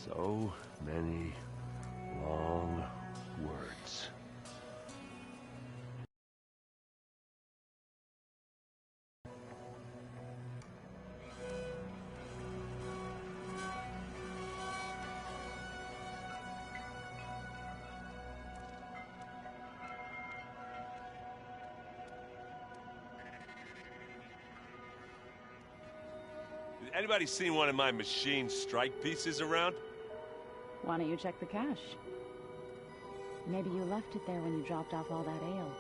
So many long words. Anybody seen one of my machine strike pieces around? Why don't you check the cache? Maybe you left it there when you dropped off all that ale.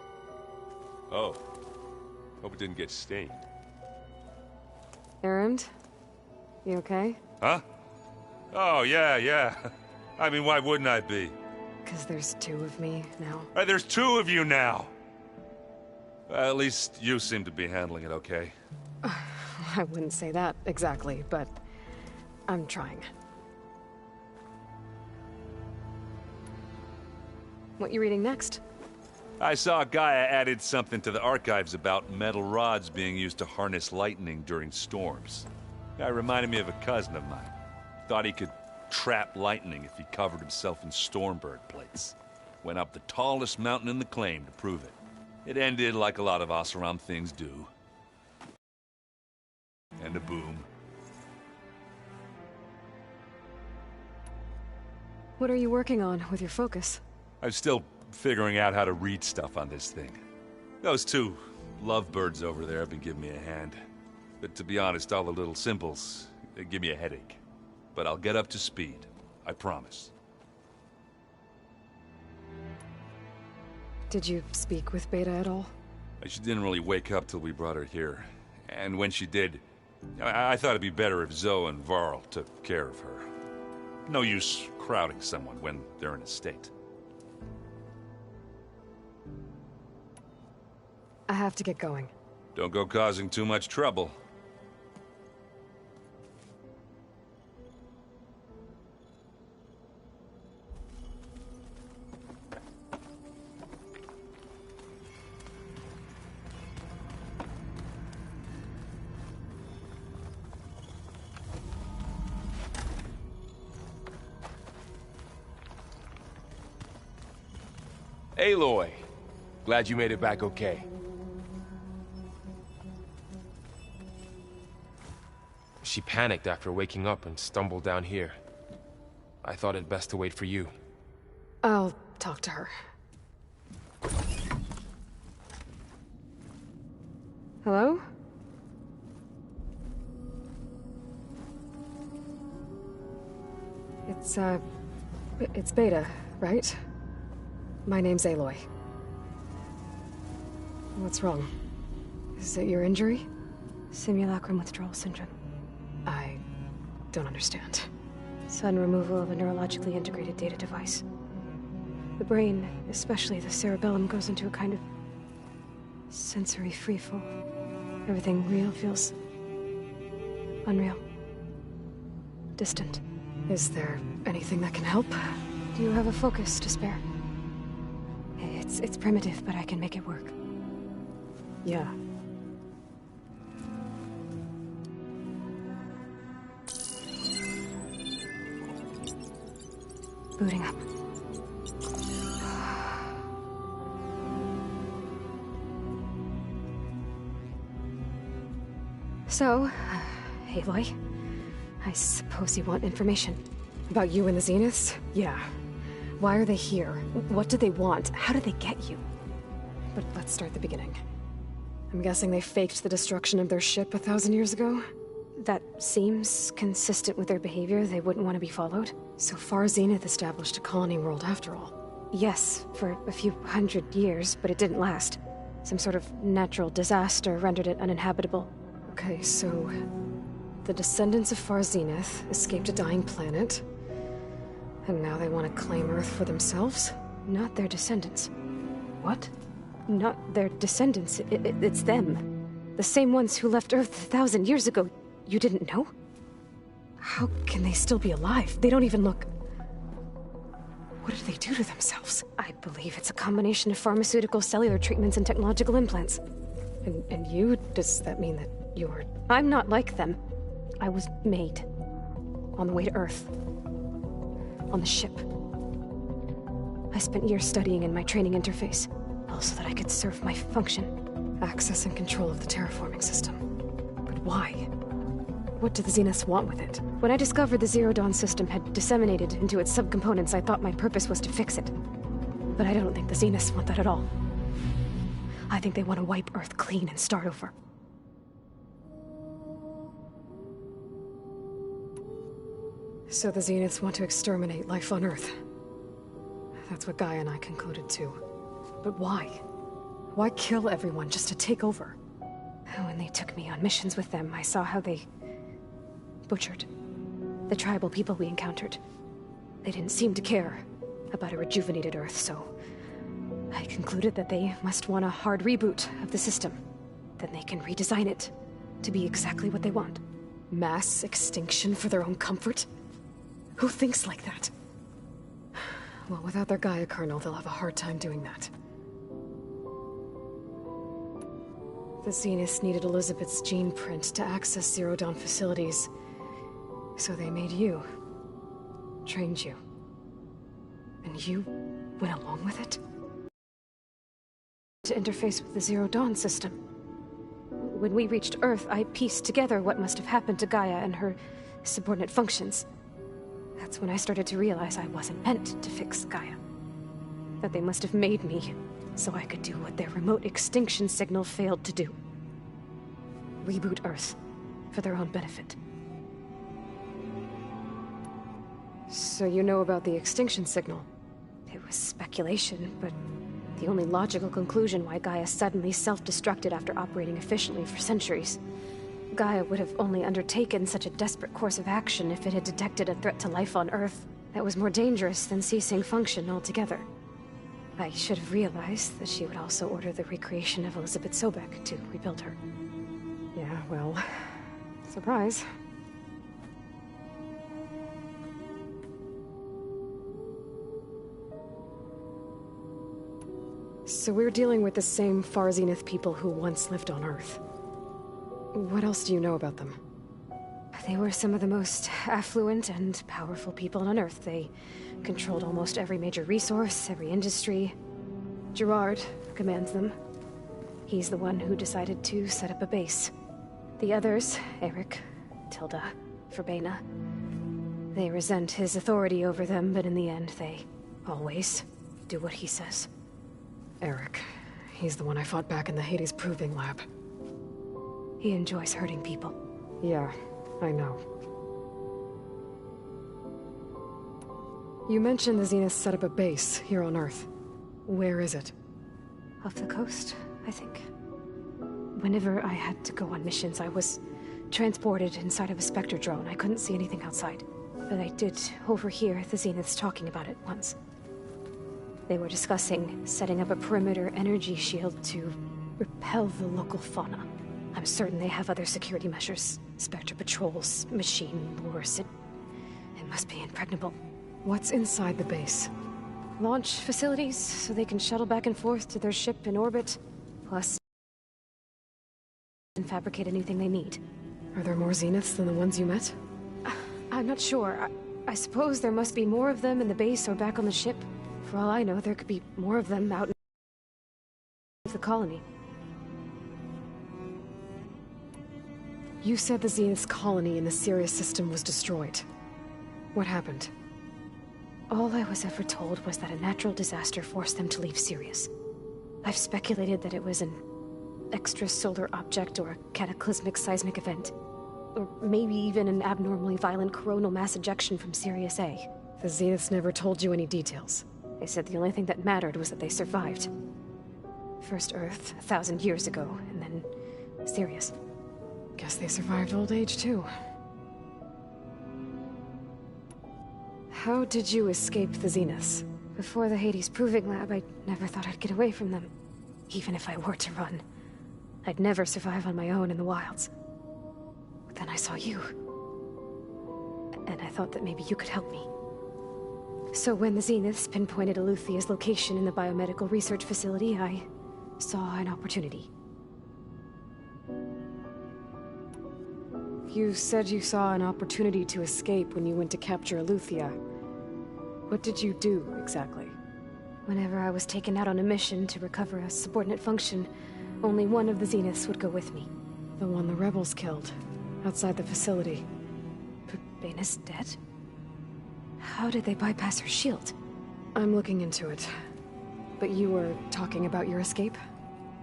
Oh. Hope it didn't get stained. Errand? You okay? Huh? Oh, yeah. I mean, why wouldn't I be? 'Cause there's two of me now. There's two of you now! At least you seem to be handling it okay. I wouldn't say that exactly, but I'm trying. What you reading next? I saw a guy added something to the archives about metal rods being used to harness lightning during storms. Guy reminded me of a cousin of mine. Thought he could trap lightning if he covered himself in Stormbird plates. Went up the tallest mountain in the claim to prove it. It ended like a lot of Oseram things do. And a boom. What are you working on with your focus? I'm still figuring out how to read stuff on this thing. Those two lovebirds over there have been giving me a hand. But to be honest, all the little symbols, they give me a headache. But I'll get up to speed. I promise. Did you speak with Beta at all? She didn't really wake up till we brought her here. And when she did, I thought it'd be better if Zoe and Varl took care of her. No use crowding someone when they're in a state. I have to get going. Don't go causing too much trouble. Aloy, glad you made it back okay. She panicked after waking up and stumbled down here. I thought it best to wait for you. I'll talk to her. Hello? It's Beta, right? My name's Aloy. What's wrong? Is it your injury? Simulacrum withdrawal syndrome. I don't understand. Sudden removal of a neurologically integrated data device. The brain, especially the cerebellum, goes into a kind of sensory freefall. Everything real feels unreal. Distant. Is there anything that can help? Do you have a focus to spare? It's primitive, but I can make it work. Yeah. Booting up. So, Aloy, I suppose you want information. About you and the Zeniths? Yeah. Why are they here? What do they want? How did they get you? But let's start the beginning. I'm guessing they faked the destruction of their ship 1,000 years ago? That seems consistent with their behavior. They wouldn't want to be followed. So far, Zenith established a colony world after all. Yes, for a few hundred years, but it didn't last. Some sort of natural disaster rendered it uninhabitable. Okay, so the descendants of Far Zenith escaped a dying planet, and now they want to claim Earth for themselves? Not their descendants. What? Not their descendants. It's them. The same ones who left Earth 1,000 years ago. You didn't know? How can they still be alive? They don't even look... What did they do to themselves? I believe it's a combination of pharmaceutical, cellular treatments, and technological implants. And you? Does that mean that you're... I'm not like them. I was made. On the way to Earth. on the ship. I spent years studying in my training interface, all so that I could serve my function. Access and control of the terraforming system. But why? What do the Zeniths want with it? When I discovered the Zero Dawn system had disseminated into its subcomponents, I thought my purpose was to fix it. But I don't think the Zeniths want that at all. I think they want to wipe Earth clean and start over. So the Zeniths want to exterminate life on Earth. That's what Gaia and I concluded too. But why? Why kill everyone just to take over? When they took me on missions with them, I saw how they butchered the tribal people we encountered. They didn't seem to care about a rejuvenated Earth, so I concluded that they must want a hard reboot of the system. Then they can redesign it to be exactly what they want. Mass extinction for their own comfort? Who thinks like that? Well, without their Gaia kernel, they'll have a hard time doing that. The Zeniths needed Elizabeth's gene print to access Zero Dawn facilities. So they made you. Trained you. And you went along with it? To interface with the Zero Dawn system. When we reached Earth, I pieced together what must have happened to Gaia and her subordinate functions. That's when I started to realize I wasn't meant to fix Gaia. That they must have made me so I could do what their remote extinction signal failed to do. Reboot Earth for their own benefit. So you know about the extinction signal? It was speculation, but the only logical conclusion why Gaia suddenly self-destructed after operating efficiently for centuries. Gaia would have only undertaken such a desperate course of action if it had detected a threat to life on Earth that was more dangerous than ceasing function altogether. I should have realized that she would also order the recreation of Elizabeth Sobek to rebuild her. Yeah, well, surprise. So we're dealing with the same Far Zenith people who once lived on Earth. What else do you know about them? They were some of the most affluent and powerful people on Earth. They controlled almost every major resource, every industry. Gerard commands them. He's the one who decided to set up a base. The others, Eric, Tilda, Verbena, they resent his authority over them, but in the end, they always do what he says. Eric. He's the one I fought back in the Hades Proving Lab. He enjoys hurting people. Yeah, I know. You mentioned the Zeniths set up a base here on Earth. Where is it? Off the coast, I think. Whenever I had to go on missions, I was transported inside of a Spectre drone. I couldn't see anything outside. But I did overhear the Zeniths talking about it once. They were discussing setting up a perimeter energy shield to repel the local fauna. I'm certain they have other security measures. Spectre patrols, machine wars. It must be impregnable. What's inside the base? Launch facilities, so they can shuttle back and forth to their ship in orbit. Plus, and fabricate anything they need. Are there more Zeniths than the ones you met? I'm not sure. I suppose there must be more of them in the base or back on the ship. For all I know, there could be more of them out in the colony. You said the Zenith's colony in the Sirius system was destroyed. What happened? All I was ever told was that a natural disaster forced them to leave Sirius. I've speculated that it was an extrasolar object or a cataclysmic seismic event. Or maybe even an abnormally violent coronal mass ejection from Sirius A. The Zeniths never told you any details. They said the only thing that mattered was that they survived. First Earth, 1,000 years ago, and then Sirius. Guess they survived old age, too. How did you escape the Zeniths? Before the Hades Proving Lab, I never thought I'd get away from them. Even if I were to run. I'd never survive on my own in the wilds. But then I saw you. And I thought that maybe you could help me. So when the Zeniths pinpointed Aletheia's location in the biomedical research facility, I saw an opportunity. You said you saw an opportunity to escape when you went to capture Aletheia. What did you do, exactly? Whenever I was taken out on a mission to recover a subordinate function, only one of the Zeniths would go with me. The one the rebels killed, outside the facility. But Bane is dead? How did they bypass her shield? I'm looking into it. But you were talking about your escape?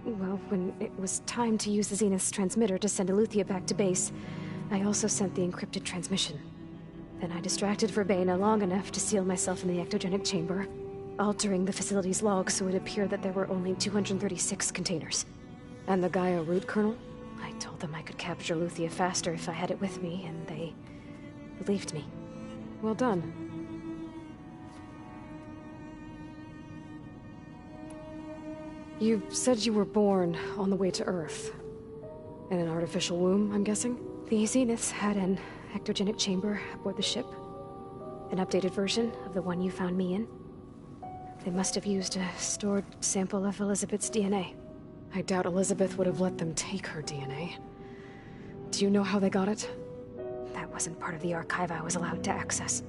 Well, when it was time to use the Zenith's transmitter to send Aletheia back to base, I also sent the encrypted transmission. Then I distracted Verbena long enough to seal myself in the ectogenic chamber, altering the facility's log so it appeared that there were only 236 containers. And the Gaia root kernel? I told them I could capture Aletheia faster if I had it with me, and they believed me. Well done. You said you were born on the way to Earth. In an artificial womb, I'm guessing? The Zeniths had an ectogenic chamber aboard the ship. An updated version of the one you found me in. They must have used a stored sample of Elizabeth's DNA. I doubt Elizabeth would have let them take her DNA. Do you know how they got it? That wasn't part of the archive I was allowed to access.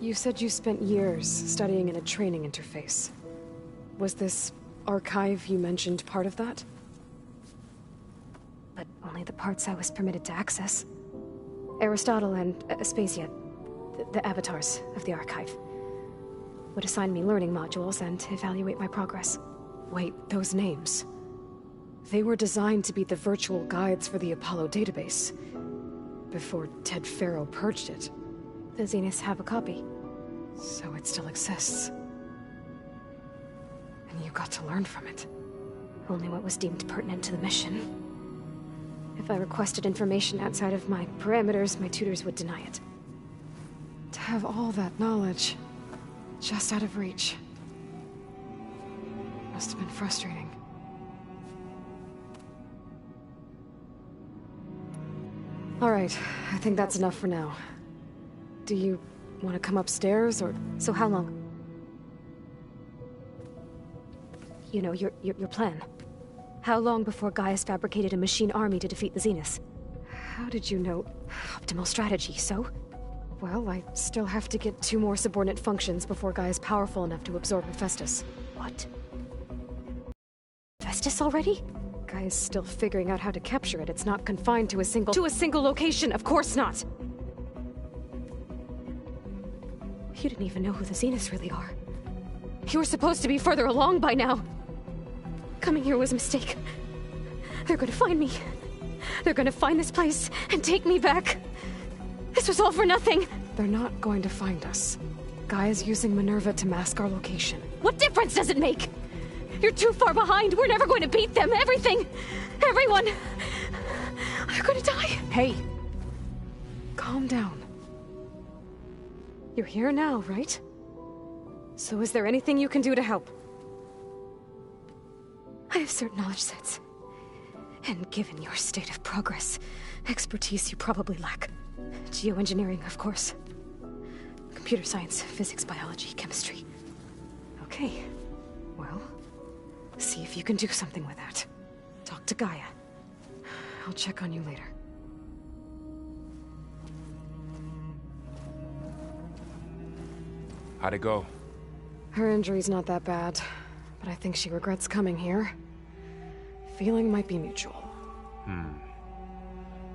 You said you spent years studying in a training interface. Was this archive you mentioned part of that? But only the parts I was permitted to access. Aristotle and Aspasia, the avatars of the archive, would assign me learning modules and evaluate my progress. Wait, those names. They were designed to be the virtual guides for the Apollo database, before Ted Faro purged it. The Zeniths have a copy. So it still exists. And you got to learn from it. Only what was deemed pertinent to the mission. If I requested information outside of my parameters, my tutors would deny it. To have all that knowledge, just out of reach. Must have been frustrating. All right, I think that's enough for now. Do you want to come upstairs, or...? So how long? You know, your plan. How long before Gaius fabricated a machine army to defeat the Zeniths? How did you know? Optimal strategy, so? Well, I still have to get 2 more subordinate functions before Gaia's powerful enough to absorb Hephaestus. What? Hephaestus already? Gaia's still figuring out how to capture it. It's not confined to a single... To a single location! Of course not! You didn't even know who the Zeniths really are. You were supposed to be further along by now! Coming here was a mistake. They're gonna find me. They're gonna find this place and take me back. This was all for nothing. They're not going to find us. Gaia's using Minerva to mask our location. What difference does it make? You're too far behind. We're never going to beat them. Everything. Everyone. They're gonna die. Hey. Calm down. You're here now, right? So is there anything you can do to help? I have certain knowledge sets. And given your state of progress, expertise you probably lack. Geoengineering, of course. Computer science, physics, biology, chemistry. Okay. Well, see if you can do something with that. Talk to Gaia. I'll check on you later. How'd it go? Her injury's not that bad, but I think she regrets coming here. Feeling might be mutual.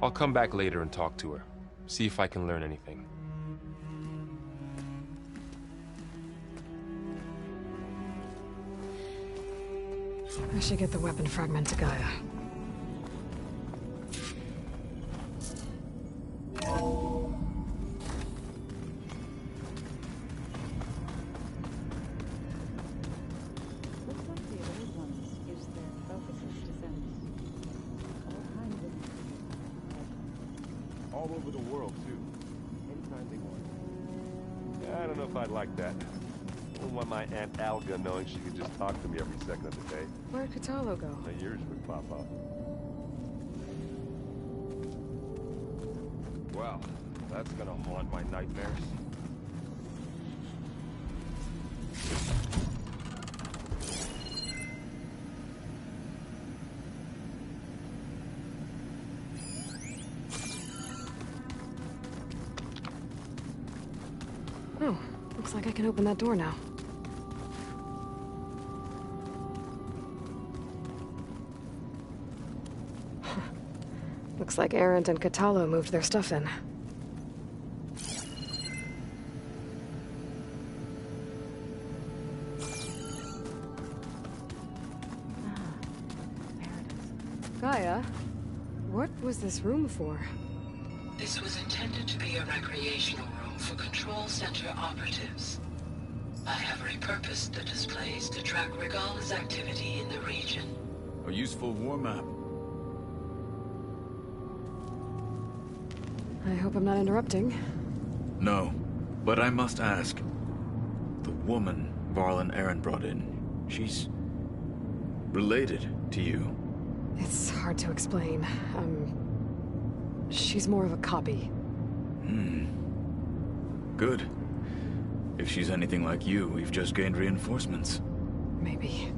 I'll come back later and talk to her. See if I can learn anything. I should get the weapon fragment to Gaia. All over the world, too. Anytime they want. Yeah, I don't know if I'd like that. I don't want my Aunt Alga knowing she could just talk to me every second of the day. Where'd Patalo go? My ears would pop up. Well, that's gonna haunt my nightmares. Oh, looks like I can open that door now. Looks like Arendt and Catalo moved their stuff in. Gaia, what was this room for? This was intended to be a recreational room for Control Center operatives. I have repurposed the displays to track Regala's activity in the region. A useful war map. I hope I'm not interrupting. No, but I must ask. The woman Varl and Aaron brought in, she's related to you? It's hard to explain. She's more of a copy. Good. If she's anything like you, we've just gained reinforcements. Maybe.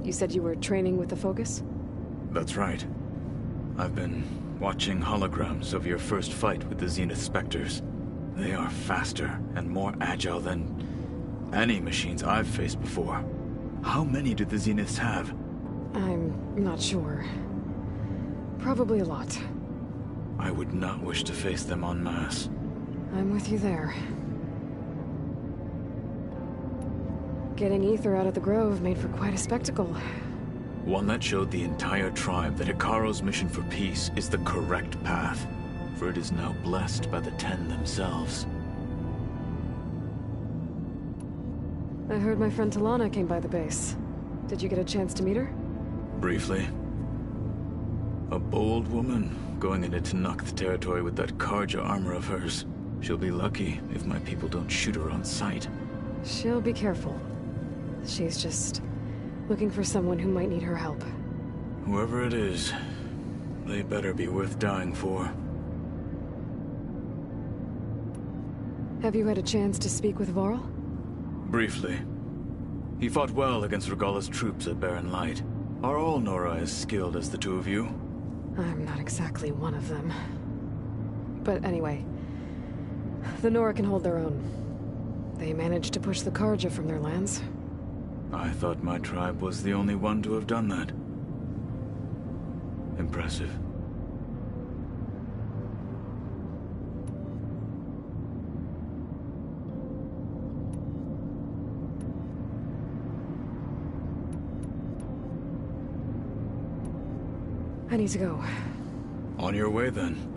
You said you were training with the Focus? That's right. I've been watching holograms of your first fight with the Zenith Spectres. They are faster and more agile than any machines I've faced before. How many do the Zeniths have? I'm not sure. Probably a lot. I would not wish to face them en masse. I'm with you there. Getting Ether out of the Grove made for quite a spectacle. One that showed the entire tribe that Hikaru's mission for peace is the correct path, for it is now blessed by the Ten themselves. I heard my friend Talana came by the base. Did you get a chance to meet her? Briefly. A bold woman, going into Tenakth territory with that Karja armor of hers. She'll be lucky if my people don't shoot her on sight. She'll be careful. She's just looking for someone who might need her help. Whoever it is, they better be worth dying for. Have you had a chance to speak with Varl? Briefly. He fought well against Regala's troops at Barren Light. Are all Nora as skilled as the two of you? I'm not exactly one of them. But anyway, the Nora can hold their own. They managed to push the Karja from their lands. I thought my tribe was the only one to have done that. Impressive. I need to go. On your way, then.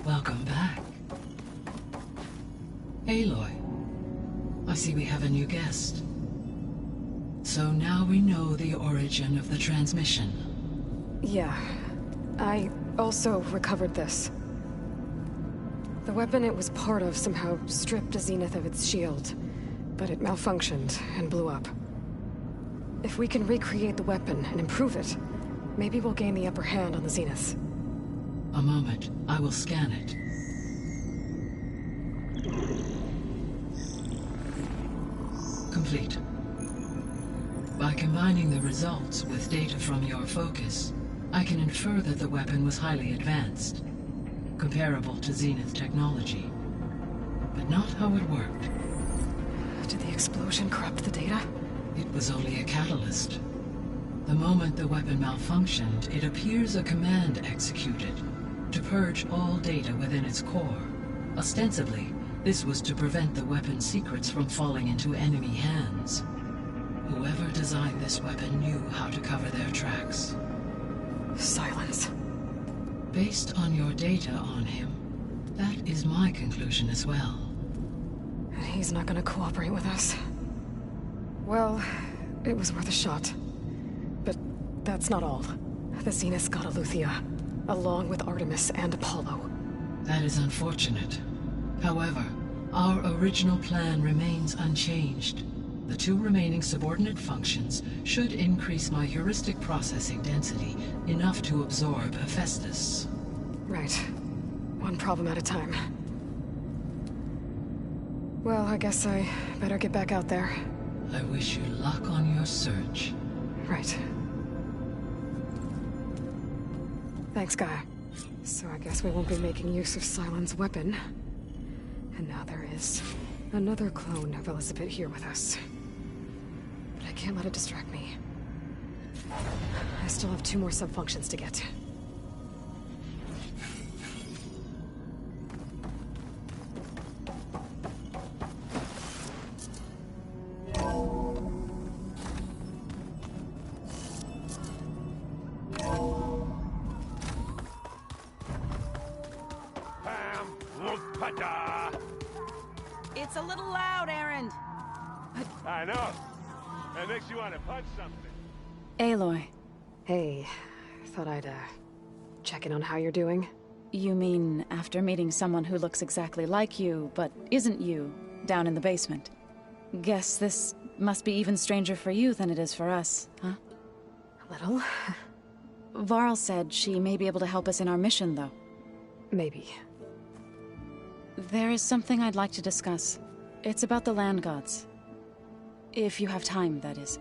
Welcome back. Aloy. I see we have a new guest. So now we know the origin of the transmission. Yeah. I also recovered this. The weapon it was part of somehow stripped a Zenith of its shield, but it malfunctioned and blew up. If we can recreate the weapon and improve it, maybe we'll gain the upper hand on the Zeniths. A moment. I will scan it. Complete. By combining the results with data from your focus, I can infer that the weapon was highly advanced, comparable to Zenith technology, but not how it worked. Did the explosion corrupt the data? It was only a catalyst. The moment the weapon malfunctioned, it appears a command executed to purge all data within its core. Ostensibly, this was to prevent the weapon's secrets from falling into enemy hands. Whoever designed this weapon knew how to cover their tracks. Silence. Based on your data on him, that is my conclusion as well. And he's not gonna cooperate with us. Well, it was worth a shot. But that's not all. The Zeniths got Aletheia, along with Artemis and Apollo. That is unfortunate. However, our original plan remains unchanged. The 2 remaining subordinate functions should increase my heuristic processing density enough to absorb Hephaestus. Right. One problem at a time. Well, I guess I better get back out there. I wish you luck on your search. Right. Thanks, Gaia. So I guess we won't be making use of Cylon's weapon. And now there is another clone of Elizabeth here with us. But I can't let it distract me. I still have 2 more sub-functions to get. It's a little loud, Erend. I know. That makes you want to punch something. Aloy. Hey, thought I'd, check in on how you're doing. You mean after meeting someone who looks exactly like you, but isn't you, down in the basement? Guess this must be even stranger for you than it is for us, huh? A little. Varl said she may be able to help us in our mission, though. Maybe. There is something I'd like to discuss. It's about the land gods. If you have time, that is.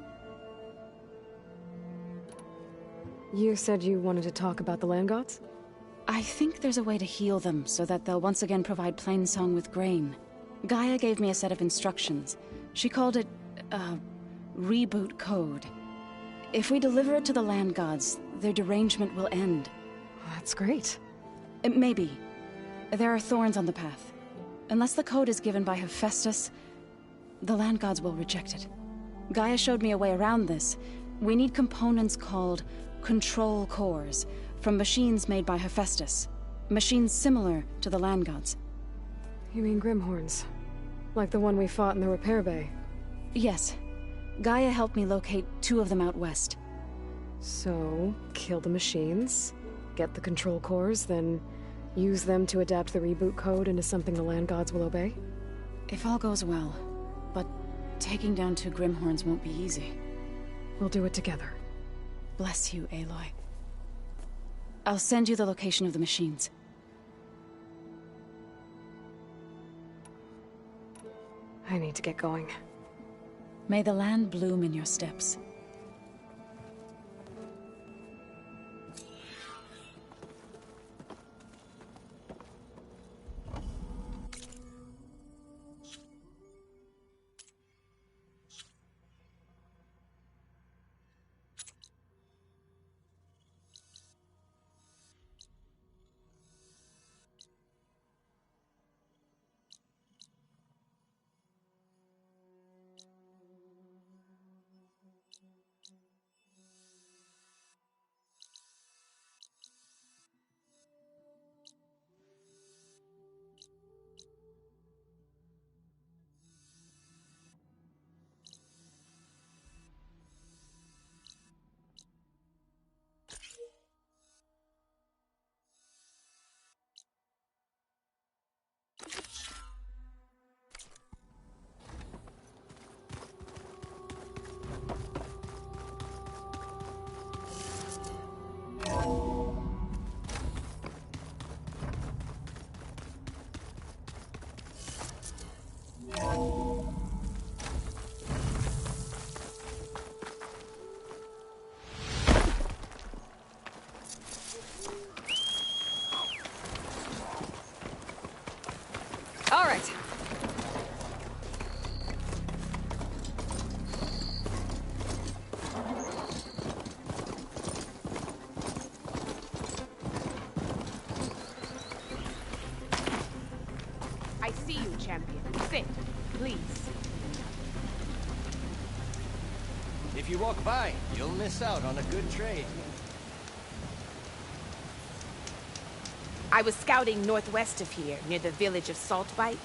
You said you wanted to talk about the land gods? I think there's a way to heal them so that they'll once again provide Plainsong with grain. Gaia gave me a set of instructions. She called it, reboot code. If we deliver it to the land gods, their derangement will end. That's great. Maybe. There are thorns on the path. Unless the code is given by Hephaestus, the land gods will reject it. Gaia showed me a way around this. We need components called control cores from machines made by Hephaestus. Machines similar to the land gods. You mean Grimhorns? Like the one we fought in the repair bay? Yes. Gaia helped me locate 2 of them out west. So, kill the machines, get the control cores, then use them to adapt the reboot code into something the land gods will obey? If all goes well. But taking down 2 Grimhorns won't be easy. We'll do it together. Bless you, Aloy. I'll send you the location of the machines. I need to get going. May the land bloom in your steps. All right. I see you, champion. Sit, please. If you walk by, you'll miss out on a good trade. I was scouting northwest of here, near the village of Saltbite.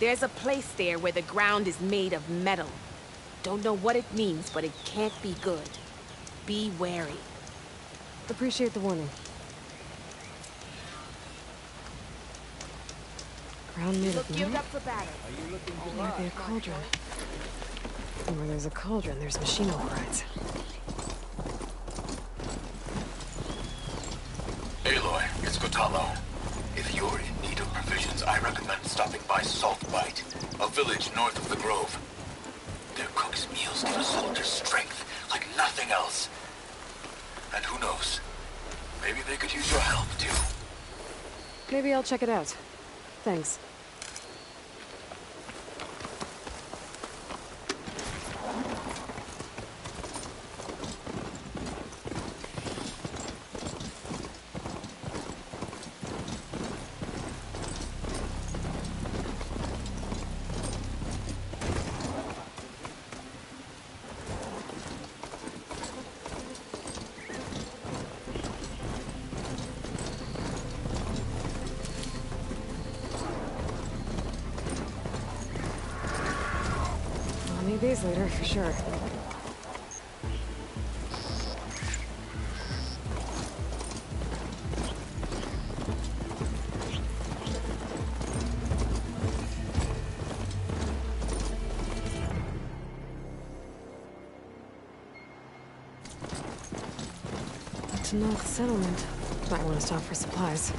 There's a place there where the ground is made of metal. Don't know what it means, but it can't be good. Be wary. Appreciate the warning. Ground made Look of geared metal? up for battle. Are you looking for Maybe a cauldron. And where there's a cauldron, there's machine overrides. Aloy, it's Kotalo. If you're in need of provisions, I recommend stopping by Saltbite, a village north of the Grove. Their cook's meals give a soldier's strength like nothing else. And who knows, maybe they could use your help, too. Maybe I'll check it out. Thanks. I'll need these later, for sure. It's a North settlement. Might want to stop for supplies.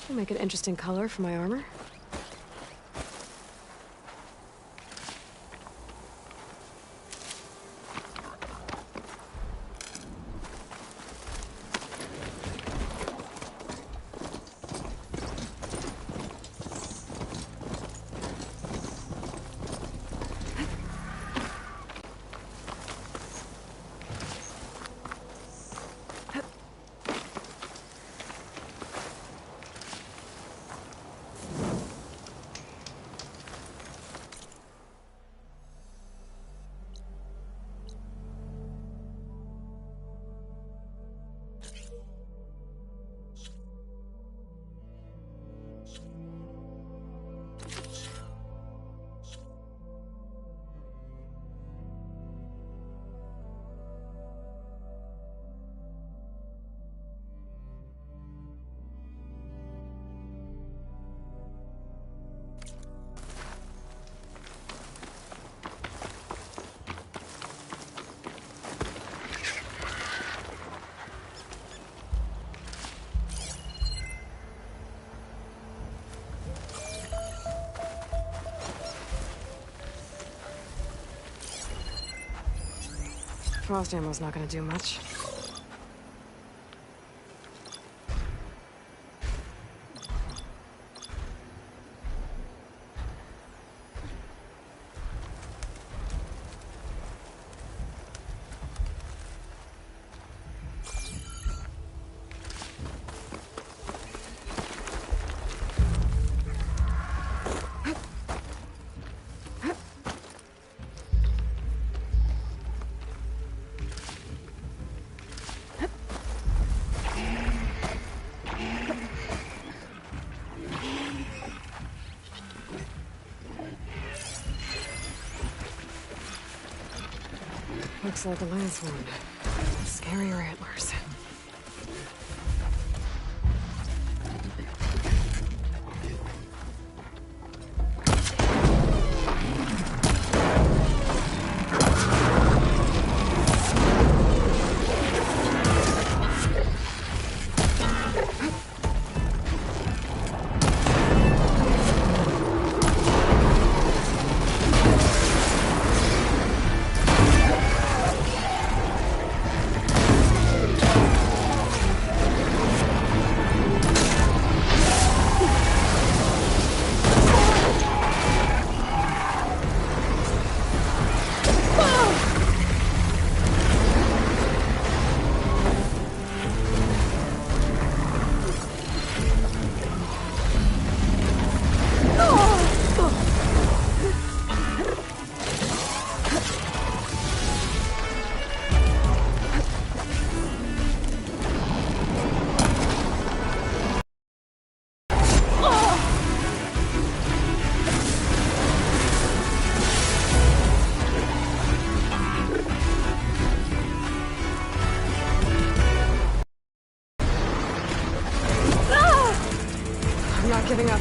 Will make an interesting color for my armor. Frost ammo's not gonna do much. Looks like a lance wound. Scarier antlers. not giving up.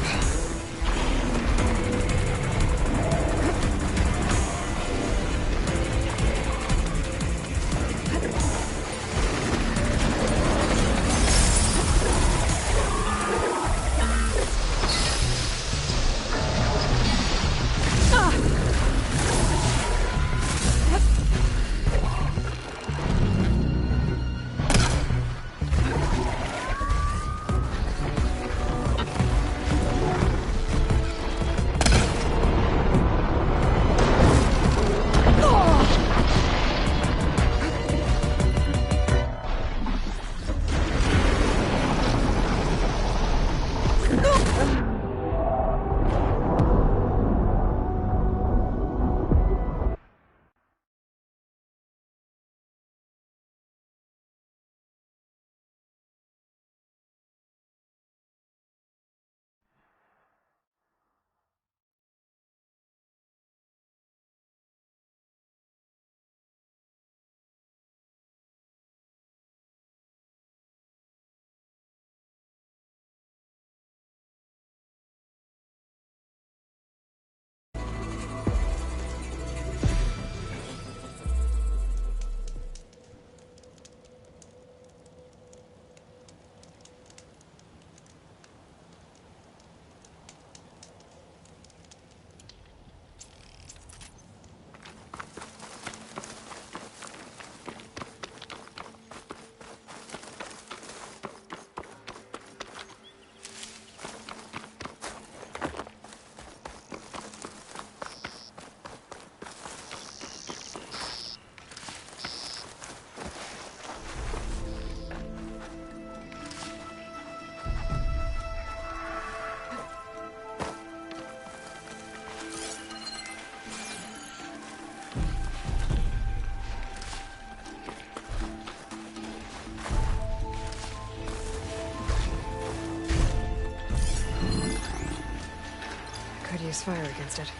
Could use fire against it.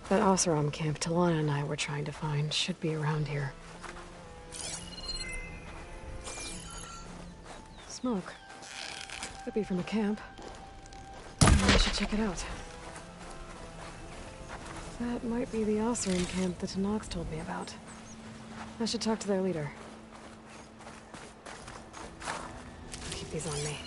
That Oseram camp Talana and I were trying to find should be around here. Smoke. Could be from a camp. I should check it out. That might be the Oseram camp that Tanox told me about. I should talk to their leader. Keep these on me.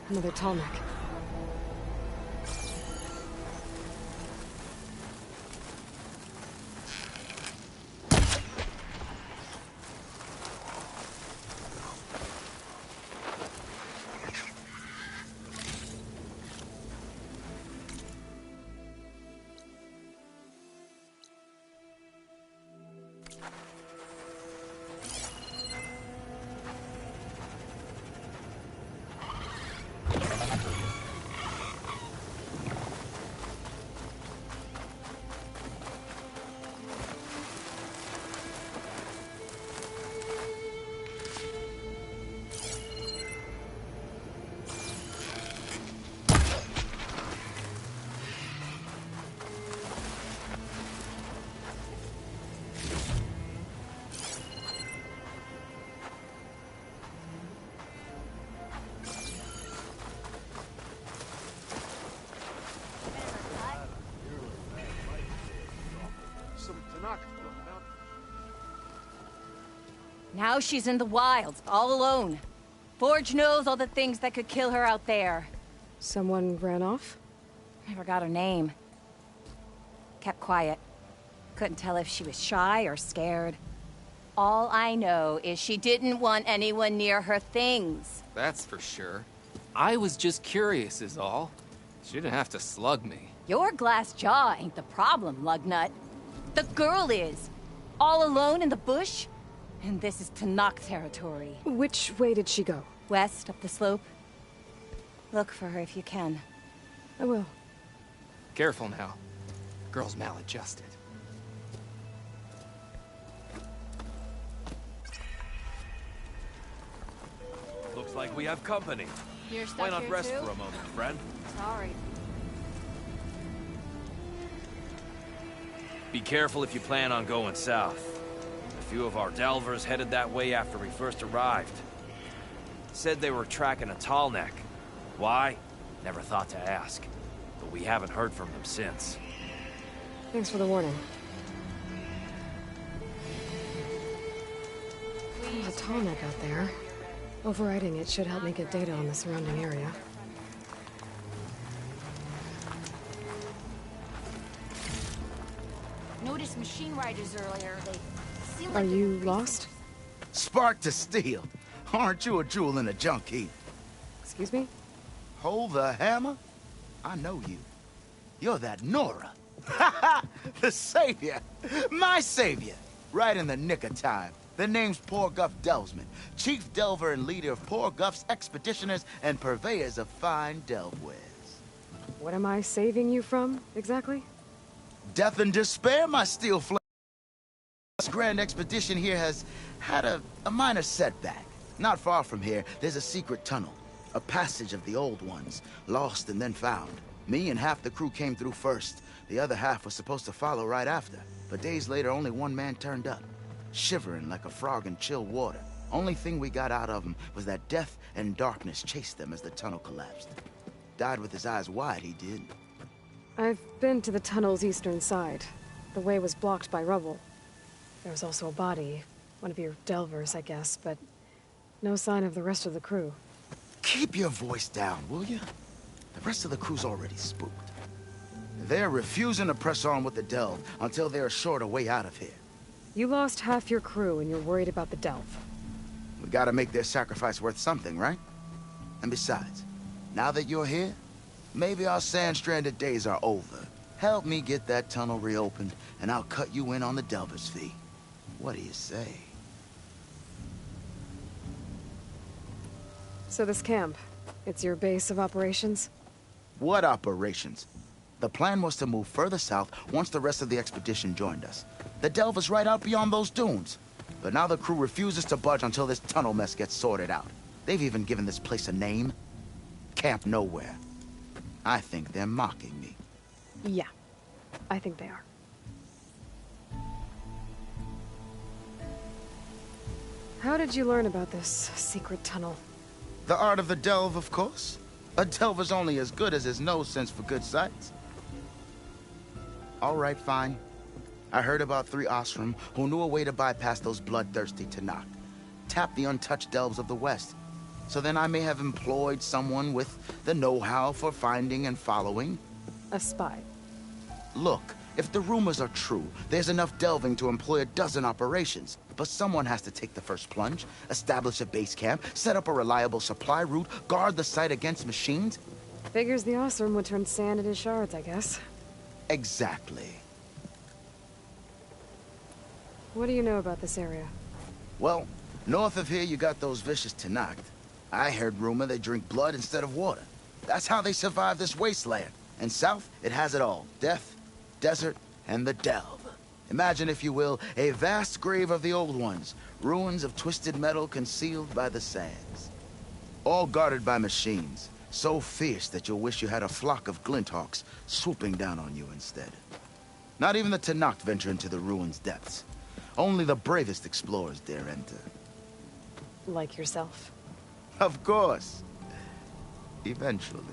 Another tall neck. Now she's in the wilds, all alone. Forge knows all the things that could kill her out there. Someone ran off? Never got her name. Kept quiet. Couldn't tell if she was shy or scared. All I know is she didn't want anyone near her things. That's for sure. I was just curious is all. She didn't have to slug me. Your glass jaw ain't the problem, lugnut. The girl is. All alone in the bush. And this is Tanakh territory. Which way did she go? West, up the slope. Look for her if you can. I will. Careful now. Girl's maladjusted. Looks like we have company. You're stuck Why not here rest too? for a moment, friend? Sorry. Be careful if you plan on going south. A few of our delvers headed that way after we first arrived. Said they were tracking a tall neck. Why? Never thought to ask. But we haven't heard from them since. Thanks for the warning. There's a tall neck out there. Overriding it should help me get data on the surrounding area. Noticed machine riders earlier. They seem Are like you lost? Spark to steel. Aren't you a jewel in a junk heap? Excuse me? Hold the hammer? I know you. You're that Nora. The savior. My savior. Right in the nick of time. The name's Poor Guff Delvesman, chief delver and leader of Poor Guff's expeditioners and purveyors of fine delve wares. What am I saving you from, exactly? Death and despair, my steel flame. This grand expedition here has had a minor setback. Not far from here, there's a secret tunnel. A passage of the old ones, lost and then found. Me and half the crew came through first. The other half was supposed to follow right after. But days later, only one man turned up. Shivering like a frog in chill water. Only thing we got out of him was that death and darkness chased them as the tunnel collapsed. Died with his eyes wide, he did. I've been to the tunnel's eastern side. The way was blocked by rubble. There was also a body. One of your delvers, I guess, but no sign of the rest of the crew. Keep your voice down, will you? The rest of the crew's already spooked. They're refusing to press on with the delve until they're assured a way out of here. You lost half your crew and you're worried about the delve. We gotta make their sacrifice worth something, right? And besides, now that you're here, maybe our sand-stranded days are over. Help me get that tunnel reopened, and I'll cut you in on the delver's fee. What do you say? So this camp, it's your base of operations? What operations? The plan was to move further south once the rest of the expedition joined us. The delve is right out beyond those dunes. But now the crew refuses to budge until this tunnel mess gets sorted out. They've even given this place a name. Camp Nowhere. I think they're mocking me. Yeah, I think they are. How did you learn about this secret tunnel? The art of the delve, of course. A delver's only as good as his nose sense for good sights. All right, fine. I heard about 3 Osram who knew a way to bypass those bloodthirsty Tanakh. Tap the untouched delves of the West. So then I may have employed someone with the know-how for finding and following. A spy. Look, if the rumors are true, there's enough delving to employ a dozen operations. But someone has to take the first plunge, establish a base camp, set up a reliable supply route, guard the site against machines. Figures the Osram would turn sand into shards, I guess. Exactly. What do you know about this area? Well, north of here you got those vicious Tanakh. I heard rumor they drink blood instead of water. That's how they survive this wasteland. And south, it has it all. Death, desert, and the delve. Imagine, if you will, a vast grave of the old ones. Ruins of twisted metal concealed by the sands. All guarded by machines. So fierce that you'll wish you had a flock of glinthawks swooping down on you instead. Not even the Tanakh venture into the ruins' depths. Only the bravest explorers dare enter. Like yourself. Of course. Eventually.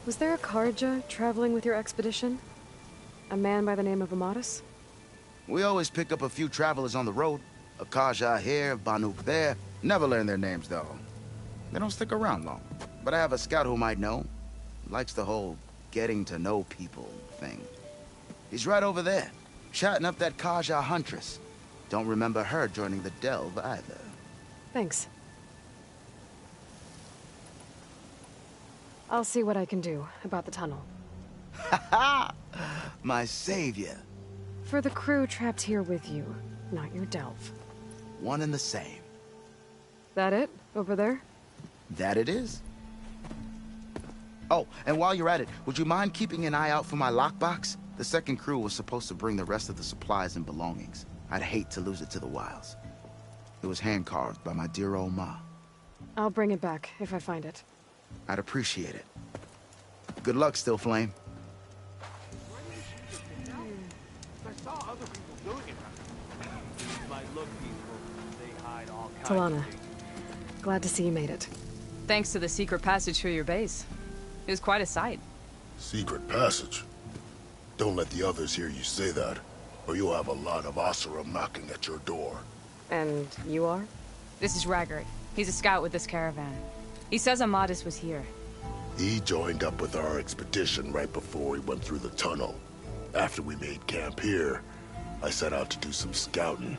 Was there a Karja traveling with your expedition? A man by the name of Amatis? We always pick up a few travelers on the road. A Karja here, Banuk there. Never learn their names, though. They don't stick around long. But I have a scout who might know. Likes the whole getting to know people thing. He's right over there, chatting up that Karja huntress. Don't remember her joining the delve either. Thanks. I'll see what I can do about the tunnel. Ha-ha! My savior. For the crew trapped here with you, not your delve. One and the same. That it? Over there? That it is. Oh, and while you're at it, would you mind keeping an eye out for my lockbox? The second crew was supposed to bring the rest of the supplies and belongings. I'd hate to lose it to the wilds. It was hand-carved by my dear old ma. I'll bring it back if I find it. I'd appreciate it. Good luck, Still Flame. I saw other people doing it. Might look peaceful. They hide all kinds Talana, of things. glad to see you made it. Thanks to the secret passage through your base. It was quite a sight. Secret passage? Don't let the others hear you say that, or you'll have a lot of Oseram knocking at your door. And you are? This is Raggard. He's a scout with this caravan. He says Amatis was here. He joined up with our expedition right before we went through the tunnel. After we made camp here, I set out to do some scouting.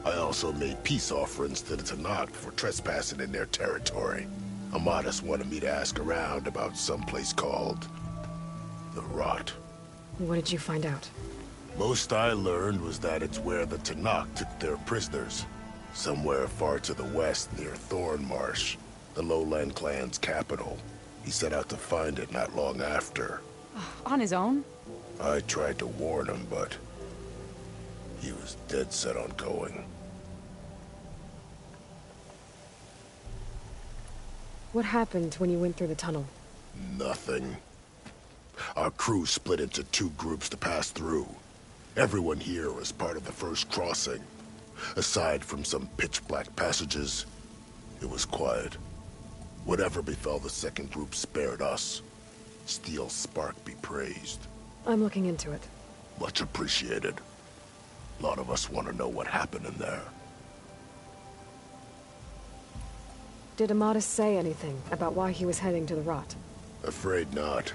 I also made peace offerings to the Tanakh for trespassing in their territory. Amatis wanted me to ask around about some place called the Rot. What did you find out? Most I learned was that it's where the Tanakh took their prisoners. Somewhere far to the west near Thornmarsh, the Lowland clan's capital. He set out to find it not long after. On his own? I tried to warn him, but he was dead set on going. What happened when you went through the tunnel? Nothing. Our crew split into 2 groups to pass through. Everyone here was part of the first crossing. Aside from some pitch-black passages, it was quiet. Whatever befell the second group spared us. Steel Spark be praised. I'm looking into it. Much appreciated. A lot of us want to know what happened in there. Did Amatis say anything about why he was heading to the Rot? Afraid not.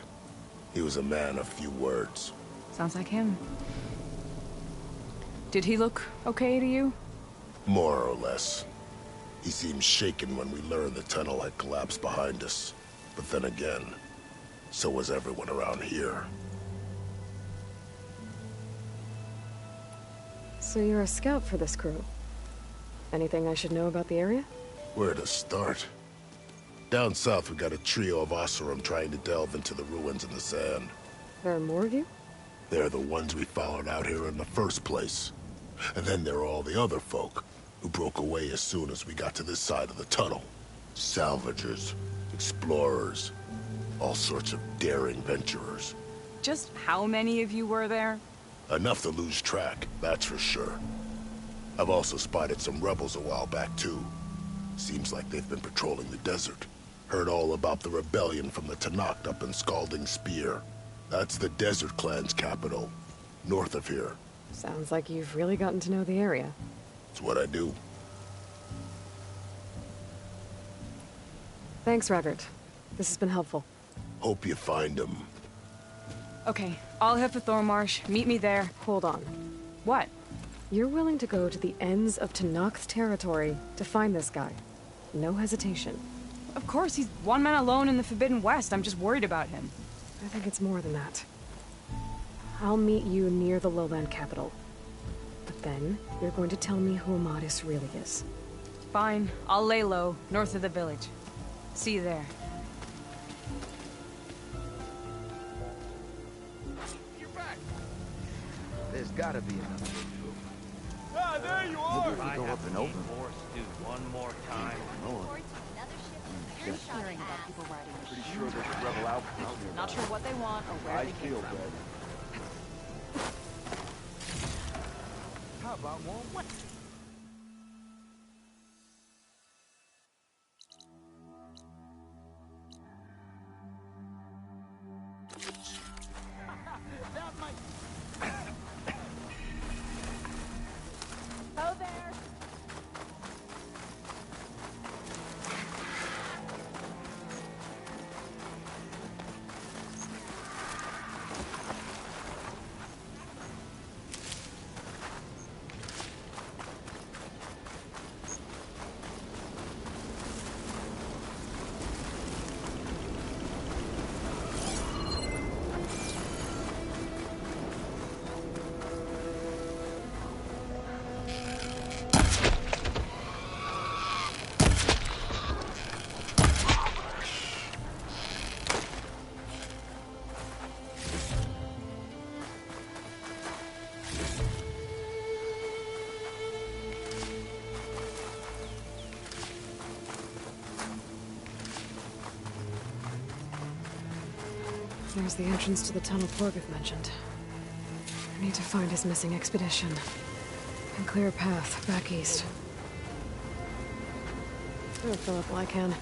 He was a man of few words. Sounds like him. Did he look okay to you? More or less. He seemed shaken when we learned the tunnel had collapsed behind us. But then again, so was everyone around here. So you're a scout for this crew. Anything I should know about the area? Where to start? Down south, we got a trio of Oseram trying to delve into the ruins in the sand. There are more of you? They're the ones we followed out here in the first place. And then there are all the other folk, who broke away as soon as we got to this side of the tunnel. Salvagers, explorers, all sorts of daring venturers. Just how many of you were there? Enough to lose track, that's for sure. I've also spotted some rebels a while back, too. Seems like they've been patrolling the desert. Heard all about the rebellion from the Tenakth up in Scalding Spear. That's the Desert Clan's capital, north of here. Sounds like you've really gotten to know the area. It's what I do. Thanks, Raggart. This has been helpful. Hope you find him. Okay, I'll head for Thormarsh. Meet me there. Hold on. What? You're willing to go to the ends of Tenakth territory to find this guy. No hesitation. Of course, he's one man alone in the Forbidden West. I'm just worried about him. I think it's more than that. I'll meet you near the lowland capital. But then, you're going to tell me who Amadis really is. Fine. I'll lay low, north of the village. See you there. You're back. There's gotta be another. Ah, there you are! Maybe we can go up and open. One more time. Hearing about people riding. Pretty sure there's a rebel outpost. Not sure what they want or where I they came feel from. bad. How about one? Ho there! There's the entrance to the tunnel Torgith mentioned. I need to find his missing expedition. And clear a path back east. I'll fill up while I can.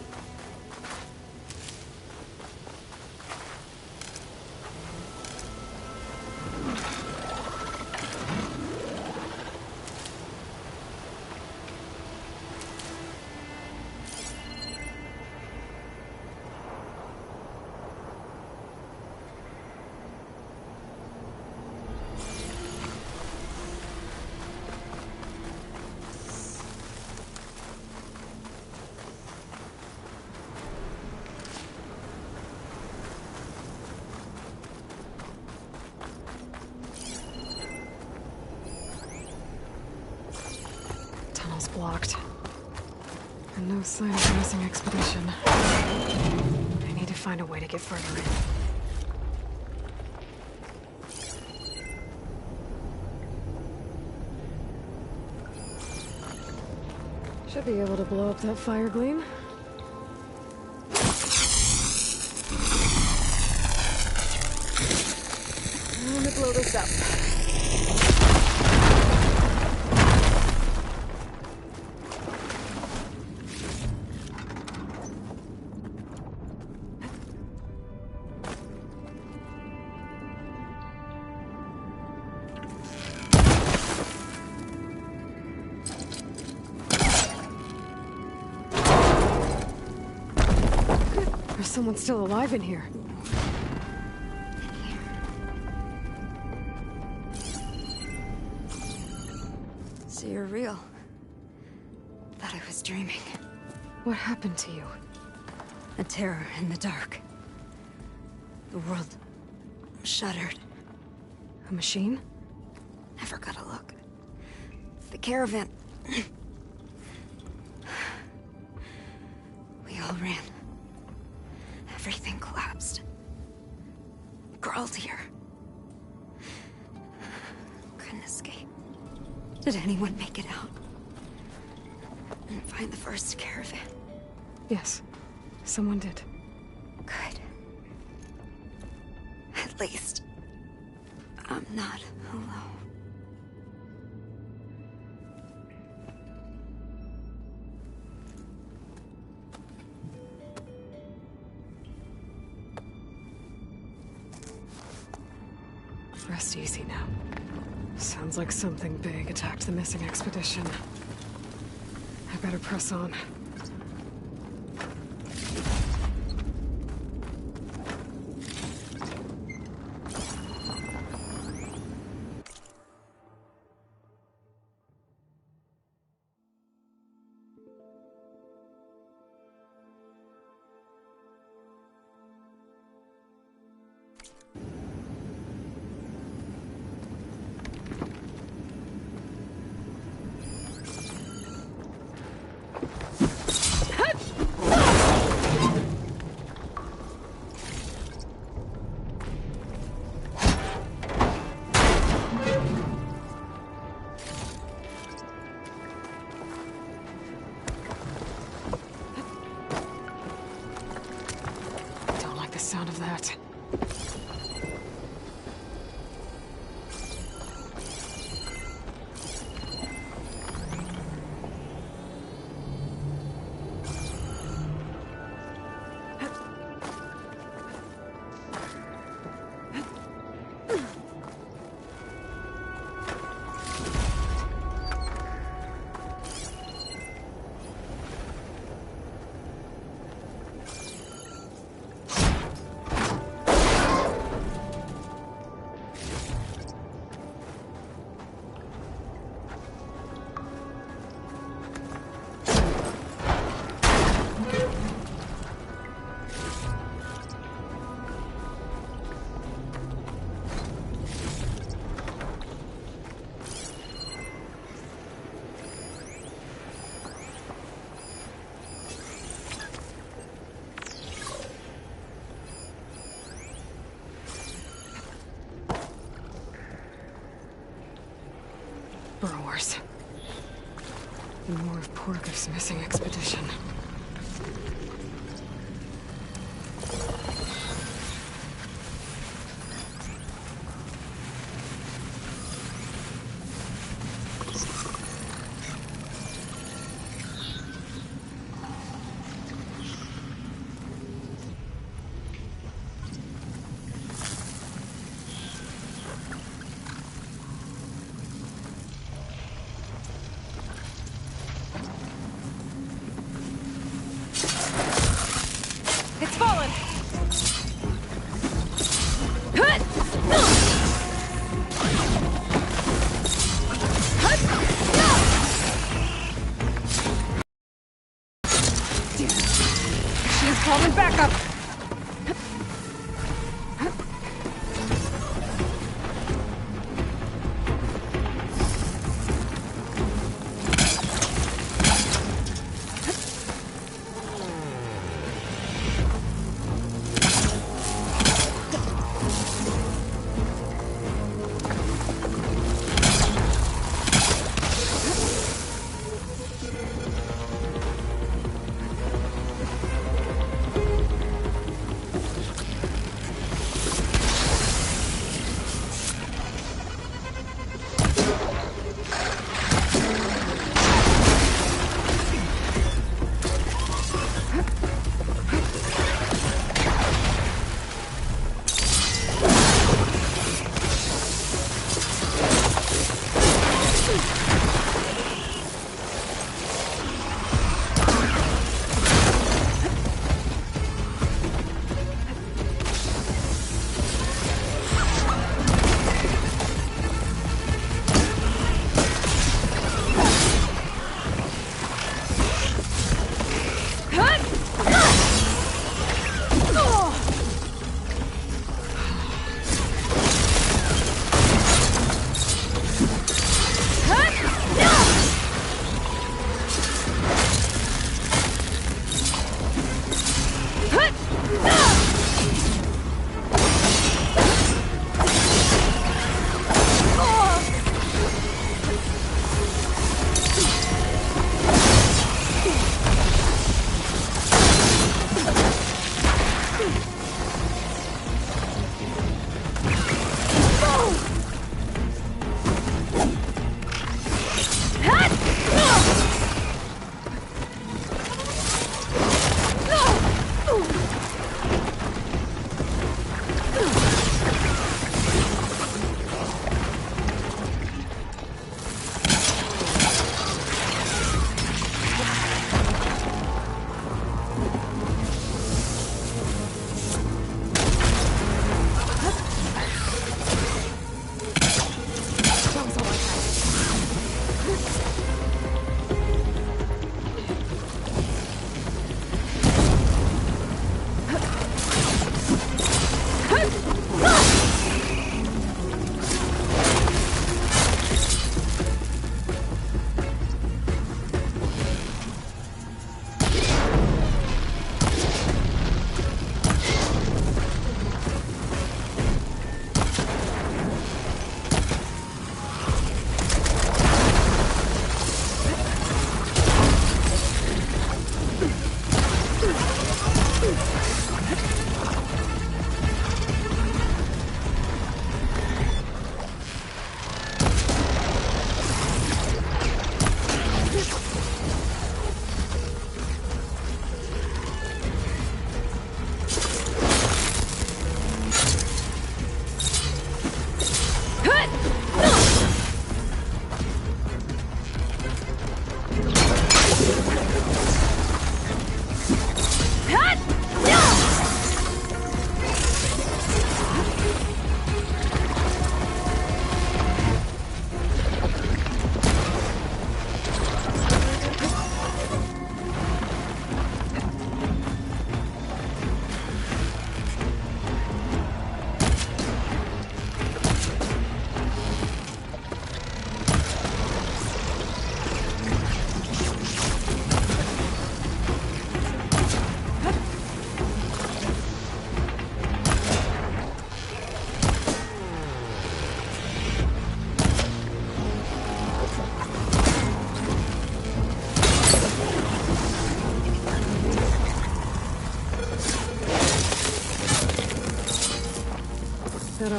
Blocked. And no sign of the missing expedition. I need to find a way to get further in. Should be able to blow up that fire gleam. Let me blow this up. There's someone still alive in here. So you're real. Thought I was dreaming. What happened to you? A terror in the dark. The world shuddered. A machine? Never got a look. The caravan. We all ran. Everything collapsed. Crawled here. Couldn't escape. Did anyone make it out? And find the first caravan? Yes, someone did. Good. At least, I'm not alone. Rest easy now. Sounds like something big attacked the missing expedition. I better press on. Sound of that. Burrowers. More of Porgo's missing expedition. Calling back up! Huh?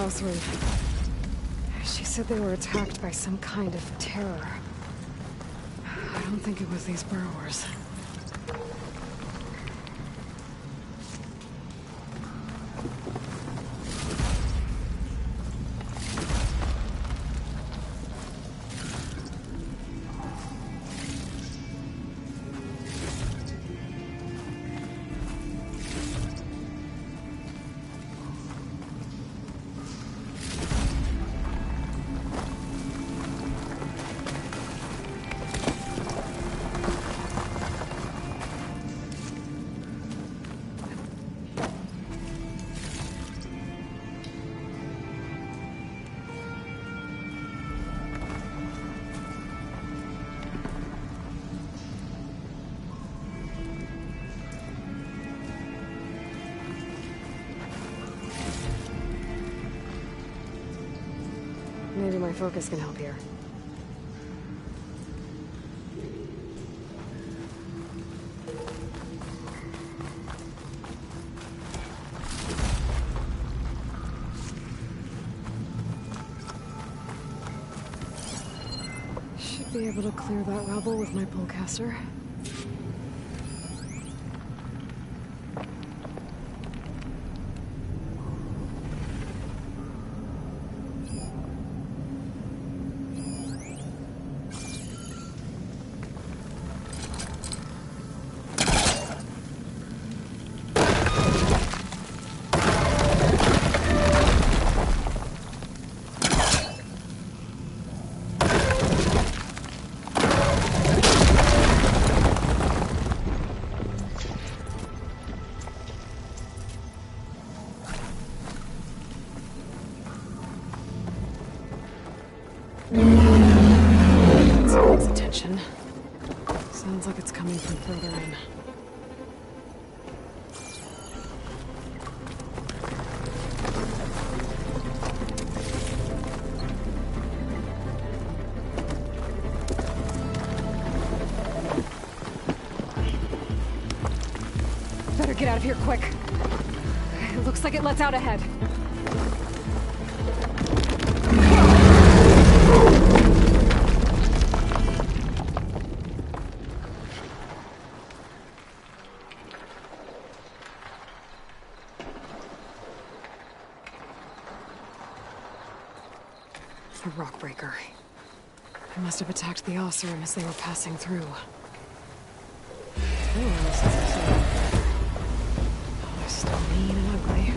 Othram. She said they were attacked by some kind of terror. I don't think it was these burrowers. Maybe my focus can help here. Should be able to clear that rubble with my pullcaster. Someone's attention. Sounds like it's coming from further in. Better get out of here quick. It looks like it lets out ahead. A rock breaker. I must have attacked the Oseram as they were passing through. Oh, they're still mean and ugly.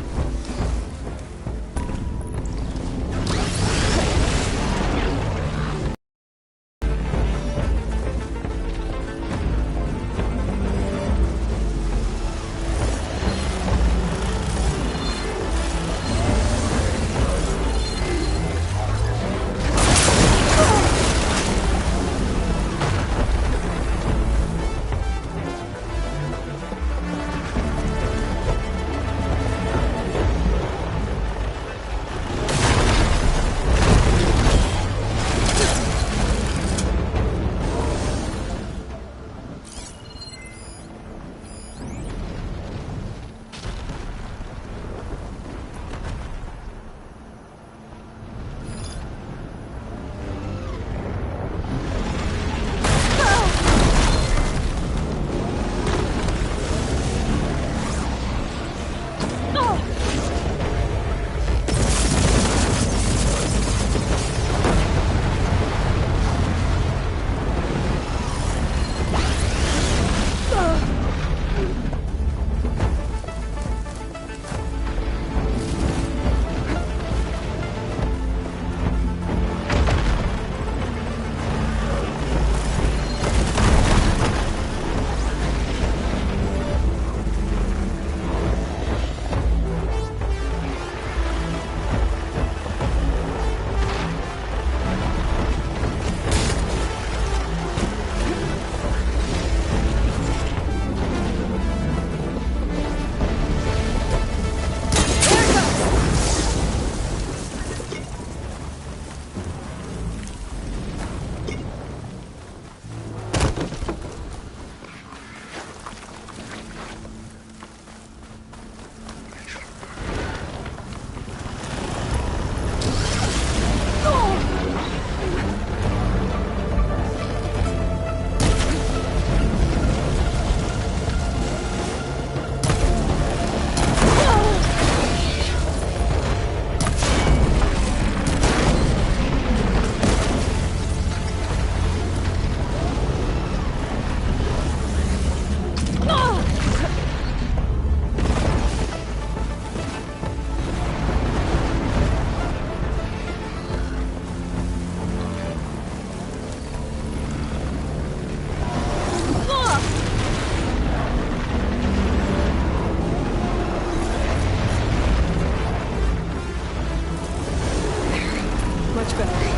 much better.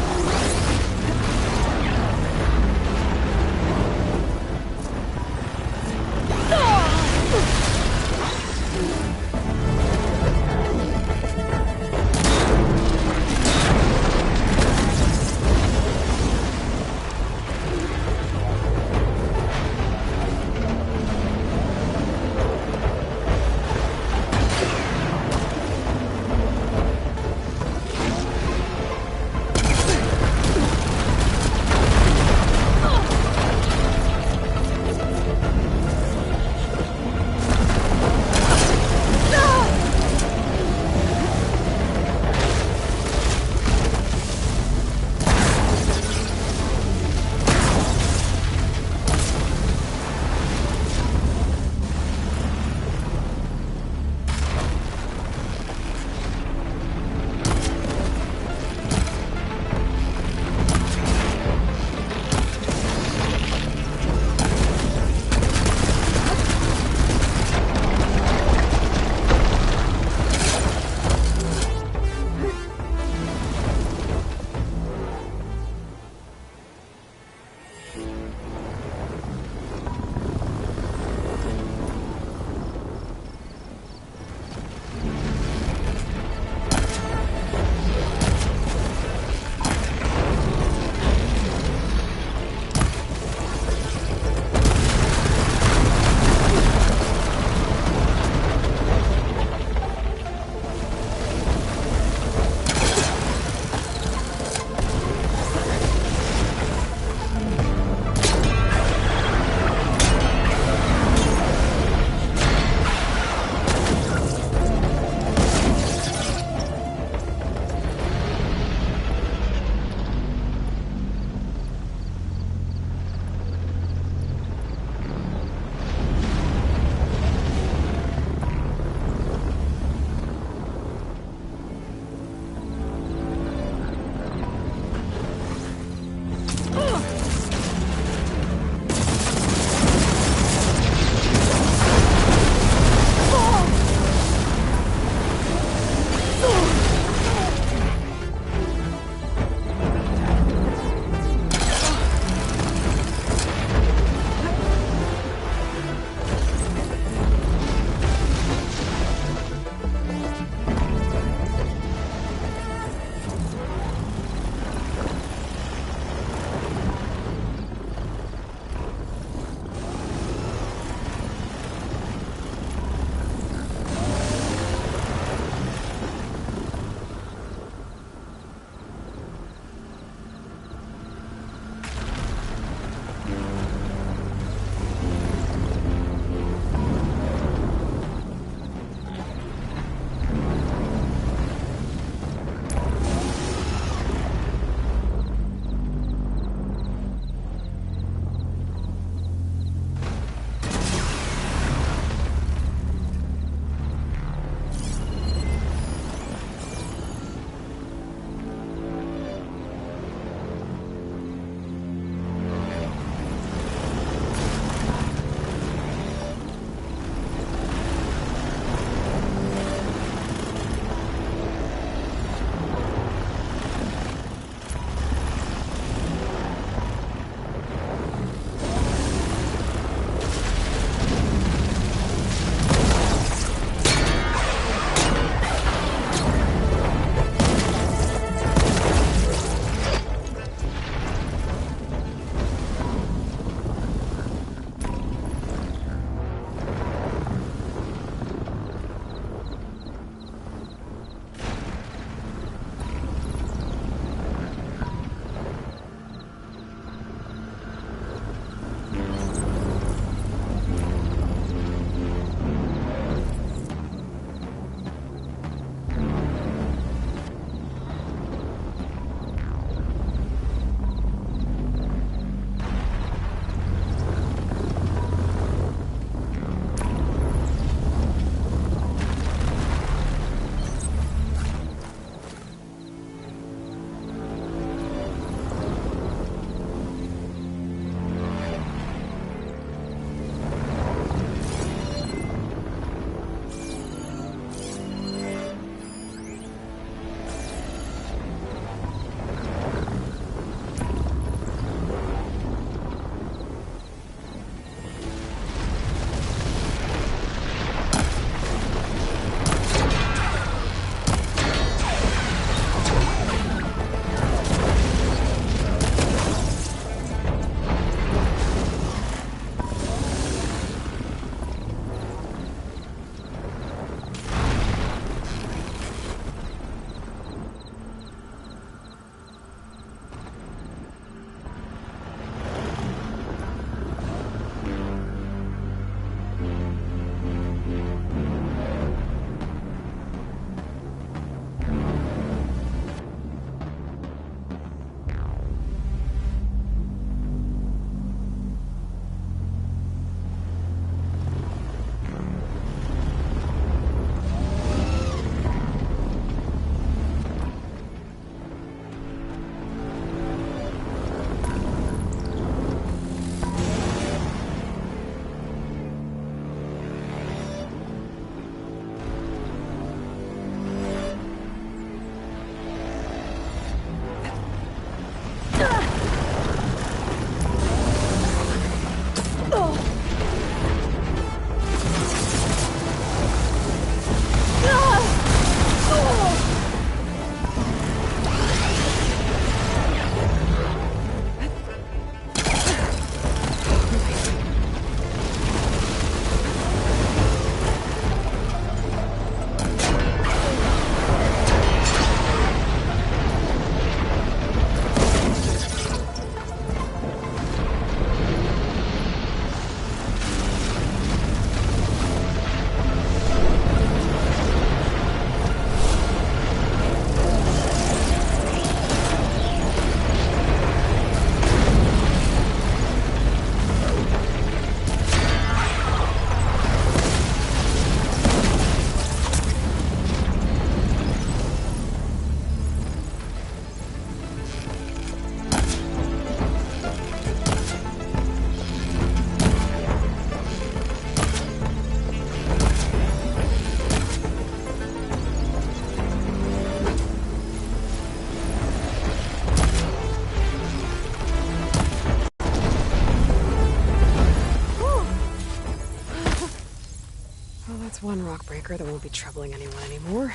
rock breaker that won't be troubling anyone anymore.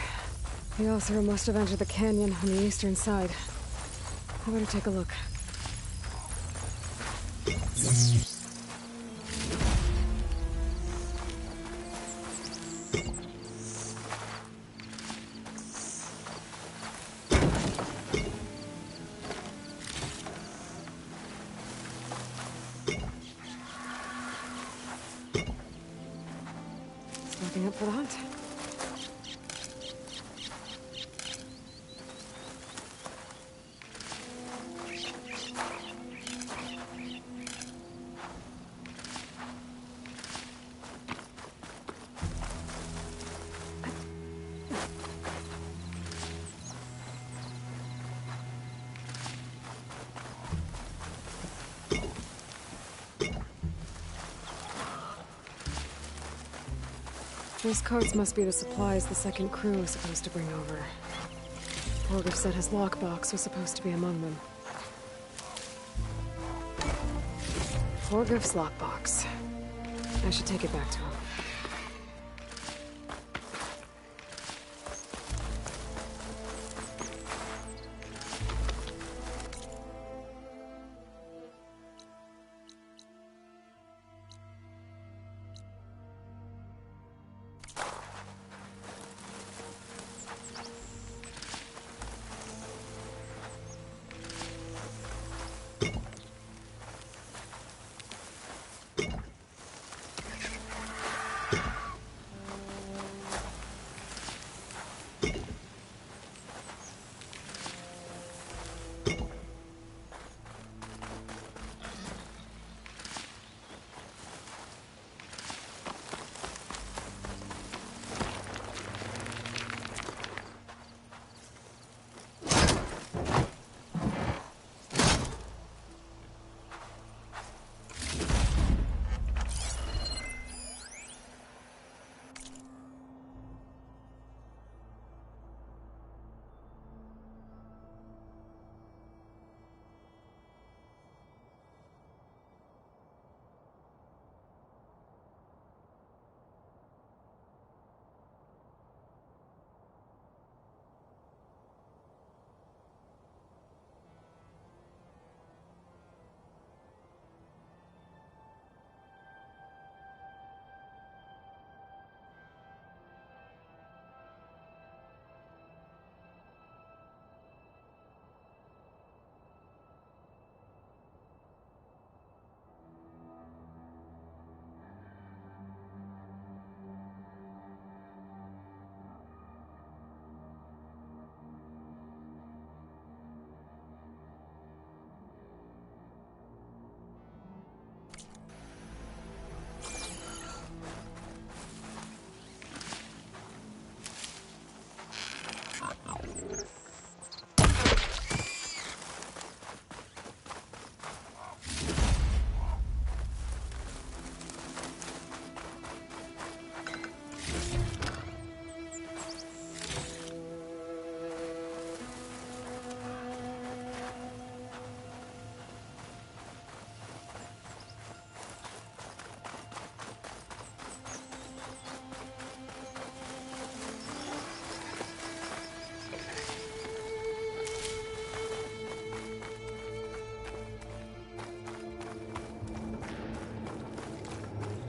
The Oseram must have entered the canyon on the eastern side. I better take a look. Looking up for the hunt. Those carts must be the supplies the second crew was supposed to bring over. Borgif said his lockbox was supposed to be among them. Borgif's lockbox. I should take it back to him.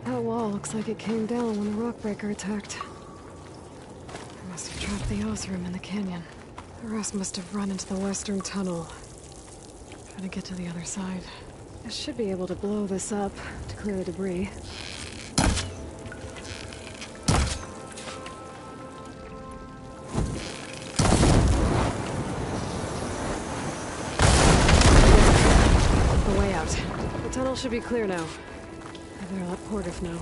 That wall looks like it came down when the rockbreaker attacked. They must have trapped the Oseram in the canyon. The rest must have run into the western tunnel. Trying to get to the other side. I should be able to blow this up to clear the debris. The way out. The tunnel should be clear now. I better let Borgif know.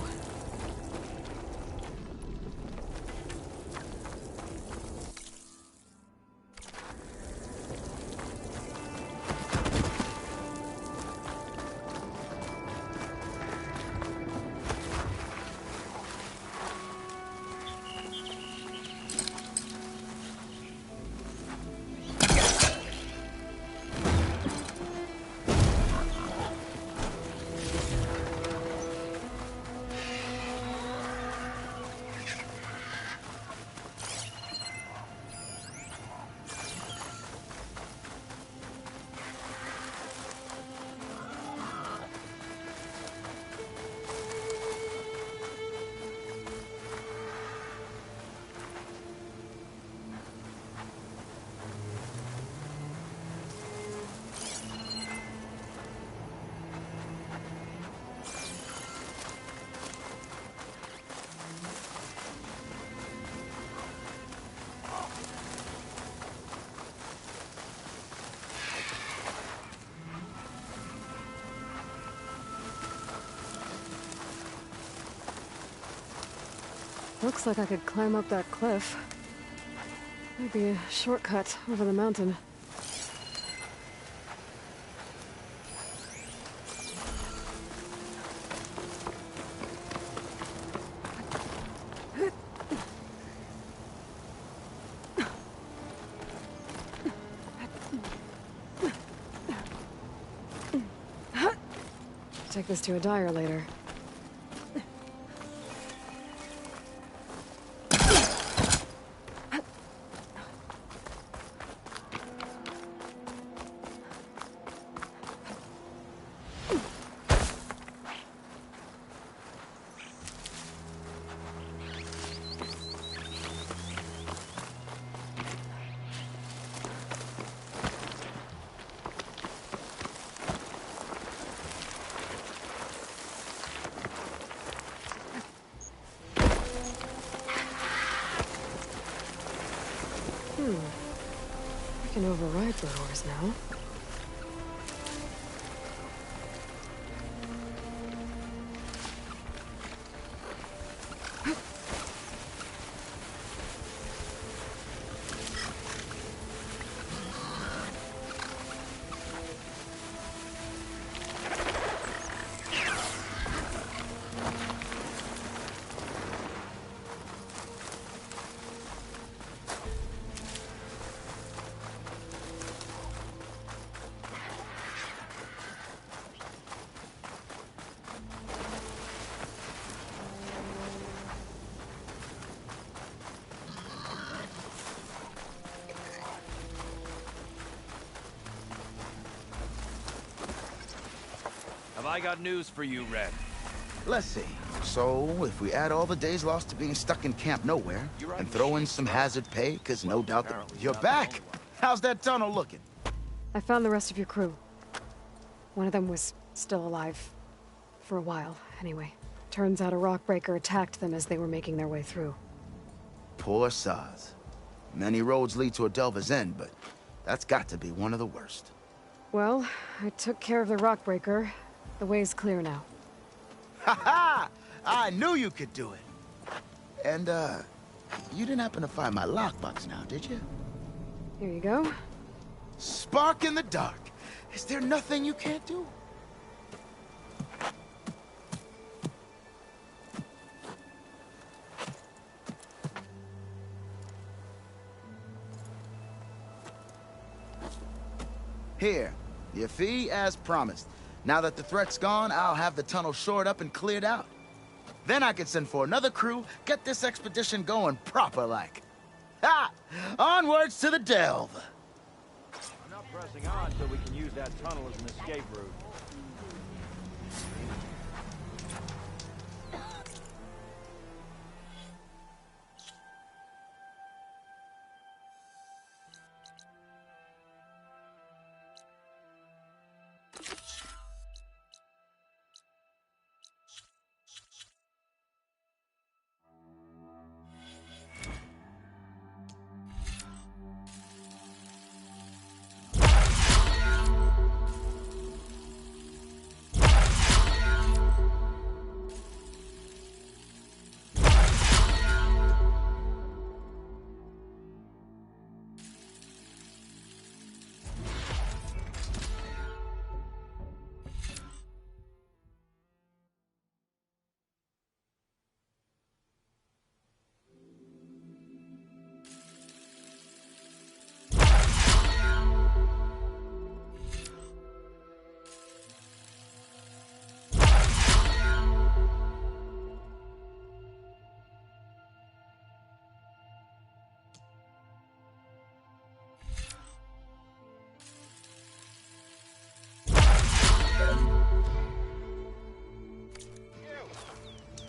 Looks like I could climb up that cliff. Might be a shortcut over the mountain. Take this to a dyer later. I can override blowers now. Have I got news for you, Red? Let's see. So, if we add all the days lost to being stuck in Camp Nowhere, and throw in some hazard pay, because no doubt that you're back! How's that tunnel looking? I found the rest of your crew. One of them was still alive. For a while, anyway. Turns out a rockbreaker attacked them as they were making their way through. Poor Saz. Many roads lead to a Delver's End, but that's got to be one of the worst. Well, I took care of the rockbreaker. The way's clear now. Ha ha! I knew you could do it! And, you didn't happen to find my lockbox now, did you? Here you go. Spark in the dark. Is there nothing you can't do? Here, your fee as promised. Now that the threat's gone, I'll have the tunnel shored up and cleared out. Then I can send for another crew, get this expedition going proper-like. Ha! Onwards to the Delve! I'm not pressing on so we can use that tunnel as an escape route.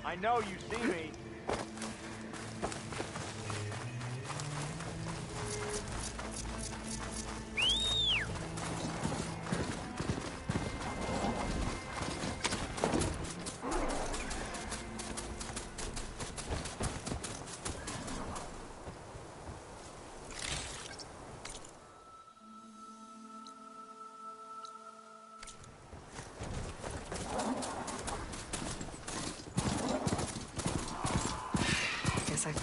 I know you see me.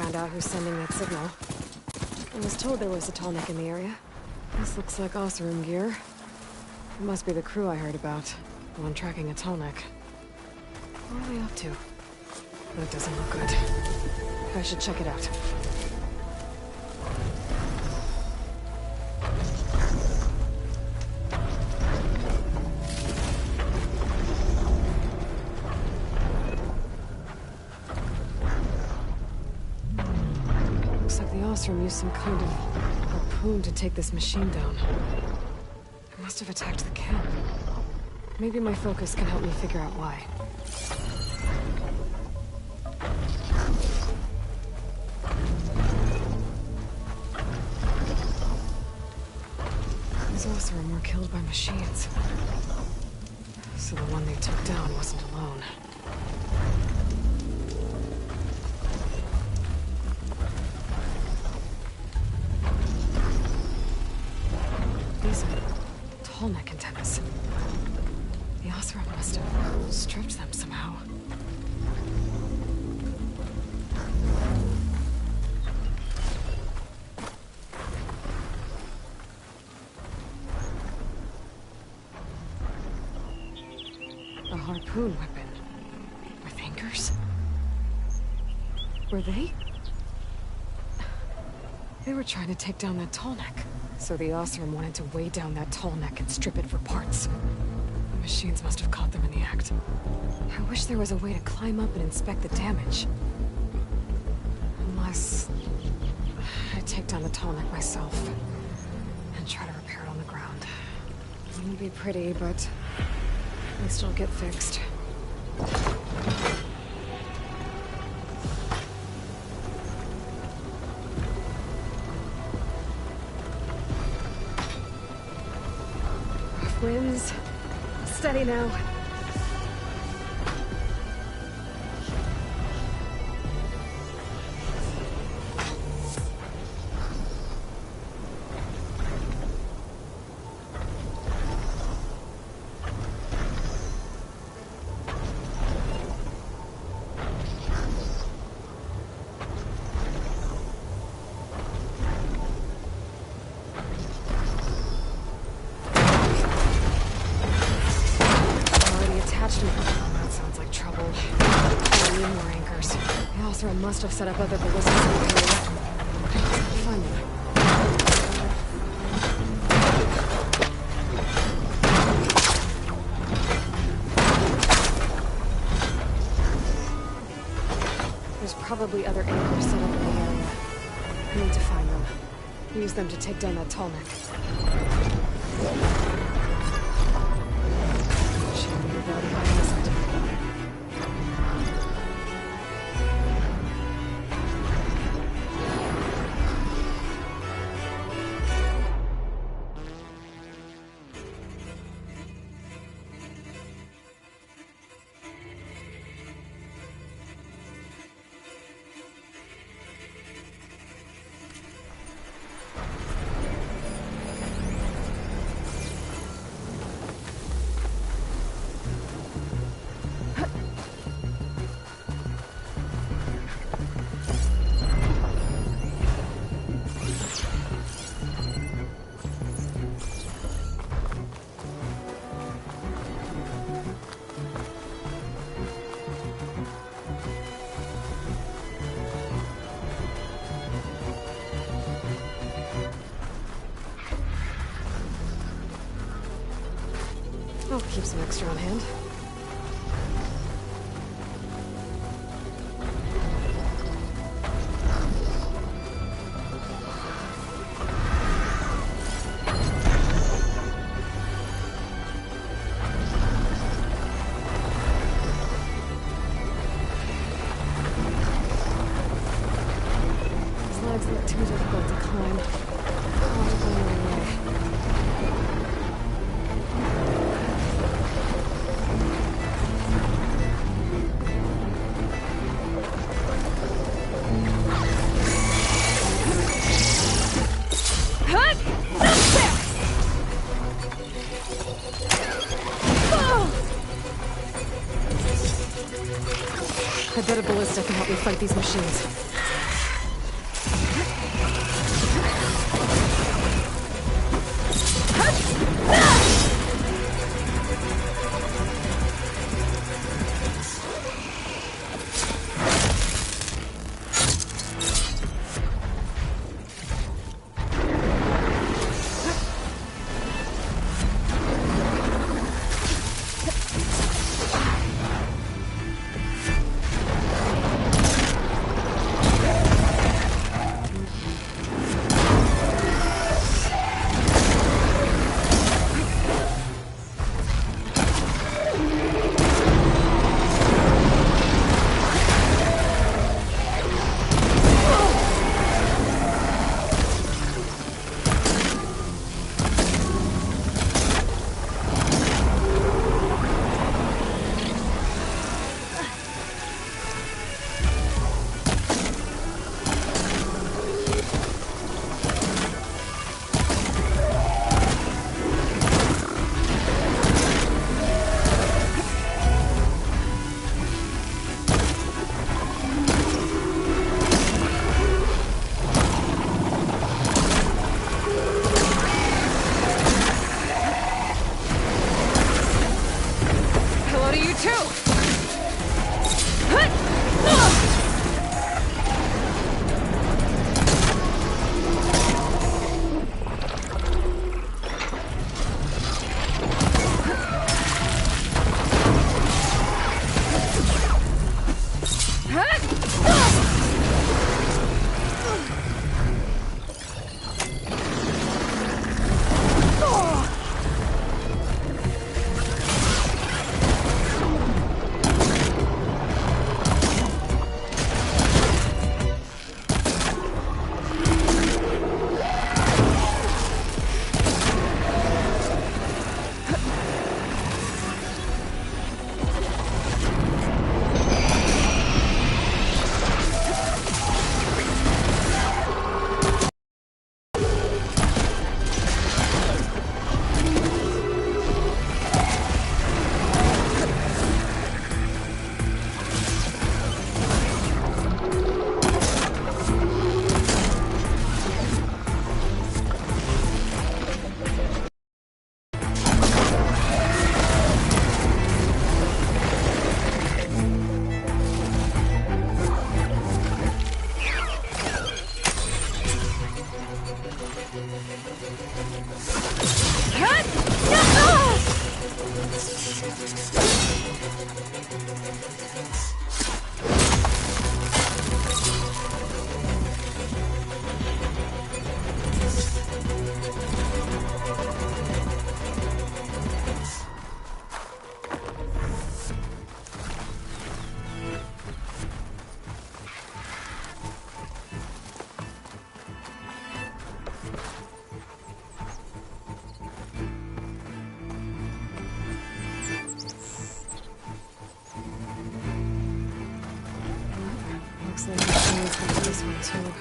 found out who's sending that signal. I was told there was a tall neck in the area. This looks like Oseram gear. It must be the crew I heard about. The one tracking a tall neck. What are they up to? That doesn't look good. I should check it out. Looks like the Oseram used some kind of harpoon to take this machine down. They must have attacked the camp. Maybe my focus can help me figure out why. These Oseram were killed by machines. So the one they took down wasn't alone. These are tall neck antennas. The Oseram must have stripped them somehow. A harpoon weapon. With anchors? Were they? They were trying to take down that tall neck. So the Oseram wanted to weigh down that tall neck and strip it for parts. The machines must have caught them in the act. I wish there was a way to climb up and inspect the damage. Unless I take down the tall neck myself and try to repair it on the ground. Wouldn't be pretty, but at least it'll get fixed. Winds. Steady now. Must have set up other ballistics in the area. Find them. There's probably other anchors set up in the area. I need to find them. Use them to take down that tall neck. Should be about behind this one. I'll keep some extra on hand. These legs look too difficult to climb. I'll have to find another way. I bet a ballista can help me fight these machines. This one too.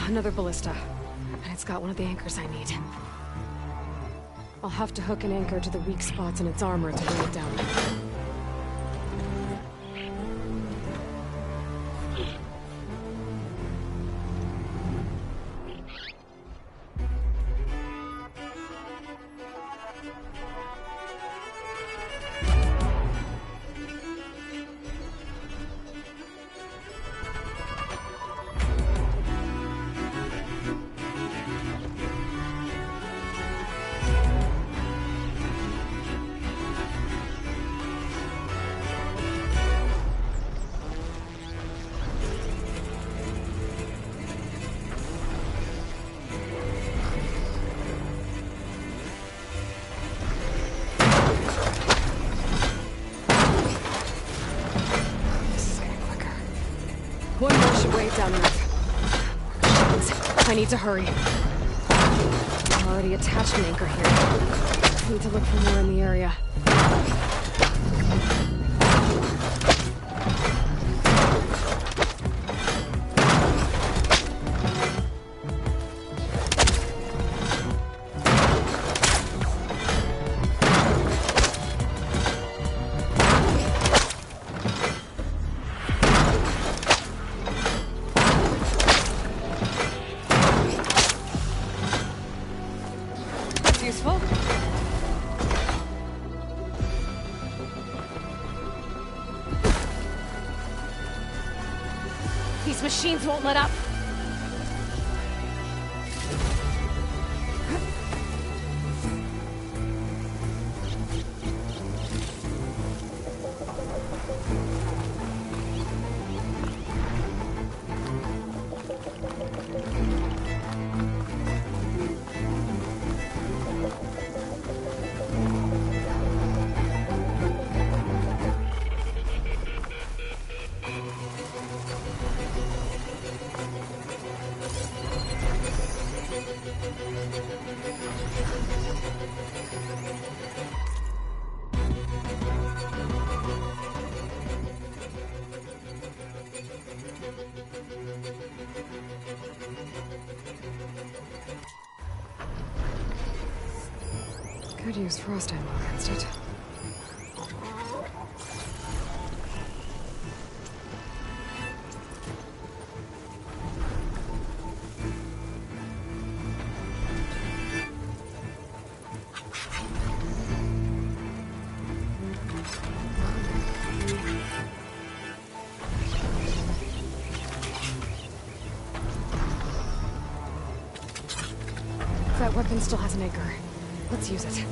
Another ballista. And it's got one of the anchors I need. I'll have to hook an anchor to the weak spots in its armor to bring it down. One more should weigh it down enough. I need to hurry. I already attached an anchor here. I need to look for more in the area. Useful. These machines won't let up. Could use frost ammo against it. That weapon still has an anchor. Let's use it.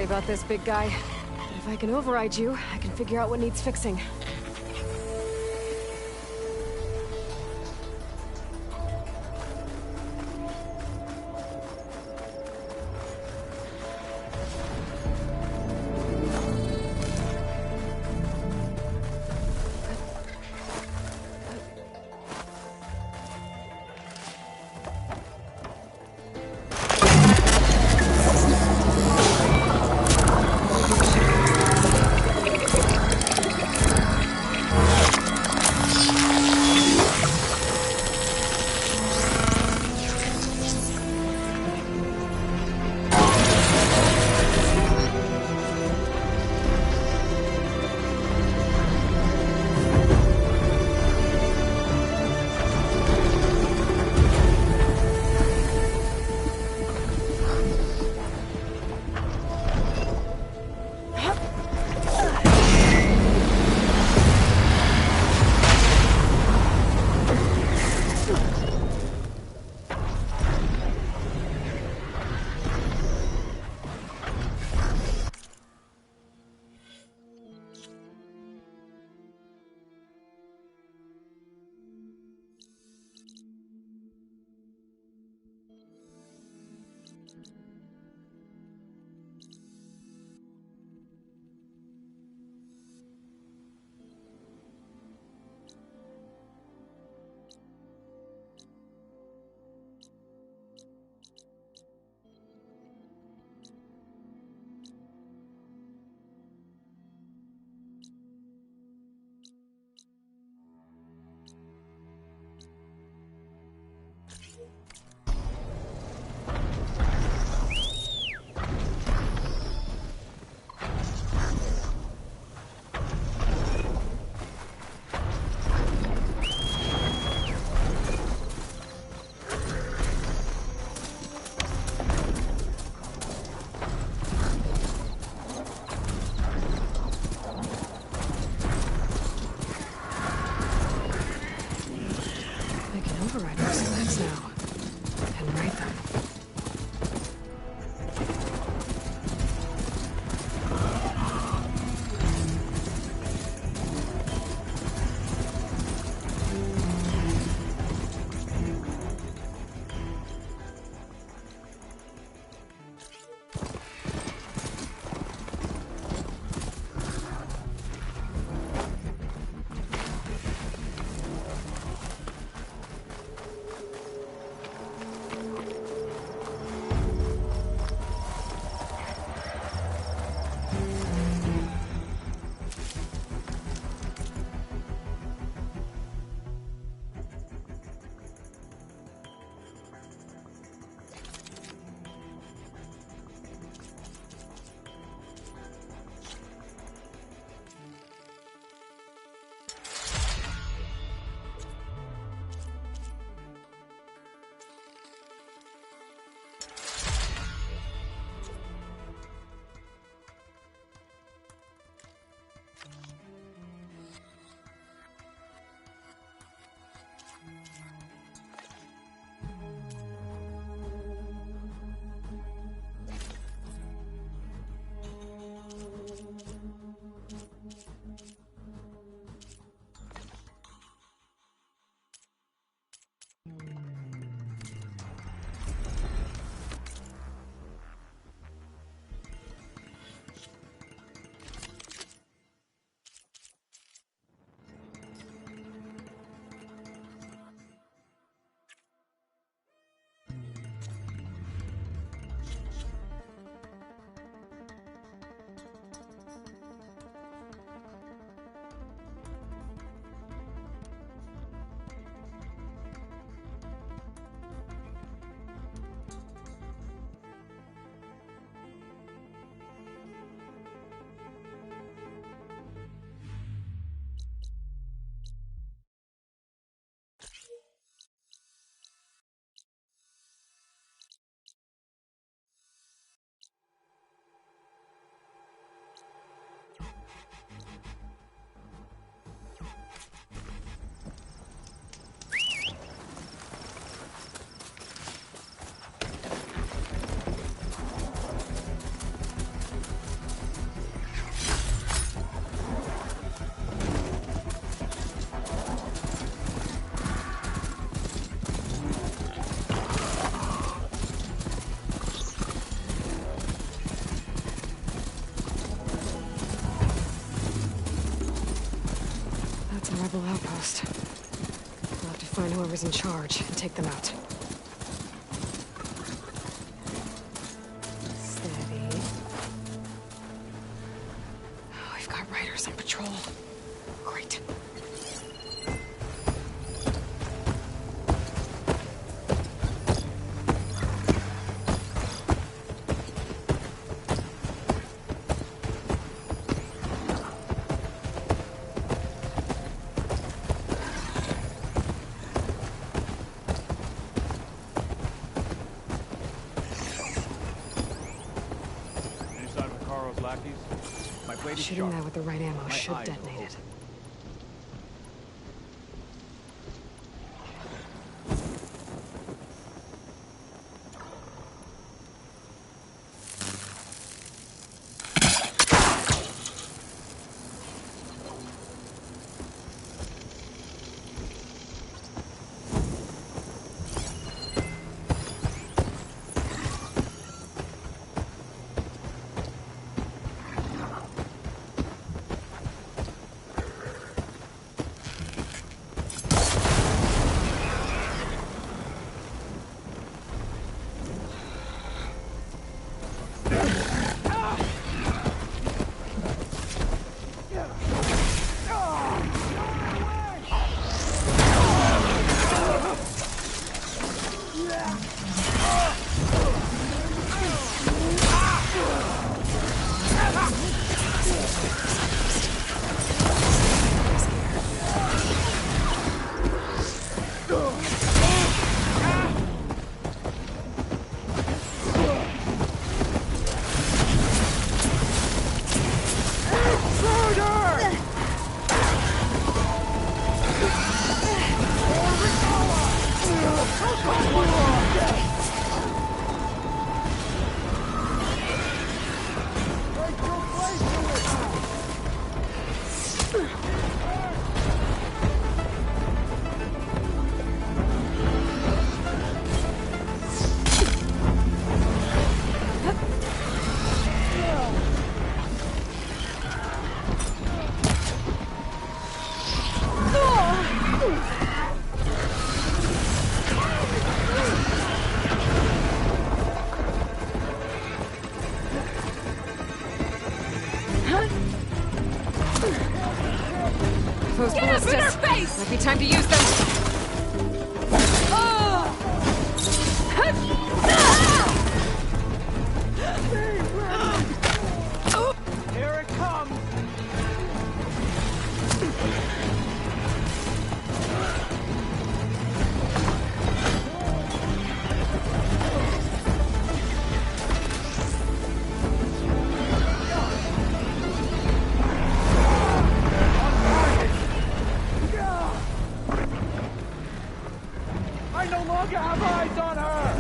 Sorry about this, big guy. But if I can override you, I can figure out what needs fixing. almost. We'll have to find whoever's in charge and take them out. Steady. Oh, we've got riders on patrol. Great. Shooting that with the right ammo should detonate it. Might be time to use them. Here it comes! I no longer have eyes on her!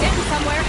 Getting somewhere.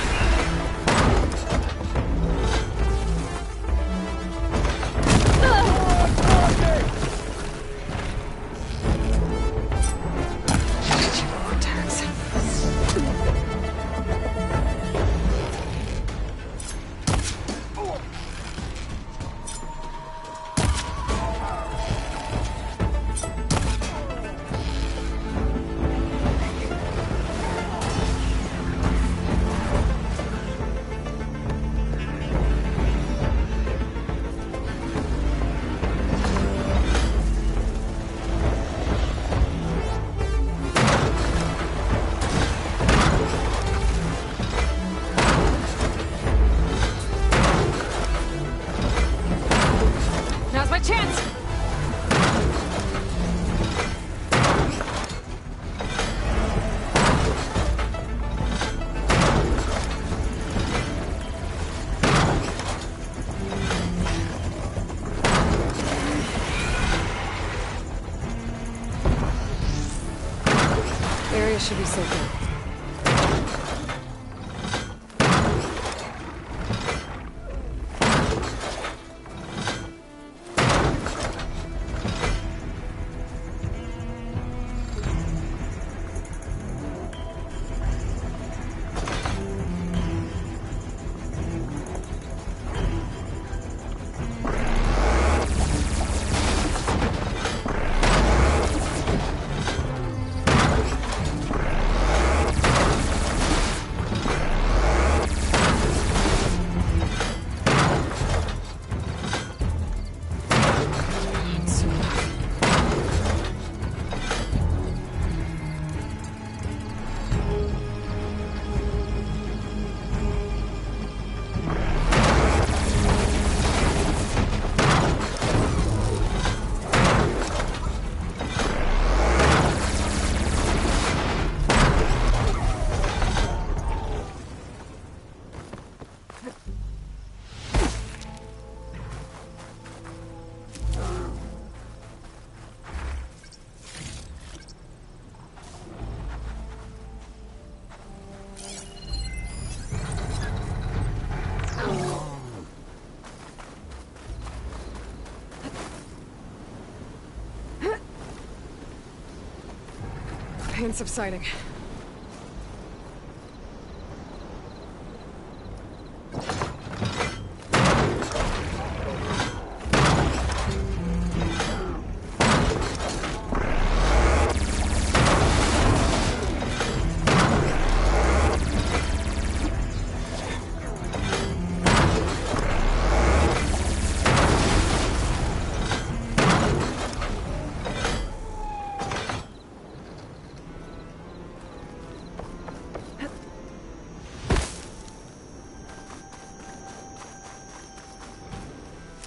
Area should be safe now. pain subsiding.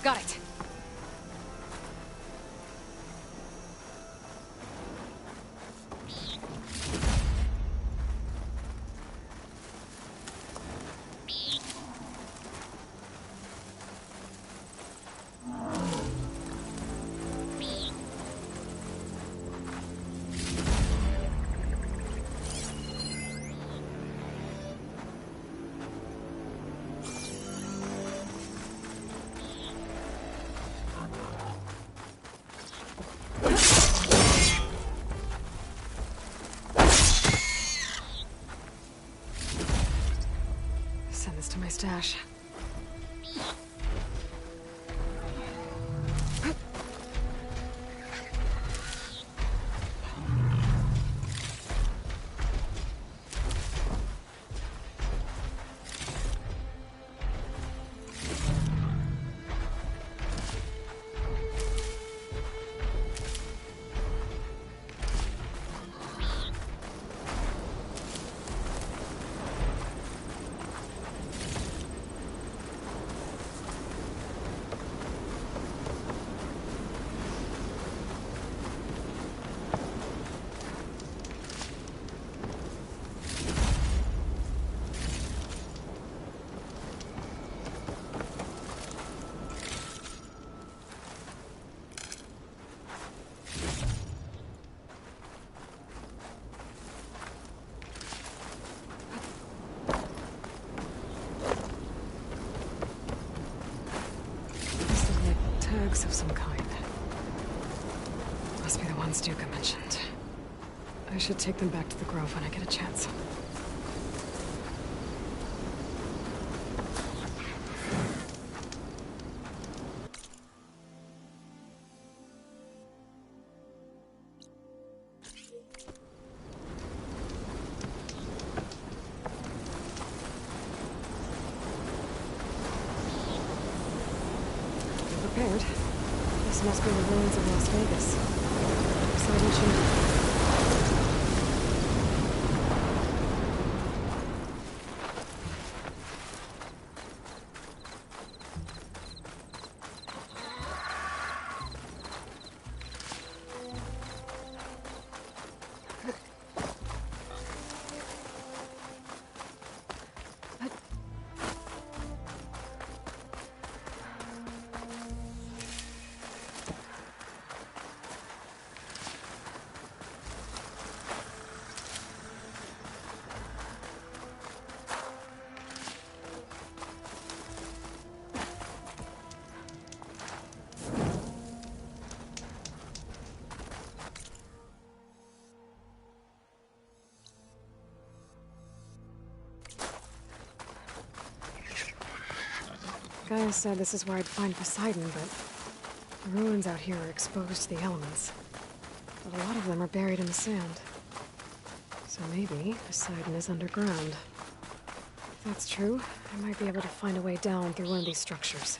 Got it. Send this to my stash. Of some kind. Must be the ones Duca mentioned. I should take them back to the Grove when I get a chance. Prepared. This must be the ruins of Las Vegas. Exciting shooting. Gaia said this is where I'd find Poseidon, but the ruins out here are exposed to the elements. But a lot of them are buried in the sand. So maybe Poseidon is underground. If that's true, I might be able to find a way down through one of these structures.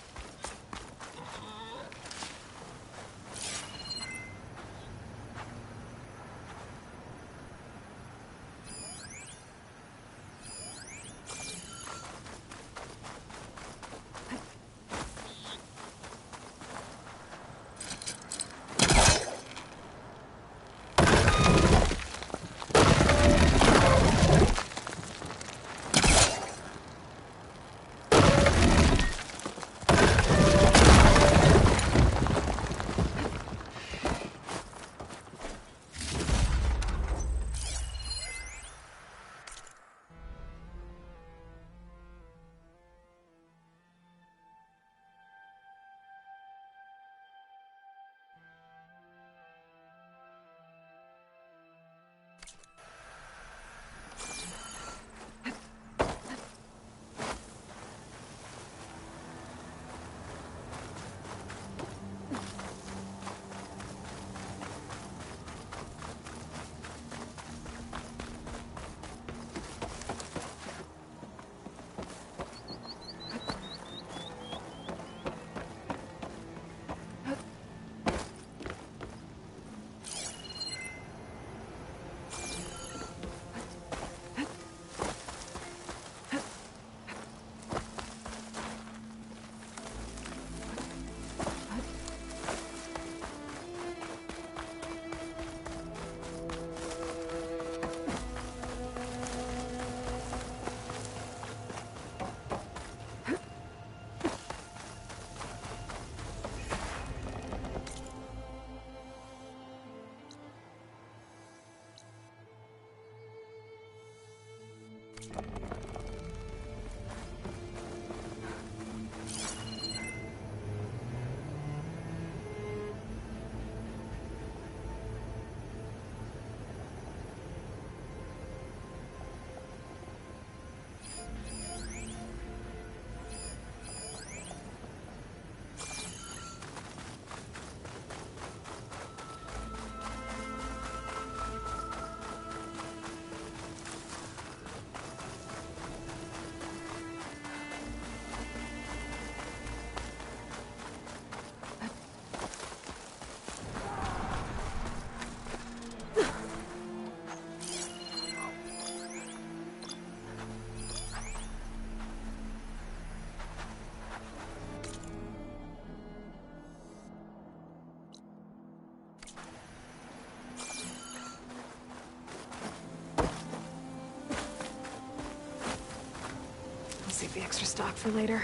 save the extra stock for later.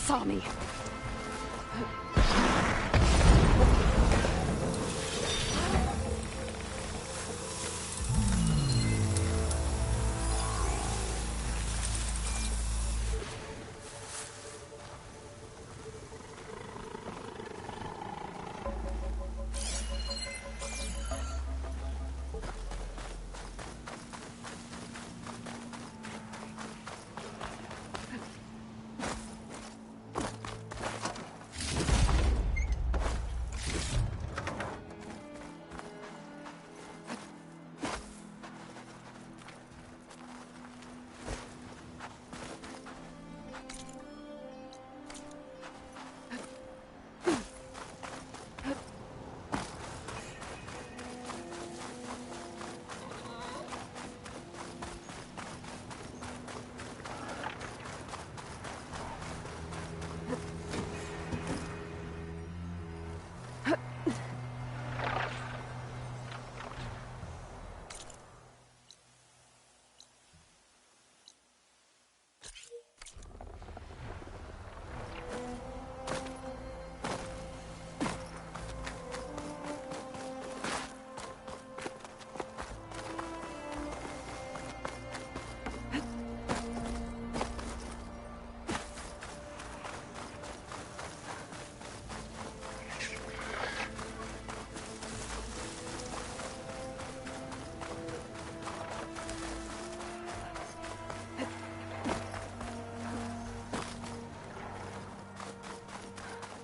Saw me.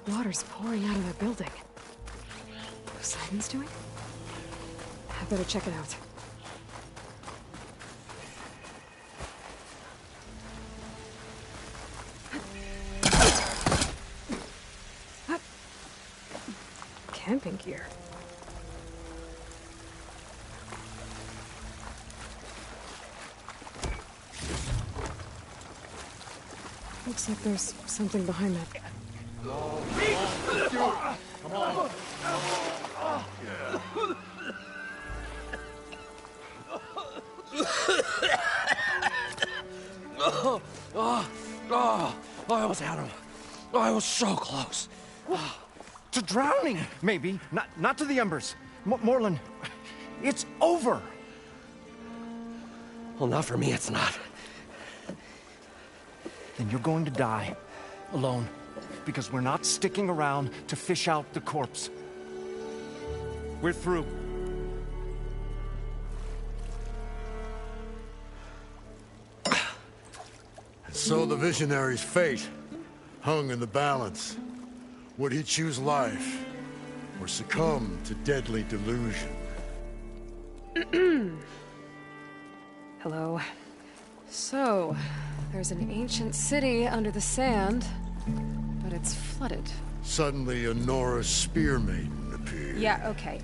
Water's pouring out of that building. What Simon's doing? I better check it out. Camping gear. Looks like there's something behind that. Come on. I almost had him. I was so close. To drowning, maybe. Not to the embers. Morlund, it's over. Well, not for me, it's not. Then you're going to die. Alone. Because we're not sticking around to fish out the corpse. We're through. So the visionary's fate hung in the balance. Would he choose life or succumb to deadly delusion? Hello. So, there's an ancient city under the sand, but it's flooded. Suddenly, a Nora spear maiden appeared. Yeah, okay.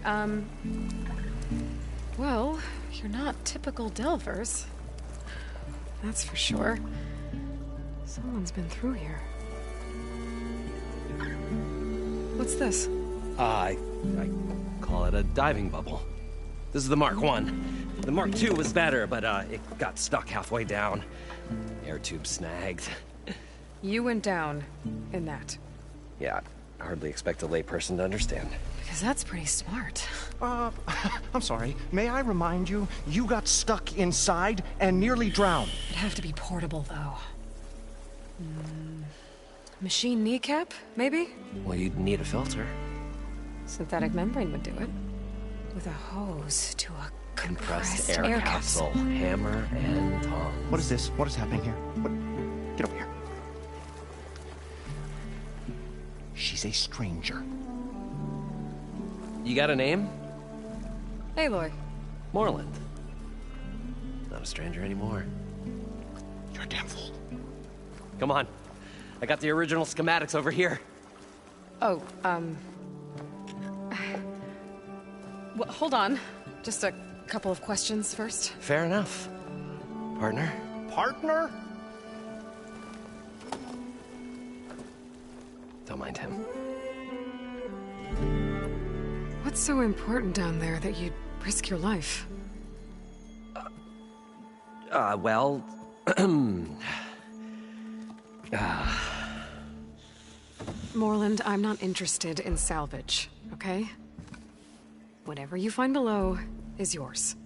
Well, you're not typical Delvers. That's for sure. Someone's been through here. What's this? I call it a diving bubble. This is the Mark 1. The Mark 2 was better, but it got stuck halfway down. Air tube snagged. You went down in that. Yeah, I hardly expect a layperson to understand. Because that's pretty smart. I'm sorry. May I remind you, you got stuck inside and nearly drowned. It'd have to be portable, though. Machine kneecap, maybe? Well, you'd need a filter. Synthetic membrane would do it. With a hose to a compressed air capsule. Hammer and tongs. What is this? What is happening here? Get over here. She's a stranger. You got a name? Aloy. Moreland. Not a stranger anymore. You're a damn fool. Come on. I got the original schematics over here. Oh, well, hold on. Just a couple of questions first. Fair enough. Partner? Partner? Don't mind him. What's so important down there that you'd risk your life? Well... Moreland, I'm not interested in salvage, okay? Whatever you find below is yours.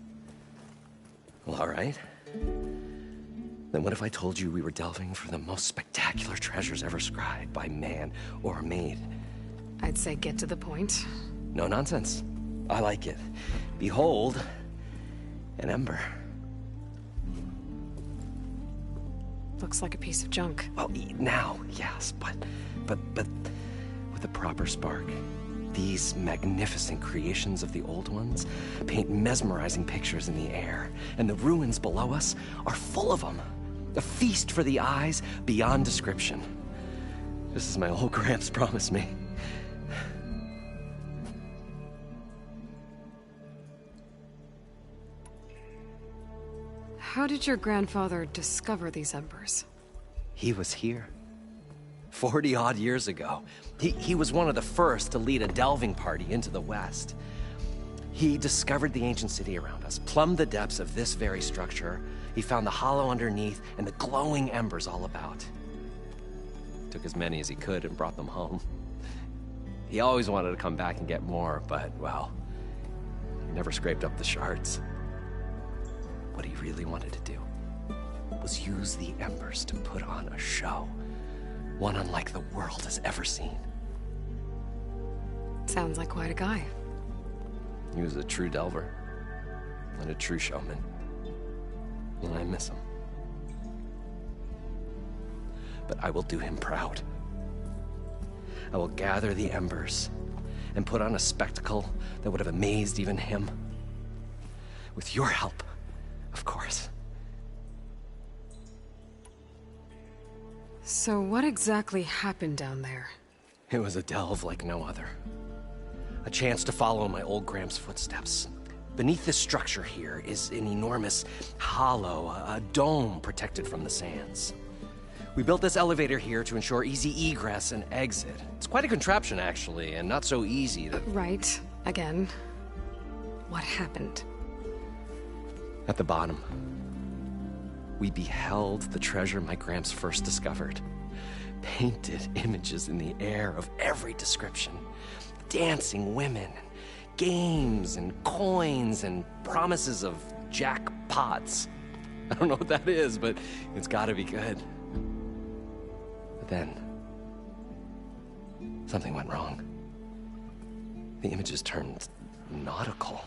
Well, all right. Then what if I told you we were delving for the most spectacular treasures ever scribed by man or maid? I'd say get to the point. No nonsense. I like it. Behold, an ember. Looks like a piece of junk. Well, now, yes, but with a proper spark. These magnificent creations of the old ones paint mesmerizing pictures in the air, and the ruins below us are full of them. A feast for the eyes beyond description. Just as my old Gramps promised me. How did your grandfather discover these embers? He was here. 40-odd years ago. He was one of the first to lead a delving party into the West. He discovered the ancient city around us, plumbed the depths of this very structure. He found the hollow underneath and the glowing embers all about. Took as many as he could and brought them home. He always wanted to come back and get more, but, well, he never scraped up the shards. What he really wanted to do was use the embers to put on a show. One unlike the world has ever seen. Sounds like quite a guy. He was a true delver. And a true showman. And I miss him. But I will do him proud. I will gather the embers and put on a spectacle that would have amazed even him. With your help, of course. So what exactly happened down there? It was a delve like no other. A chance to follow my old Gramps' footsteps. Beneath this structure here is an enormous hollow, a dome protected from the sands. We built this elevator here to ensure easy egress and exit. It's quite a contraption, actually, and not so easy to... Right. Again. What happened? At the bottom, we beheld the treasure my Gramps first discovered. Painted images in the air of every description. Dancing women, games and coins and promises of jackpots. I don't know what that is, but it's gotta be good. But then, something went wrong. The images turned nautical.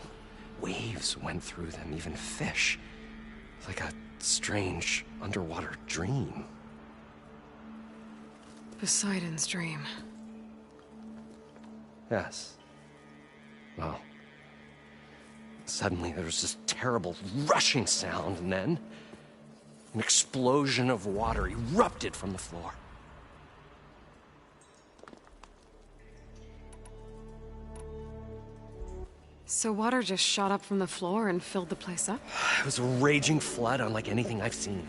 Waves went through them, even fish. Like a strange underwater dream. Poseidon's dream. Yes. Well, suddenly there was this terrible rushing sound, and then an explosion of water erupted from the floor. So water just shot up from the floor and filled the place up? It was a raging flood unlike anything I've seen.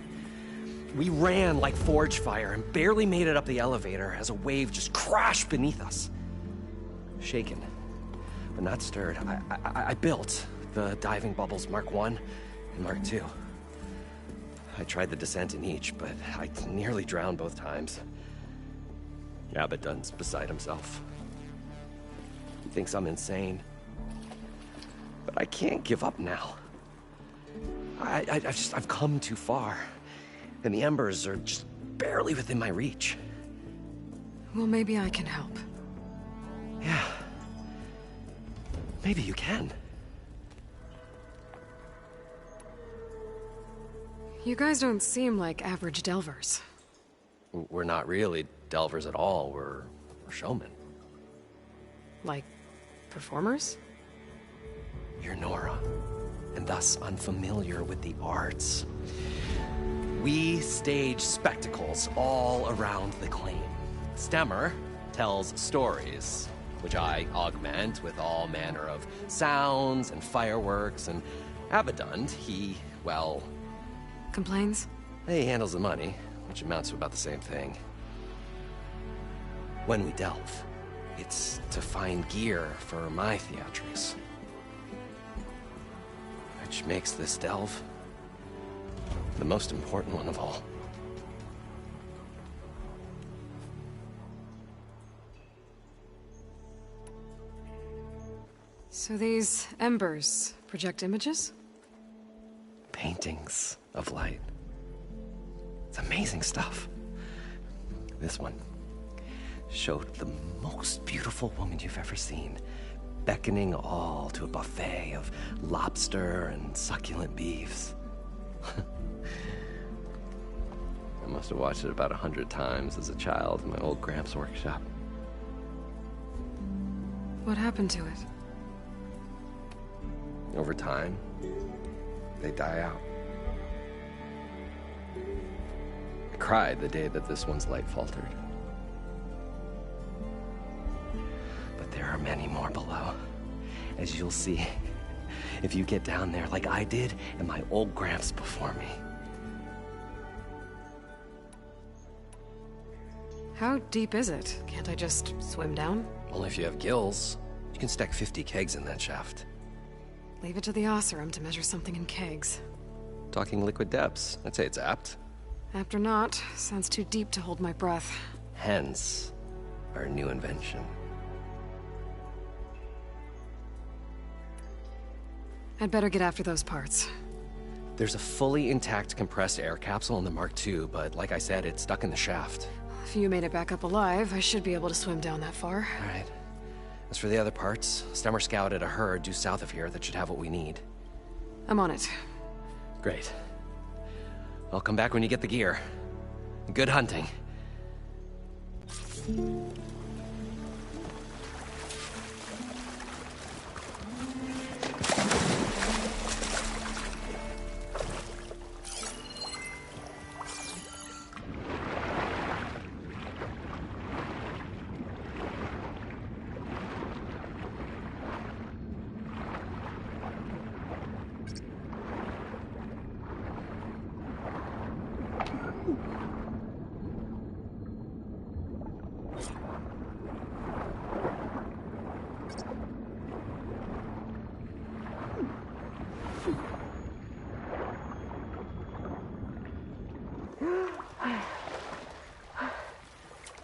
We ran like forge fire and barely made it up the elevator as a wave just crashed beneath us. Shaken, but not stirred, I built the diving bubbles Mark 1 and Mark 2. I tried the descent in each, but I nearly drowned both times. Abaddon's beside himself. He thinks I'm insane. But I can't give up now. I've come too far. And the embers are just barely within my reach. Well, maybe I can help. Yeah. Maybe you can. You guys don't seem like average delvers. We're not really delvers at all. We're showmen. Like, performers? You're Nora, and thus unfamiliar with the arts. We stage spectacles all around the claim. Stemmer tells stories, which I augment with all manner of sounds and fireworks, and Abaddon, he, well... Complains? He handles the money, which amounts to about the same thing. When we delve, it's to find gear for my theatrics. Which makes this delve the most important one of all. So these embers project images? Paintings of light. It's amazing stuff. This one showed the most beautiful woman you've ever seen, beckoning all to a buffet of lobster and succulent beefs. I must have watched it about 100 times as a child in my old Gramps' workshop. What happened to it? Over time, they die out. I cried the day that this one's light faltered. But there are many more below, as you'll see if you get down there like I did and my old Gramps before me. How deep is it? Can't I just swim down? Only if you have gills. You can stack 50 kegs in that shaft. Leave it to the Oseram to measure something in kegs. Talking liquid depths, I'd say it's apt. Apt or not, sounds too deep to hold my breath. Hence, our new invention. I'd better get after those parts. There's a fully intact compressed air capsule in the Mark II, but like I said, it's stuck in the shaft. If you made it back up alive, I should be able to swim down that far. All right. As for the other parts, Stemmer scouted a herd due south of here that should have what we need. I'm on it. Great. I'll come back when you get the gear. Good hunting.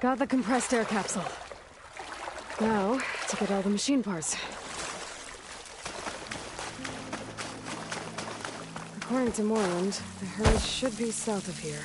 Got the compressed air capsule. Now, to get all the machine parts. According to Moreland, the herd should be south of here.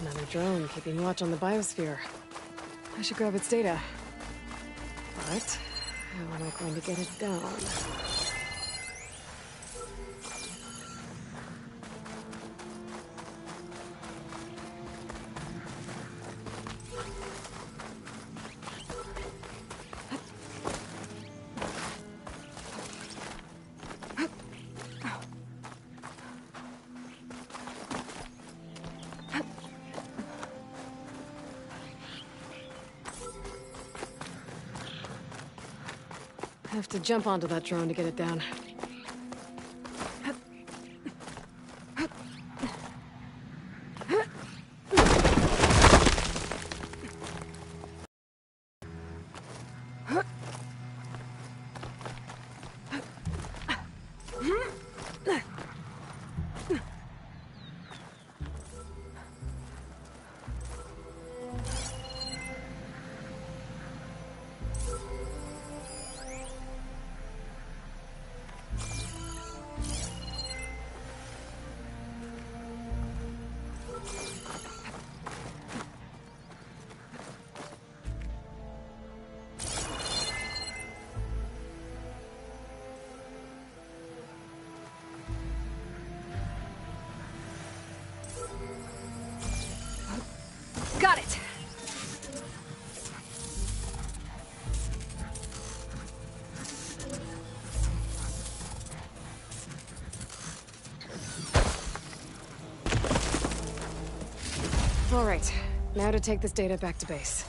Another drone keeping watch on the biosphere. I should grab its data. But how am I going to get it down? Have to jump onto that drone to get it down. Got it! All right, now to take this data back to base.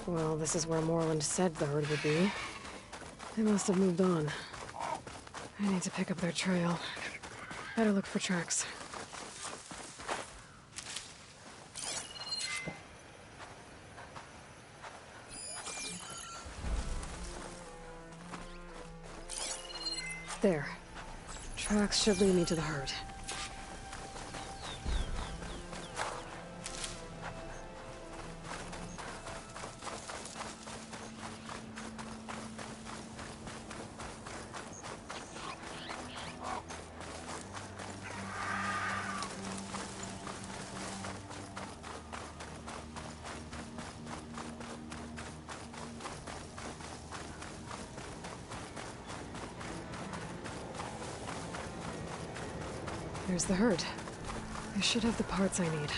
Well, this is where Moreland said the herd would be. They must have moved on. I need to pick up their trail. Better look for tracks. There. Tracks should lead me to the herd. There's the herd. I should have the parts I need.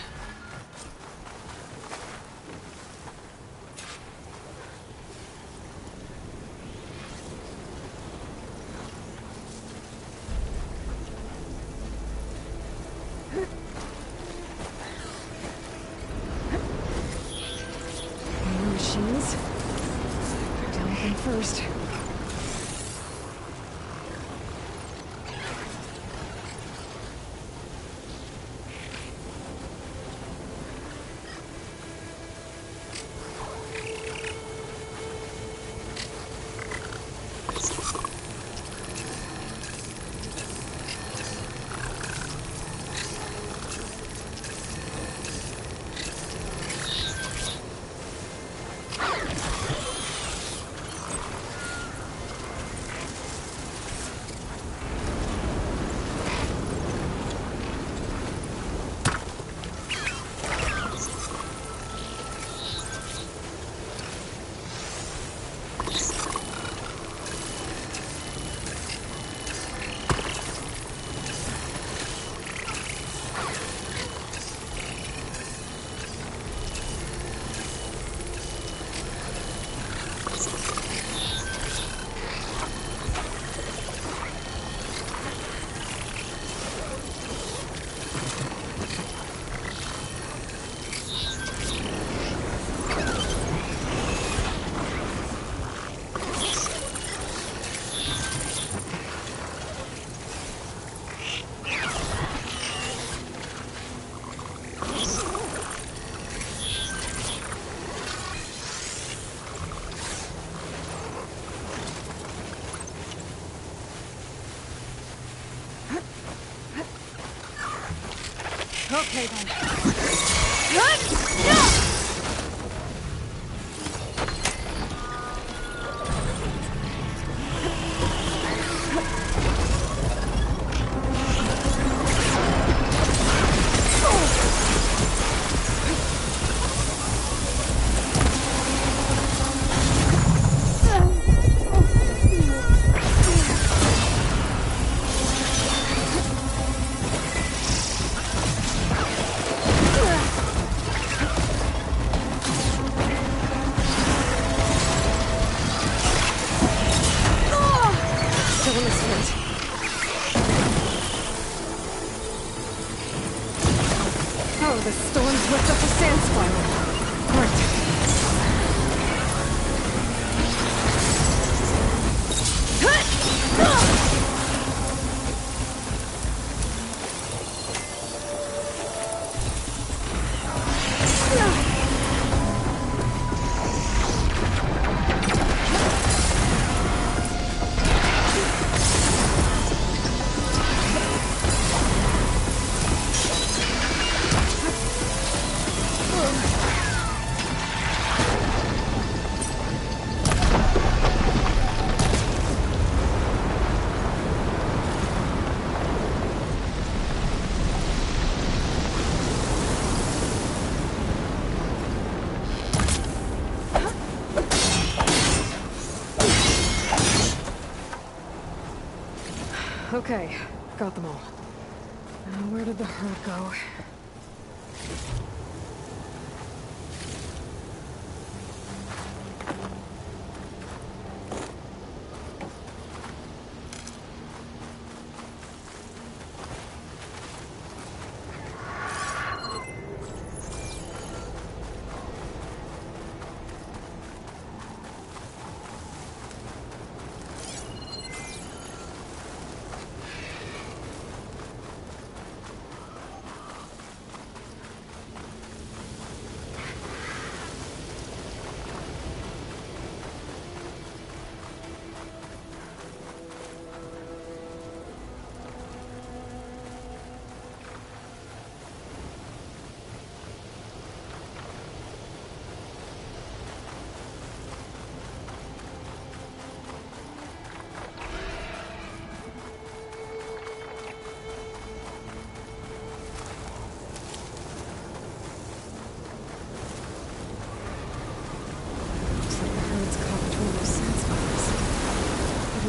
More machines. Better deal with them first. Okay then. Oh, the storm's whipped up a sand spiral. Great. Okay, got them all. Now where did the herd go?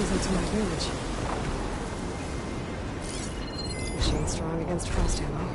Into my village. Machine strong against frost ammo.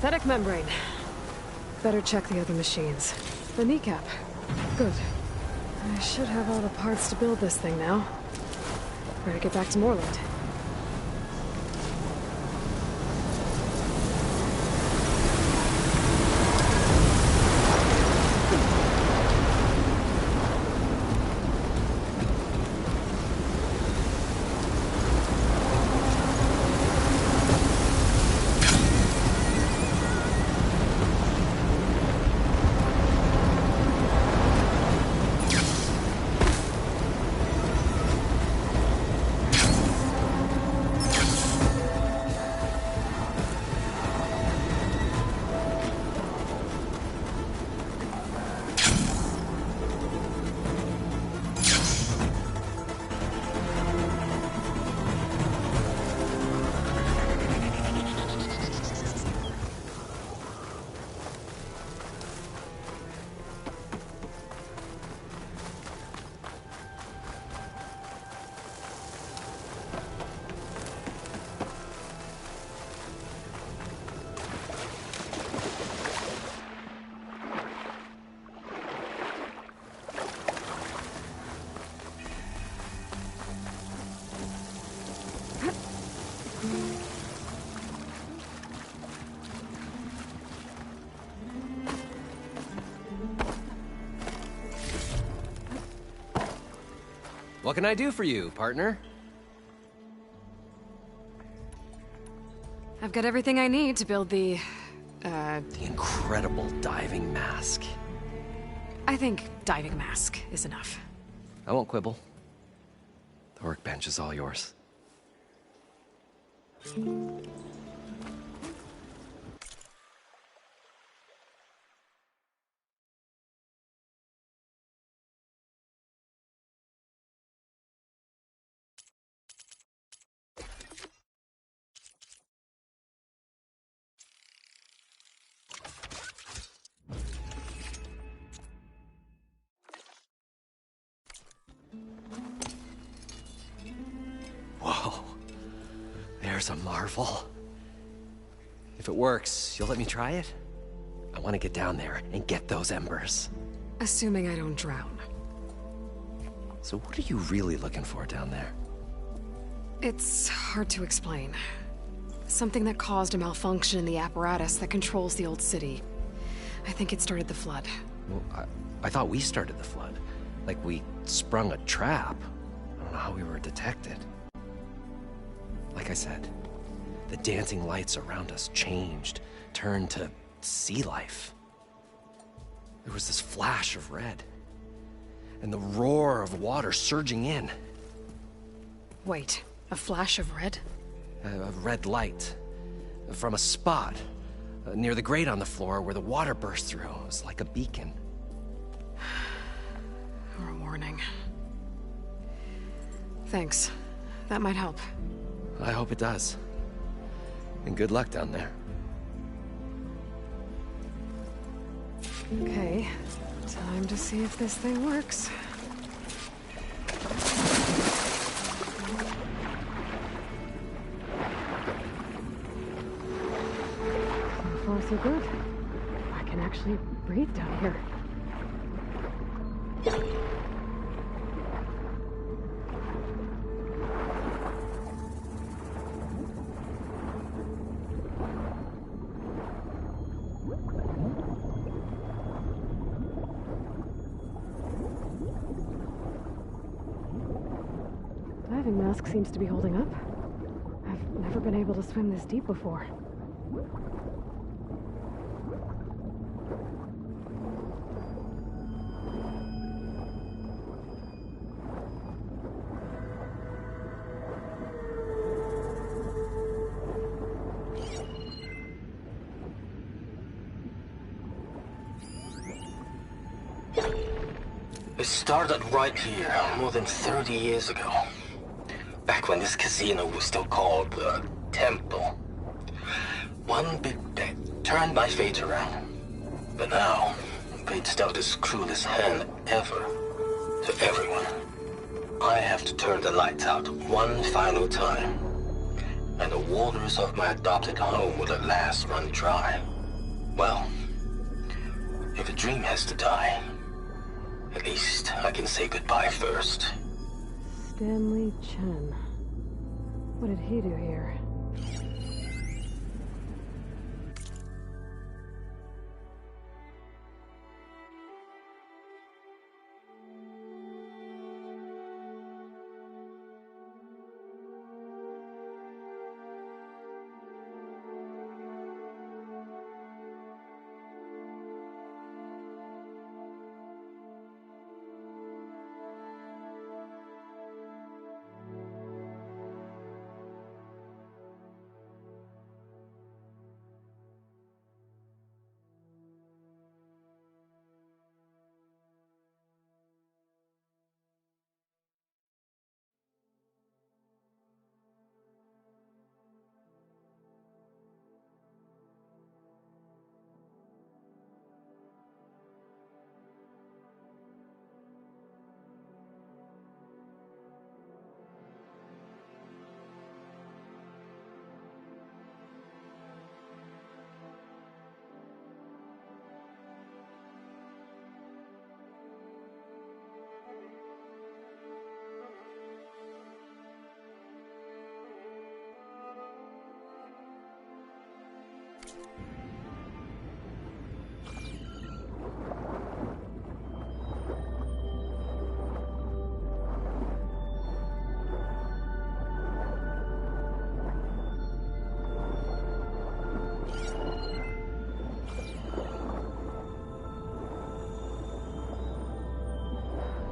Synthetic membrane. Better check the other machines. The kneecap. Good. I should have all the parts to build this thing now. Better get back to Moreland. What can I do for you, partner? I've got everything I need to build the incredible diving mask. I think diving mask is enough. I won't quibble. The workbench is all yours. Whoa. There's a marvel. If it works, you'll let me try it? I want to get down there and get those embers. Assuming I don't drown. So what are you really looking for down there? It's hard to explain. Something that caused a malfunction in the apparatus that controls the old city. I think it started the flood. Well, I thought we started the flood. Like we sprung a trap. I don't know how we were detected. Like I said, the dancing lights around us changed, turned to sea life. There was this flash of red, and the roar of water surging in. Wait, a flash of red? A red light from a spot near the grate on the floor where the water burst through. It was like a beacon. Or a warning. Thanks. That might help. I hope it does. And good luck down there. Okay, time to see if this thing works. So far, so good. I can actually breathe down here. Diving mask seems to be holding up. I've never been able to swim this deep before. It started right here, more than 30 years ago. Back when this casino was still called the Temple. One big bet turned my fate around. But now, fate's dealt its cruelest hand ever to everyone. I have to turn the lights out one final time. And the waters of my adopted home will at last run dry. Well, if a dream has to die, at least I can say goodbye first. Stanley Chen. What did he do here?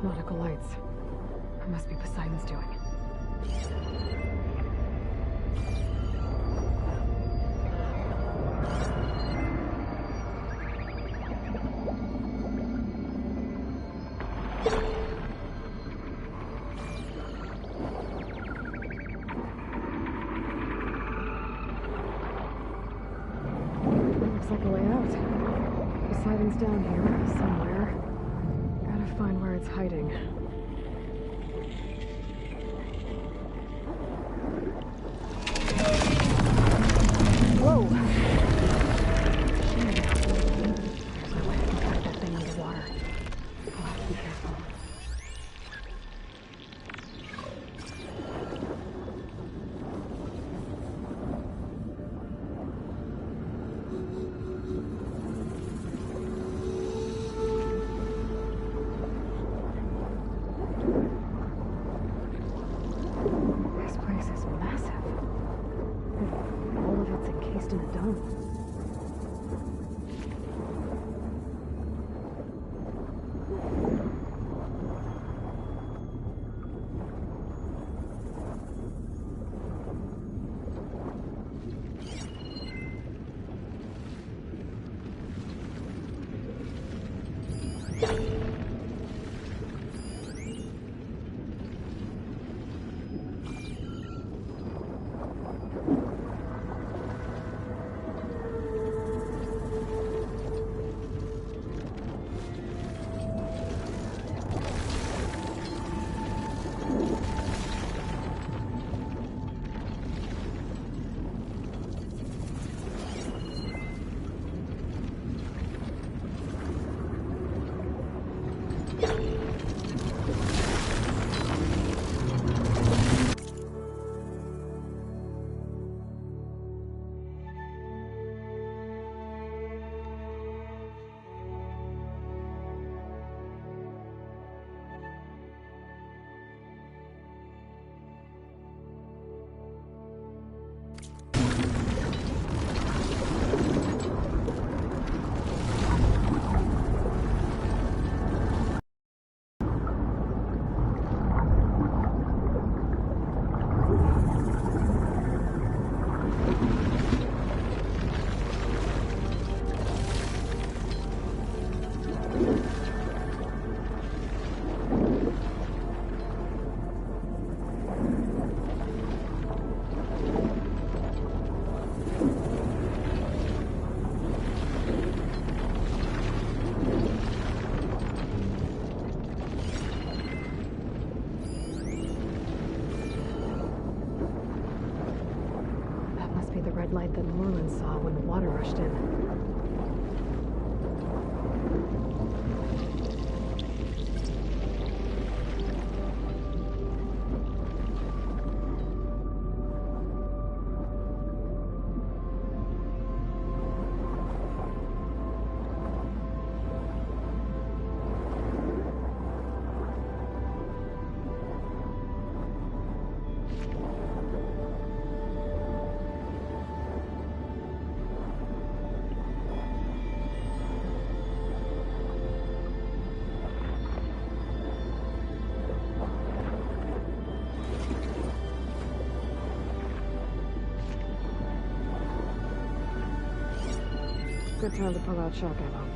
Nautical lights. It must be Poseidon's doing. Looks like a way out. Poseidon's down here, somewhere. Gotta find where it's hiding. Whoa! There's no way I can track that thing underwater. I'll have to be careful. This place is massive. All of it's encased in a dome. Light that Moreland saw when the water rushed in. Good time to pull out shock ammo.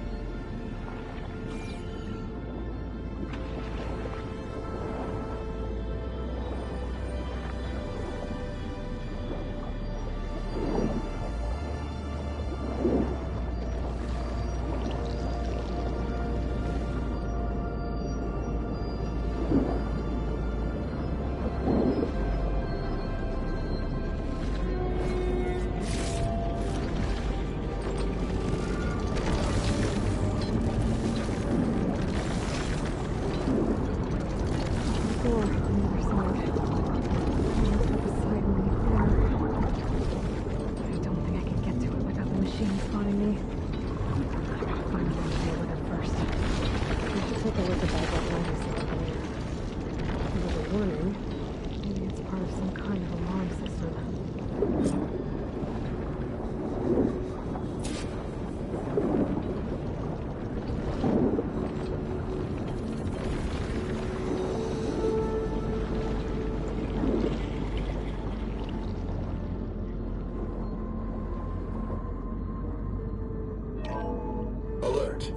Alert.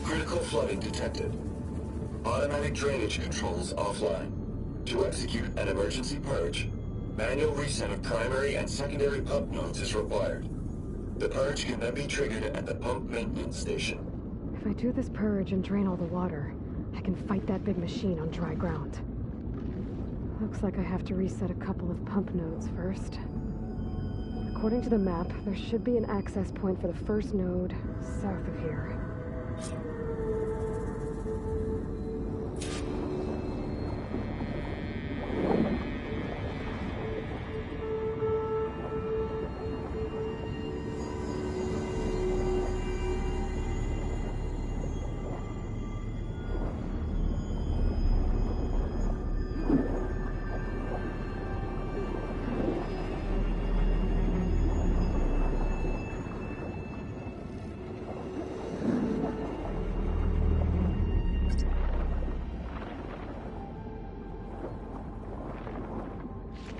Critical flooding detected. Automatic drainage controls offline. To execute an emergency purge, manual reset of primary and secondary pump nodes is required. The purge can then be triggered at the pump maintenance station. If I do this purge and drain all the water, I can fight that big machine on dry ground. Looks like I have to reset a couple of pump nodes first. According to the map, there should be an access point for the first node south of here.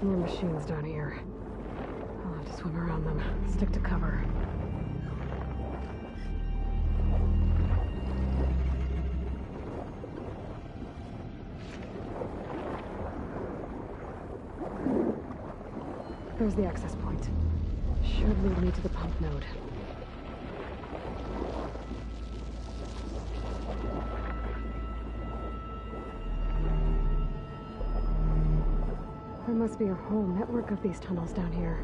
More machines down here. I'll have to swim around them. Stick to cover. There's the access point. Should lead me to the pump node. There must be a whole network of these tunnels down here.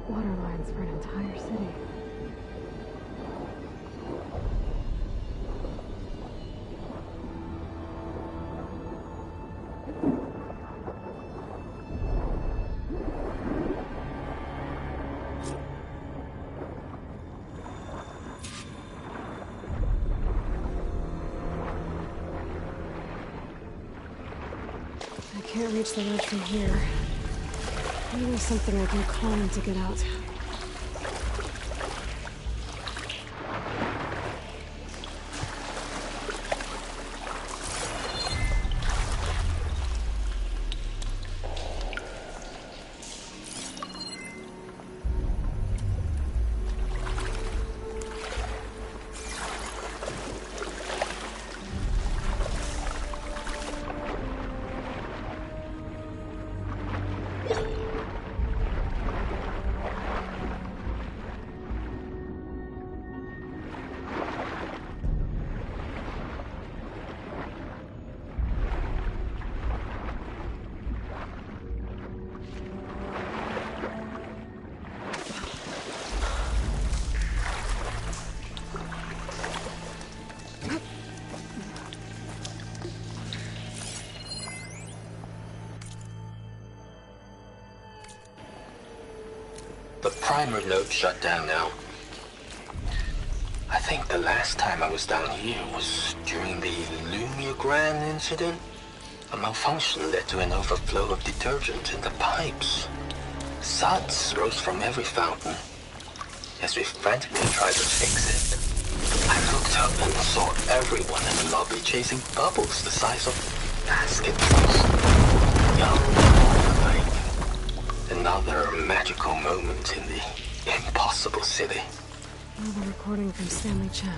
Water lines for an entire city. I can't reach the ledge from here. Maybe there's something I can climb to get out. The primer node shut down now. I think the last time I was down here was during the Lumia incident. A malfunction led to an overflow of detergent in the pipes. Suds rose from every fountain. As we frantically tried to fix it, I looked up and saw everyone in the lobby chasing bubbles the size of basketballs. Young, like another magical moment in the impossible city. Another recording from Stanley Chen.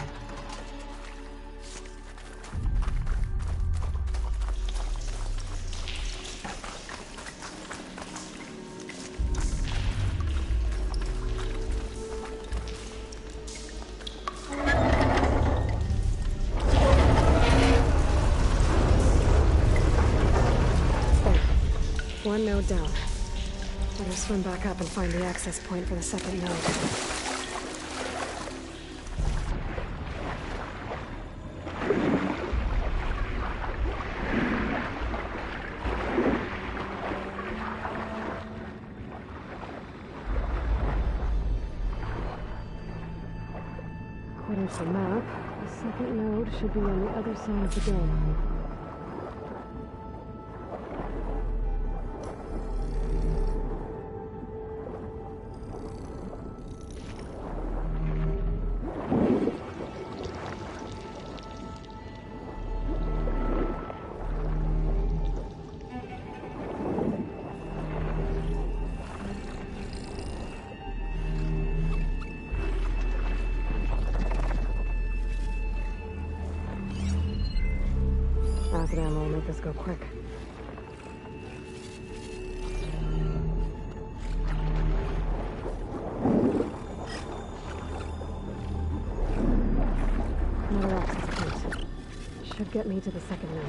One node down. Better swim back up and find the access point for the second node. According to the map, the second node should be on the other side of the dome. Acid ammo will make this go quick. Another access point. Should get me to the second node.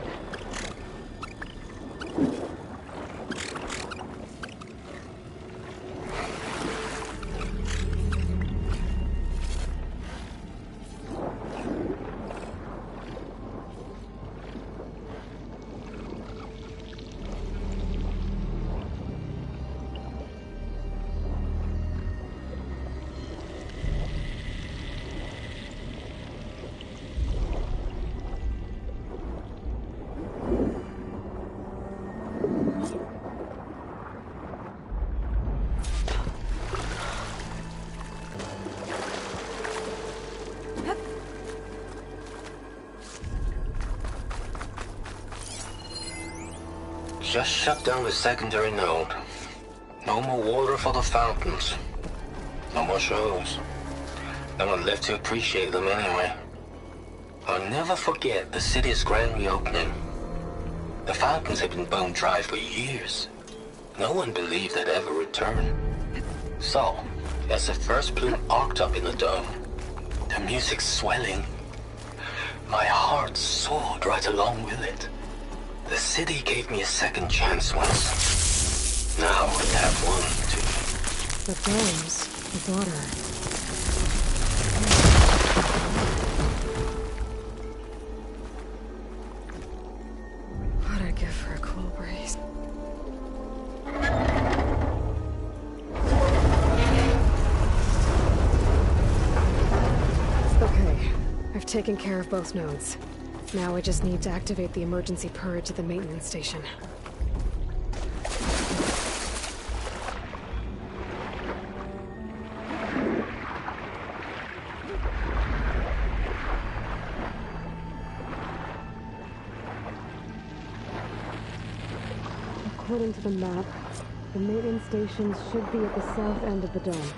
Just shut down the secondary node. No more water for the fountains. No more shows. No one left to appreciate them anyway. I'll never forget the city's grand reopening. The fountains had been bone dry for years. No one believed they'd ever return. So, as the first plume arced up in the dome, the music swelling, my heart soared right along with it. The city gave me a second chance once. Now we have one, too. The domes, the water. What'd I give for a cool breeze? Okay, I've taken care of both nodes. Now I just need to activate the emergency purge at the maintenance station. According to the map, the maintenance stations should be at the south end of the dome.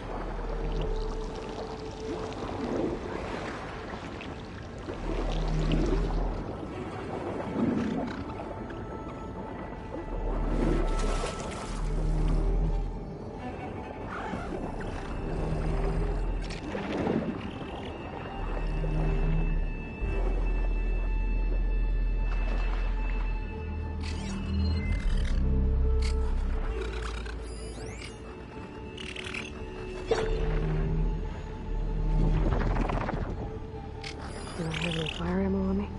Do I have any fire ammo on me?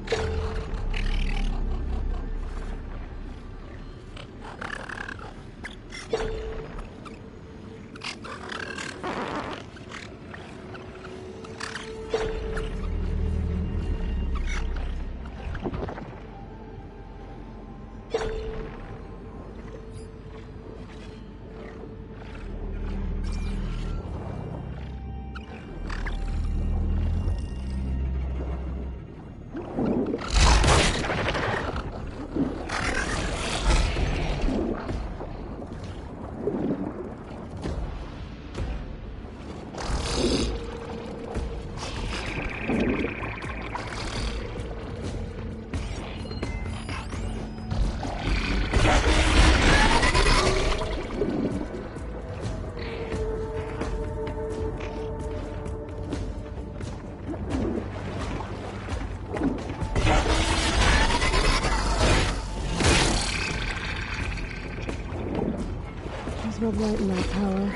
Red light and that power.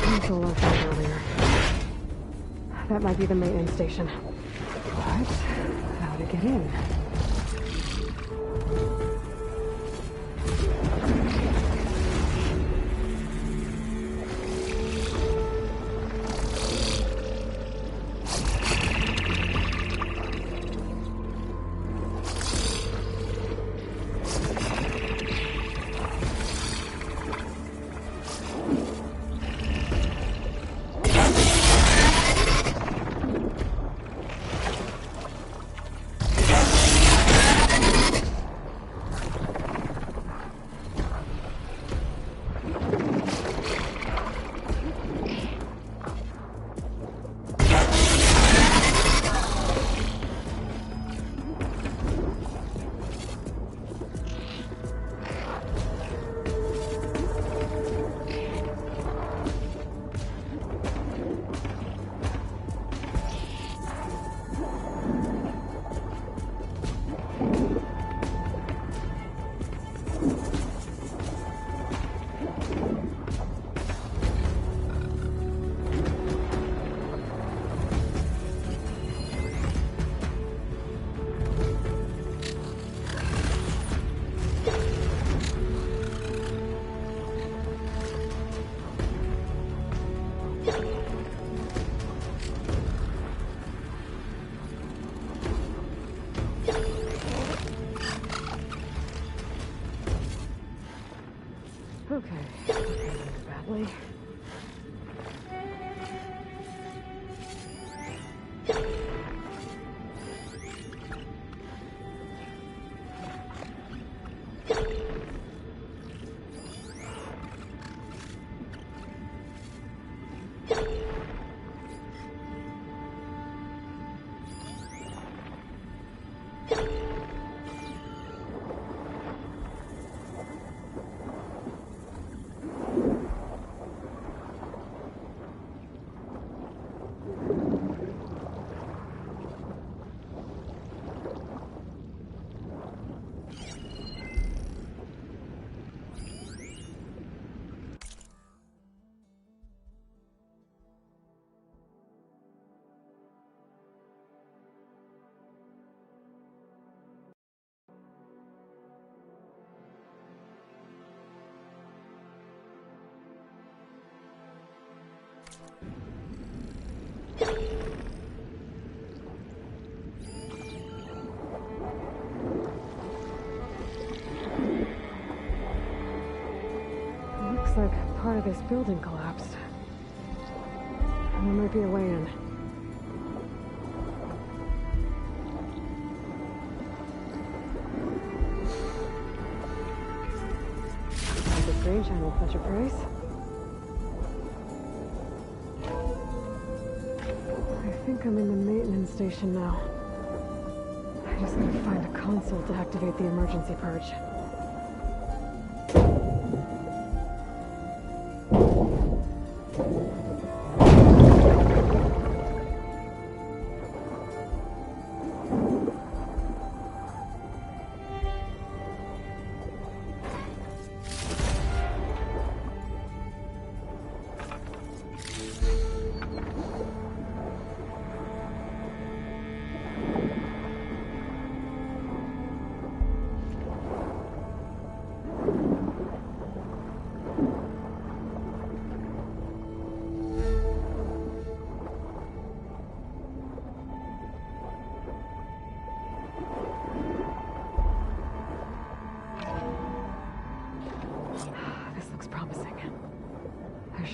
Console I found earlier. That might be the maintenance station. But how to get in? Okay, badly. Looks like part of this building collapsed. There might be a way in. The green channel fetch a price. I think I'm in the maintenance station now. I just gotta find a console to activate the emergency purge.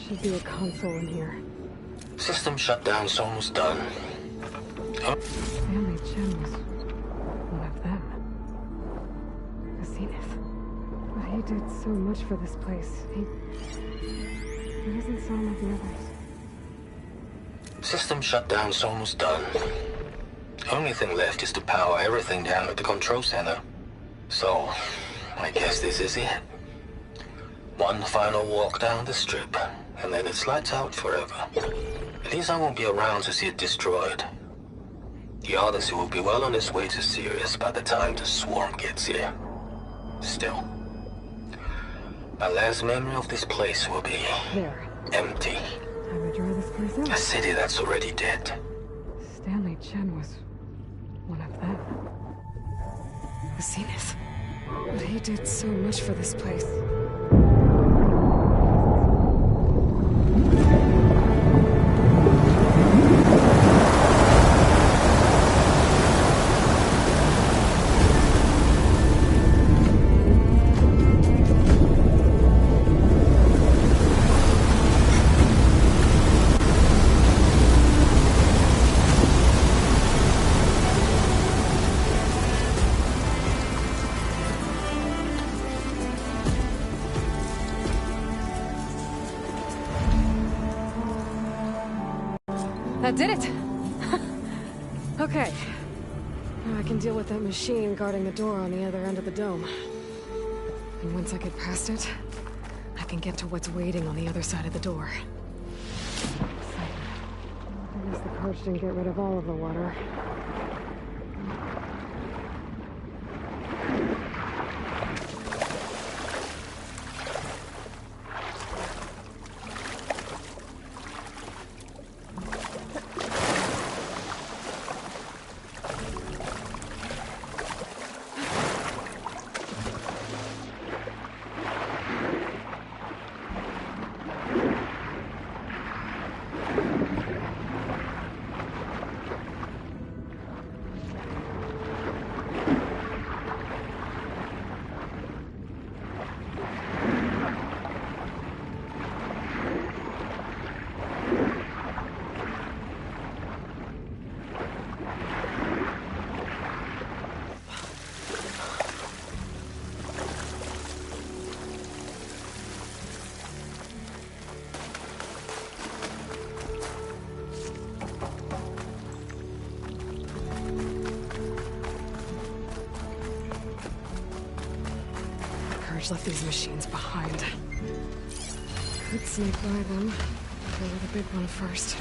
Should be a console in here. System shutdown's almost done. Family Jim was one of them. The Zenith. But he did so much for this place. He doesn't sound like the others. System shutdown's almost done. Only thing left is to power everything down at the control center. So, I guess this is it. One final walk down the strip, and then it's lights out forever. At least I won't be around to see it destroyed. The Odyssey will be well on its way to Sirius by the time the swarm gets here. Still, My last memory of this place will be... There. empty. Time to dry this place out. A city that's already dead. Stanley Chen was one of them. The Zenith. But he did so much for this place. That did it! Okay. Now I can deal with that machine guarding the door on the other end of the dome. And once I get past it, I can get to what's waiting on the other side of the door. I guess the coach didn't get rid of all of the water. Left these machines behind. Could sneak by them. Go with the big one first.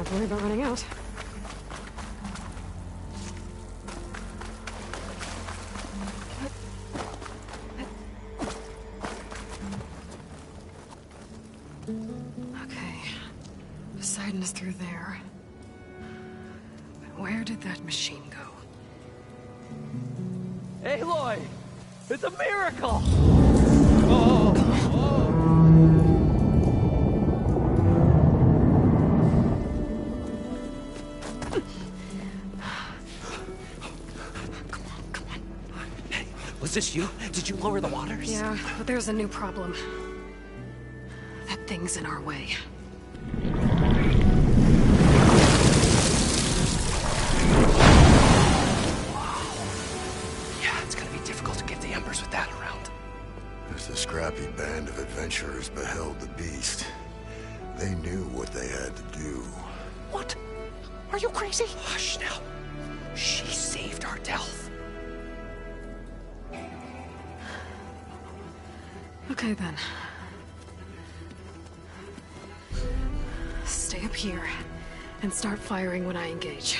to worry about running out. Okay. Poseidon's through there. But where did that machine go? Aloy! It's a miracle! Was this you? Did you lower the waters? Yeah, but there's a new problem. That thing's in our way. Yeah, it's gonna be difficult to get the embers with that around. As the scrappy band of adventurers beheld the beast, they knew what they had to do. What? Are you crazy? Hush now. She saved our Delph. Okay, then. Stay up here and start firing when I engage.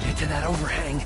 Get to that overhang.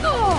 Oh!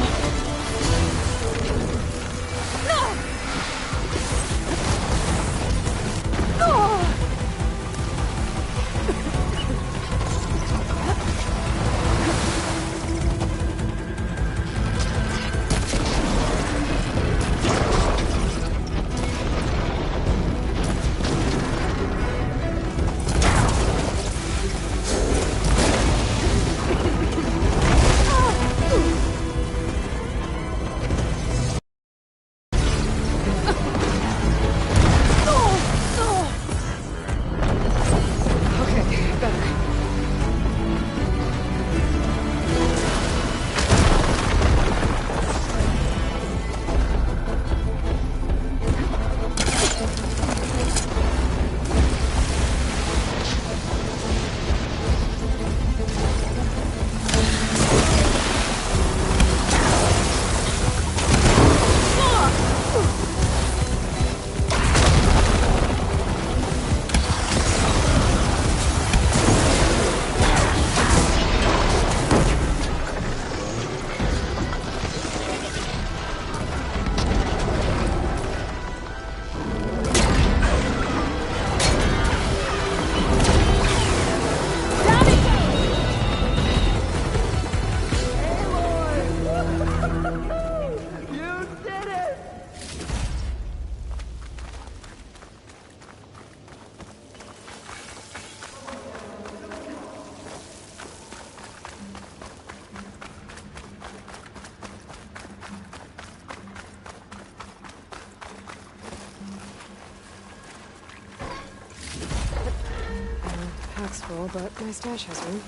back's full, but my stash has room.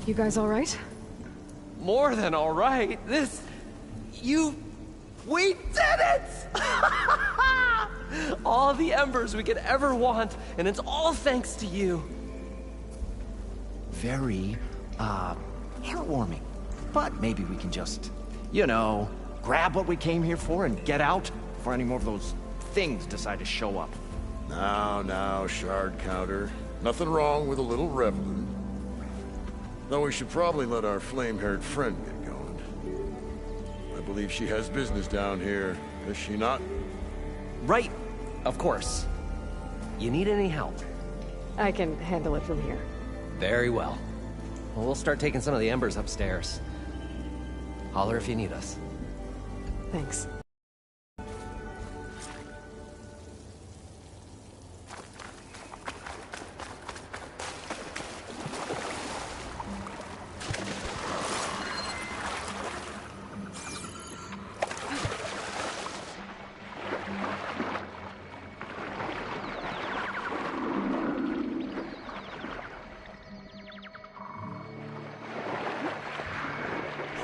You guys all right? More than all right. We did it! All the embers we could ever want, and it's all thanks to you. Very, heartwarming. But maybe we can just, grab what we came here for and get out before any more of those things decide to show up. Now, shard counter. Nothing wrong with a little reveling. Though we should probably let our flame-haired friend get going. I believe she has business down here, does she not? Right, of course. You need any help? I can handle it from here. Very well. Well, we'll start taking some of the embers upstairs. Holler if you need us. Thanks.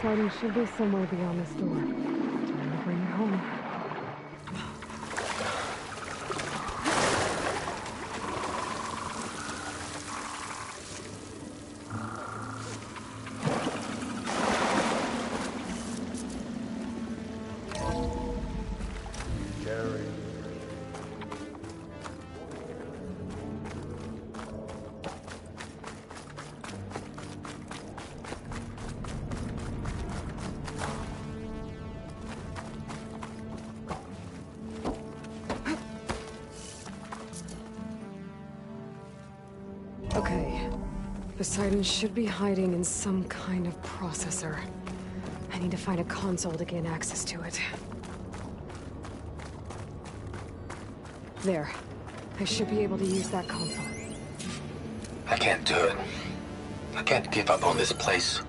Poseidon should be somewhere beyond this door. Time to bring it home. Okay. Poseidon should be hiding in some kind of processor. I need to find a console to gain access to it. There. I should be able to use that console. I can't do it. I can't give up on this place.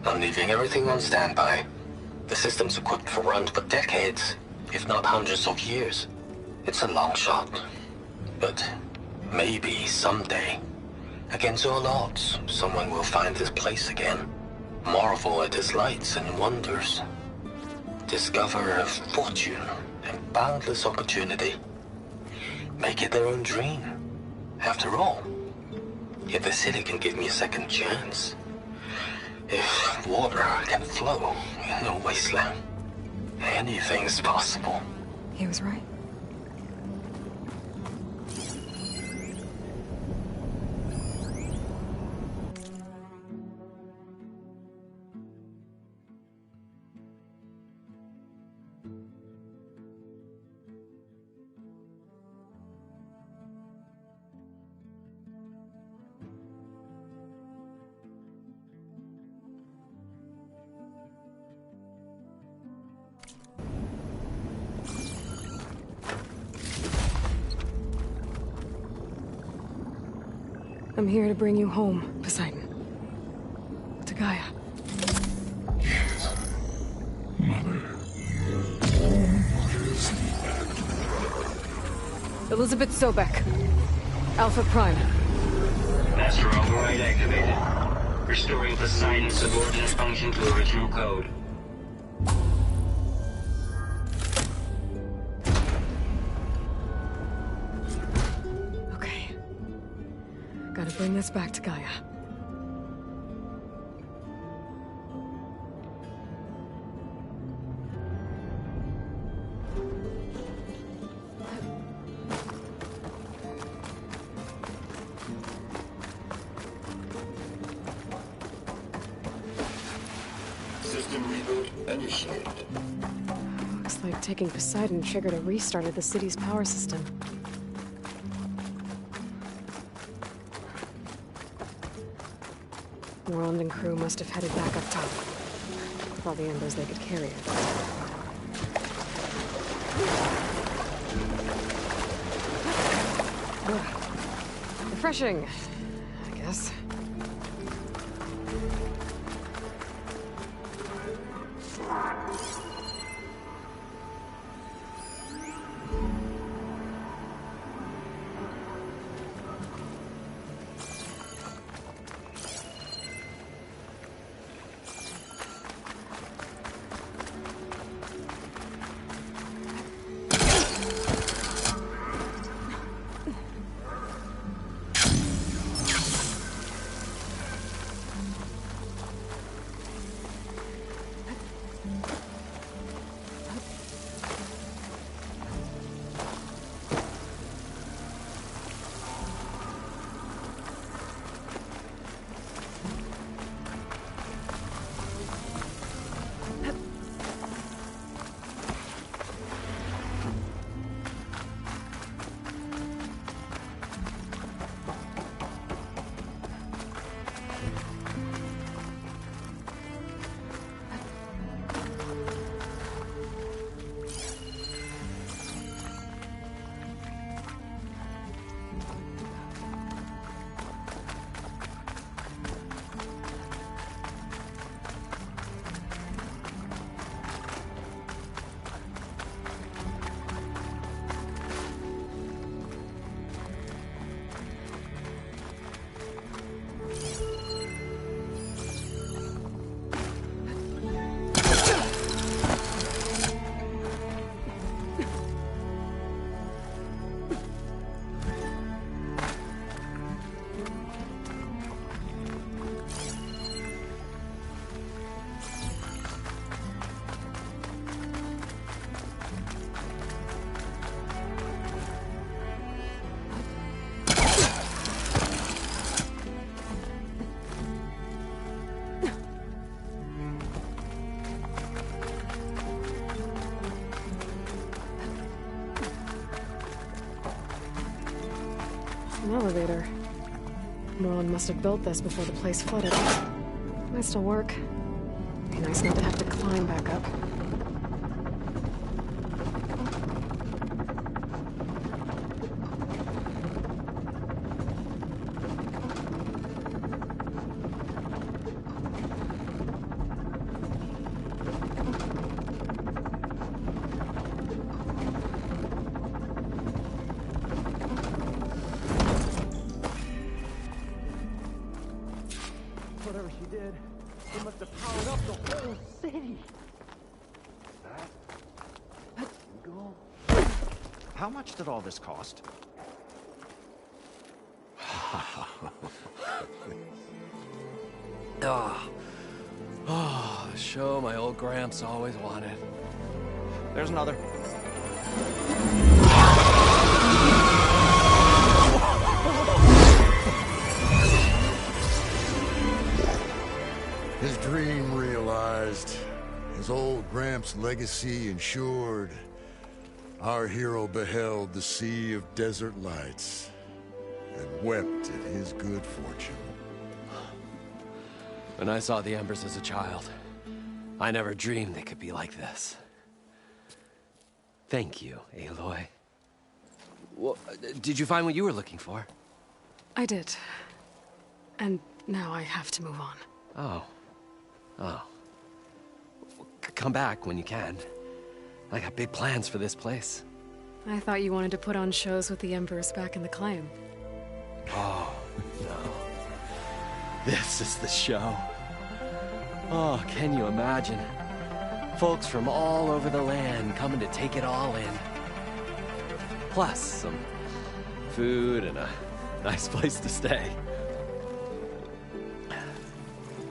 I'm leaving everything on standby. The system's equipped for runs for decades, if not hundreds of years. It's a long shot. But maybe someday, against all odds, someone will find this place again. Marvel at its lights and wonders. Discover a fortune and boundless opportunity. Make it their own dream. After all, if the city can give me a second chance, if water can flow in a wasteland, anything's possible. He was right. I'm here to bring you home, Poseidon. To Gaia. Mother. Elizabeth Sobek. Alpha Prime. Master override activated. Restoring Poseidon's subordinate function to original code. Gotta bring this back to Gaia. System reboot initiated. Looks like taking Poseidon triggered a restart of the city's power system. Morland and crew must have headed back up top. With all the embers they could carry it. Refreshing, I guess. An elevator. Merlin must have built this before the place flooded. Might still work. Be nice not to have to climb back up. Whatever she did, it must have powered up the whole city. How much did all this cost? Oh, show my old Gramps always wanted. There's another. His dream realized, his old Gramps' legacy ensured. Our hero beheld the sea of desert lights and wept at his good fortune. When I saw the embers as a child, I never dreamed they could be like this. Thank you, Aloy. Well, did you find what you were looking for? I did. And now I have to move on. Oh. Oh. Come back when you can. I got big plans for this place. I thought you wanted to put on shows with the Embers back in the claim. Oh, no. This is the show. Oh, can you imagine? Folks from all over the land coming to take it all in. Plus, some food and a nice place to stay.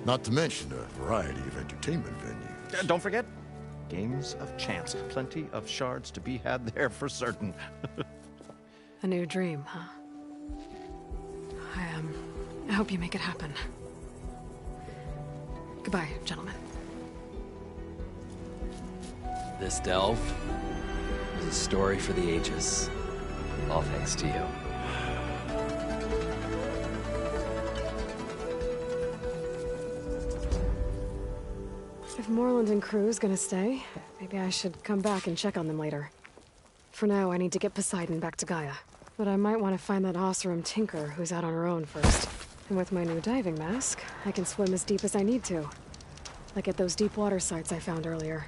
Not to mention a variety of entertainment venues. Don't forget, games of chance. Plenty of shards to be had there for certain. A new dream, huh? I hope you make it happen. Goodbye, gentlemen. This delve is a story for the ages. All thanks to you. If Moreland and crew's gonna stay, maybe I should come back and check on them later. For now, I need to get Poseidon back to Gaia. But I might want to find that Oseram tinker who's out on her own first. And with my new diving mask, I can swim as deep as I need to. Like at those deep water sites I found earlier.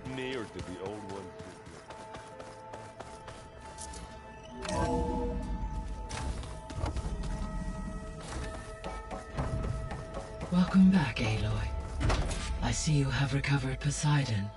it me, or did the old one? Welcome back, Aloy. I see you have recovered Poseidon.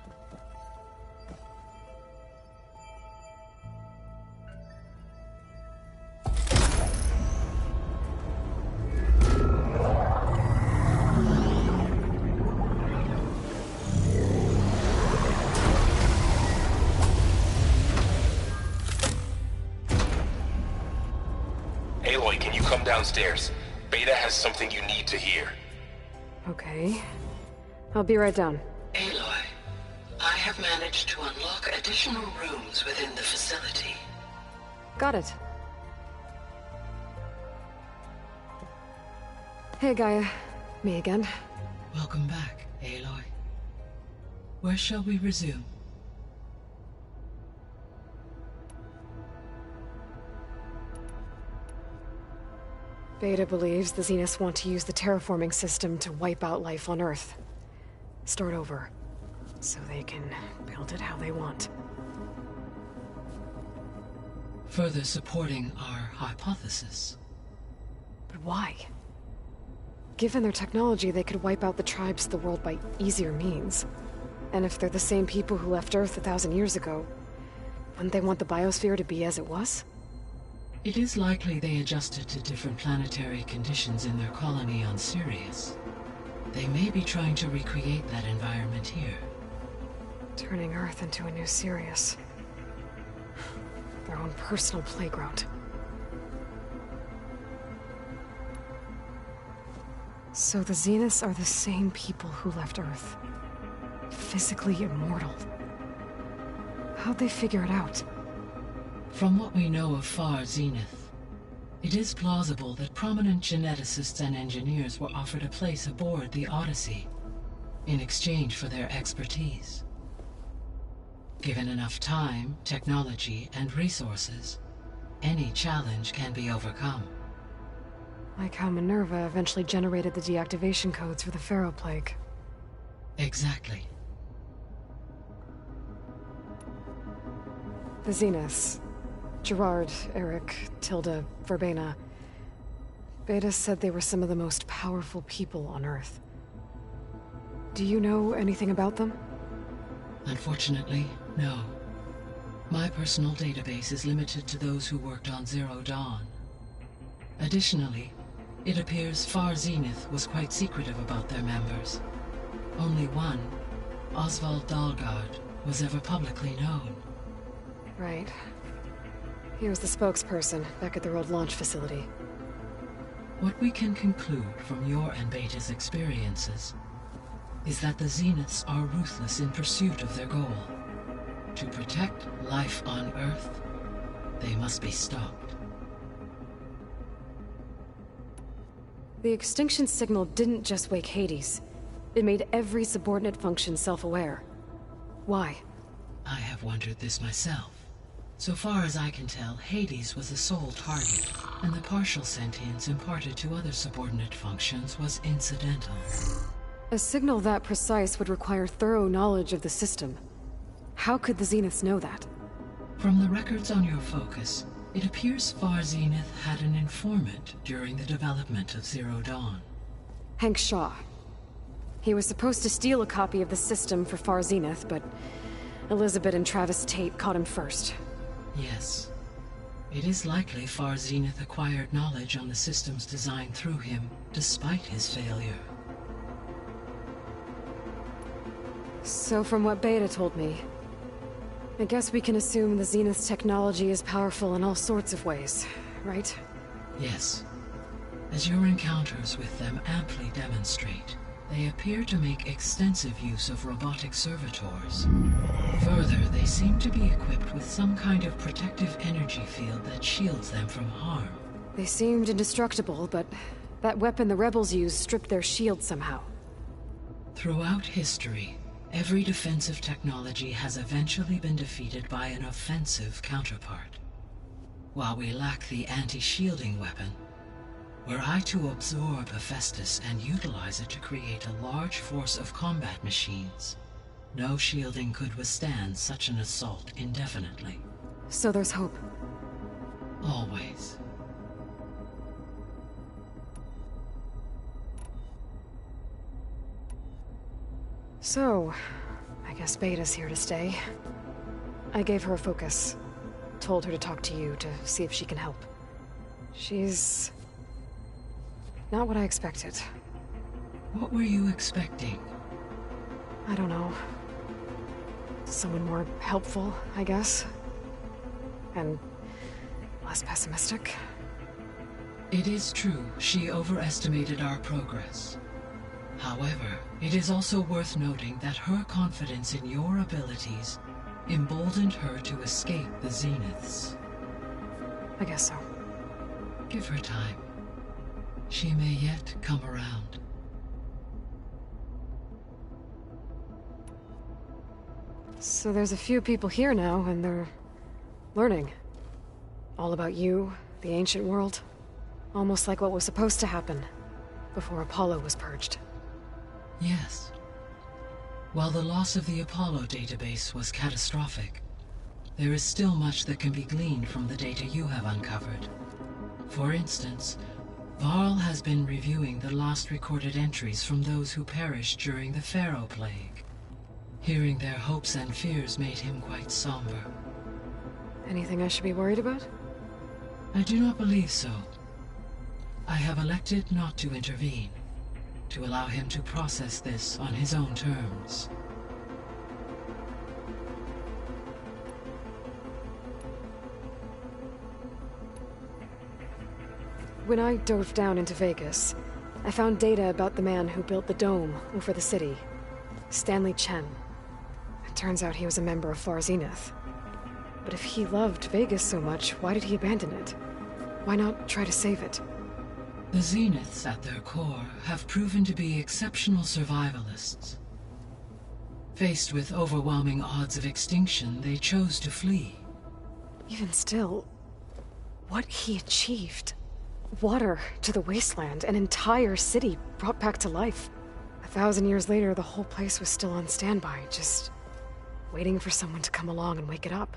Aloy, can you come downstairs? Beta has something you need to hear. Okay. I'll be right down. Aloy, I have managed to unlock additional rooms within the facility. Got it. Hey, Gaia. Me again. Welcome back, Aloy. Where shall we resume? Beta believes the Zeniths want to use the terraforming system to wipe out life on Earth. Start over, so they can build it how they want. Further supporting our hypothesis. But why? Given their technology, they could wipe out the tribes of the world by easier means. And if they're the same people who left Earth 1,000 years ago, wouldn't they want the biosphere to be as it was? It is likely they adjusted to different planetary conditions in their colony on Sirius. They may be trying to recreate that environment here. Turning Earth into a new Sirius. Their own personal playground. So the Zeniths are the same people who left Earth. Physically immortal. How'd they figure it out? From what we know of Far Zenith, it is plausible that prominent geneticists and engineers were offered a place aboard the Odyssey in exchange for their expertise. Given enough time, technology, and resources, any challenge can be overcome. Like how Minerva eventually generated the deactivation codes for the Pharaoh Plague. Exactly. The Zeniths. Gerard, Eric, Tilda, Verbena. Beta said they were some of the most powerful people on Earth. Do you know anything about them? Unfortunately, no. My personal database is limited to those who worked on Zero Dawn. Additionally, it appears Far Zenith was quite secretive about their members. Only one, Oswald Dahlgard, was ever publicly known. Right. He was the spokesperson back at their old launch facility. What we can conclude from your and Beta's experiences is that the Zeniths are ruthless in pursuit of their goal. To protect life on Earth, they must be stopped. The extinction signal didn't just wake Hades. It made every subordinate function self-aware. Why? I have wondered this myself. So far as I can tell, Hades was the sole target, and the partial sentience imparted to other subordinate functions was incidental. A signal that precise would require thorough knowledge of the system. How could the Zeniths know that? From the records on your focus, it appears Far Zenith had an informant during the development of Zero Dawn. Hank Shaw. He was supposed to steal a copy of the system for Far Zenith, but Elizabeth and Travis Tate caught him first. Yes. It is likely Far Zenith acquired knowledge on the systems designed through him, despite his failure. So from what Beta told me, I guess we can assume the Zenith's technology is powerful in all sorts of ways, right? Yes. As your encounters with them amply demonstrate, they appear to make extensive use of robotic servitors. Further, they seem to be equipped with some kind of protective energy field that shields them from harm. They seemed indestructible, but that weapon the rebels used stripped their shield somehow. Throughout history, every defensive technology has eventually been defeated by an offensive counterpart. While we lack the anti-shielding weapon, were I to absorb Hephaestus and utilize it to create a large force of combat machines, no shielding could withstand such an assault indefinitely. So there's hope. Always. So, I guess Beta's here to stay. I gave her a focus. Told her to talk to you to see if she can help. She's... not what I expected. What were you expecting? I don't know. Someone more helpful, I guess. And less pessimistic. It is true, she overestimated our progress. However, it is also worth noting that her confidence in your abilities emboldened her to escape the Zeniths. I guess so. Give her time. She may yet come around. So there's a few people here now, and they're learning. All about you, the ancient world. Almost like what was supposed to happen before Apollo was purged. Yes. While the loss of the Apollo database was catastrophic, there is still much that can be gleaned from the data you have uncovered. For instance, Varl has been reviewing the last recorded entries from those who perished during the Pharaoh Plague. Hearing their hopes and fears made him quite somber. Anything I should be worried about? I do not believe so. I have elected not to intervene, to allow him to process this on his own terms. When I dove down into Vegas, I found data about the man who built the dome over the city, Stanley Chen. It turns out he was a member of Far Zenith. But if he loved Vegas so much, why did he abandon it? Why not try to save it? The Zeniths, at their core, have proven to be exceptional survivalists. Faced with overwhelming odds of extinction, they chose to flee. Even still, what he achieved. Water to the wasteland, an entire city brought back to life. 1,000 years later, the whole place was still on standby, just waiting for someone to come along and wake it up.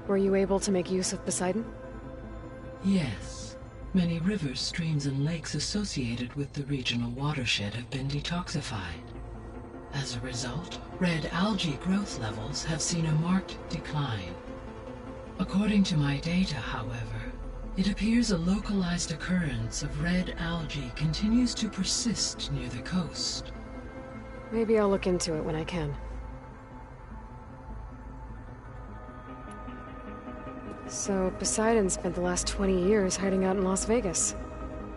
Were you able to make use of Poseidon? Yes. Many rivers, streams, and lakes associated with the regional watershed have been detoxified. As a result, red algae growth levels have seen a marked decline. According to my data, however, it appears a localized occurrence of red algae continues to persist near the coast. Maybe I'll look into it when I can. So, Poseidon spent the last 20 years hiding out in Las Vegas.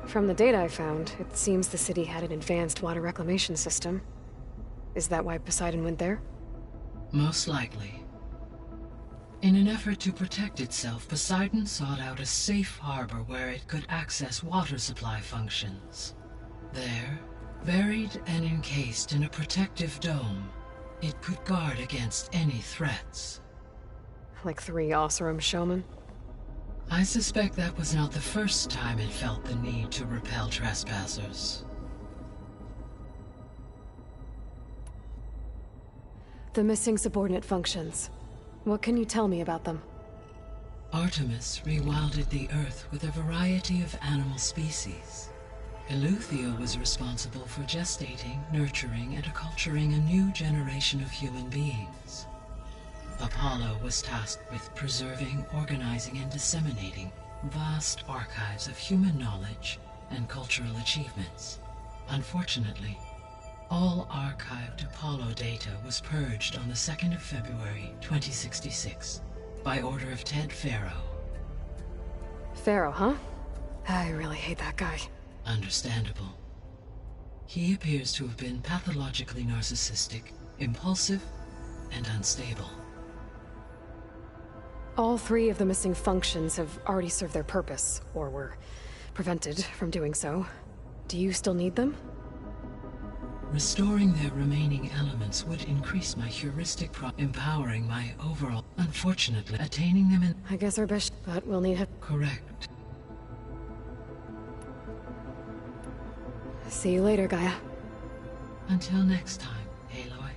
From the data I found, it seems the city had an advanced water reclamation system. Is that why Poseidon went there? Most likely. In an effort to protect itself, Poseidon sought out a safe harbor where it could access water supply functions. There, buried and encased in a protective dome, it could guard against any threats. Like 3 Oseram showmen? I suspect that was not the first time it felt the need to repel trespassers. The missing subordinate functions. What can you tell me about them? Artemis rewilded the Earth with a variety of animal species. Eleuthia was responsible for gestating, nurturing, and acculturating a new generation of human beings. Apollo was tasked with preserving, organizing, and disseminating vast archives of human knowledge and cultural achievements. Unfortunately, all archived Apollo data was purged on the 2nd of February, 2066, by order of Ted Pharaoh. Pharaoh, huh? I really hate that guy. Understandable. He appears to have been pathologically narcissistic, impulsive, and unstable. All 3 of the missing functions have already served their purpose, or were prevented from doing so. Do you still need them? Restoring their remaining elements would increase my heuristic empowering my overall. Unfortunately, attaining them in... I guess our best, but we'll need help. Correct. See you later, Gaia. Until next time, Aloy.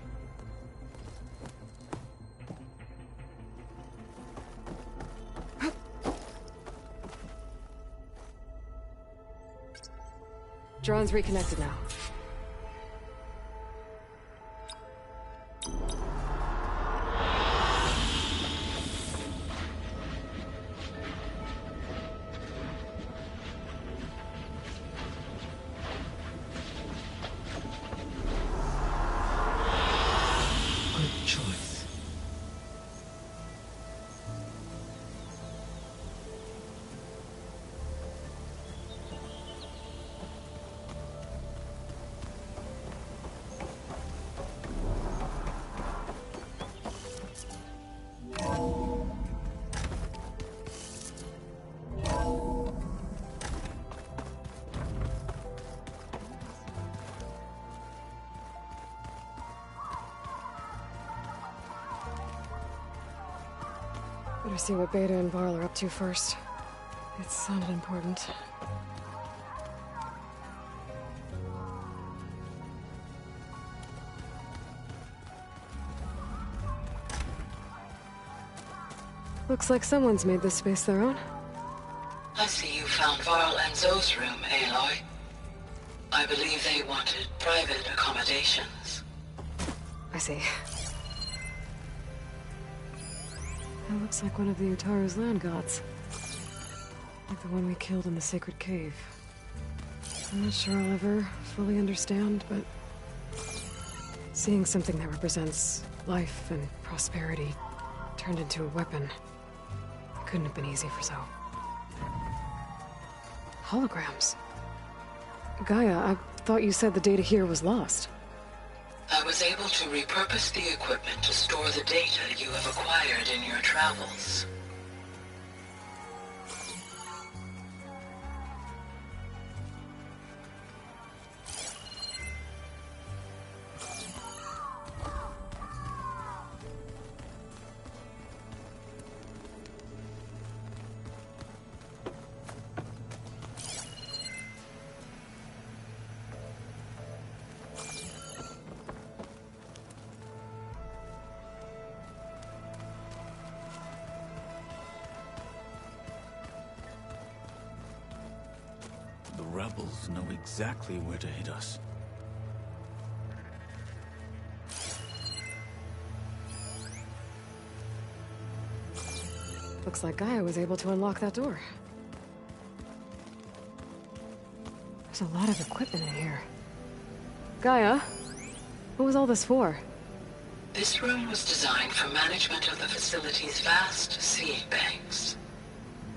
Drone's reconnected now. Good choice. Better see what Beta and Varl are up to first. It sounded important. Looks like someone's made this space their own. I see you found Varl and Zoe's room, Aloy. I believe they wanted private accommodations. I see. That looks like one of the Utaru's land gods. Like the one we killed in the sacred cave. I'm not sure I'll ever fully understand, but... seeing something that represents life and prosperity turned into a weapon couldn't have been easy for Zoe. Holograms. Gaia, I thought you said the data here was lost. I was able to repurpose the equipment to store the data you have acquired in your travels. The rebels know exactly where to hit us. Looks like Gaia was able to unlock that door. There's a lot of equipment in here. Gaia, what was all this for? This room was designed for management of the facility's vast seed banks.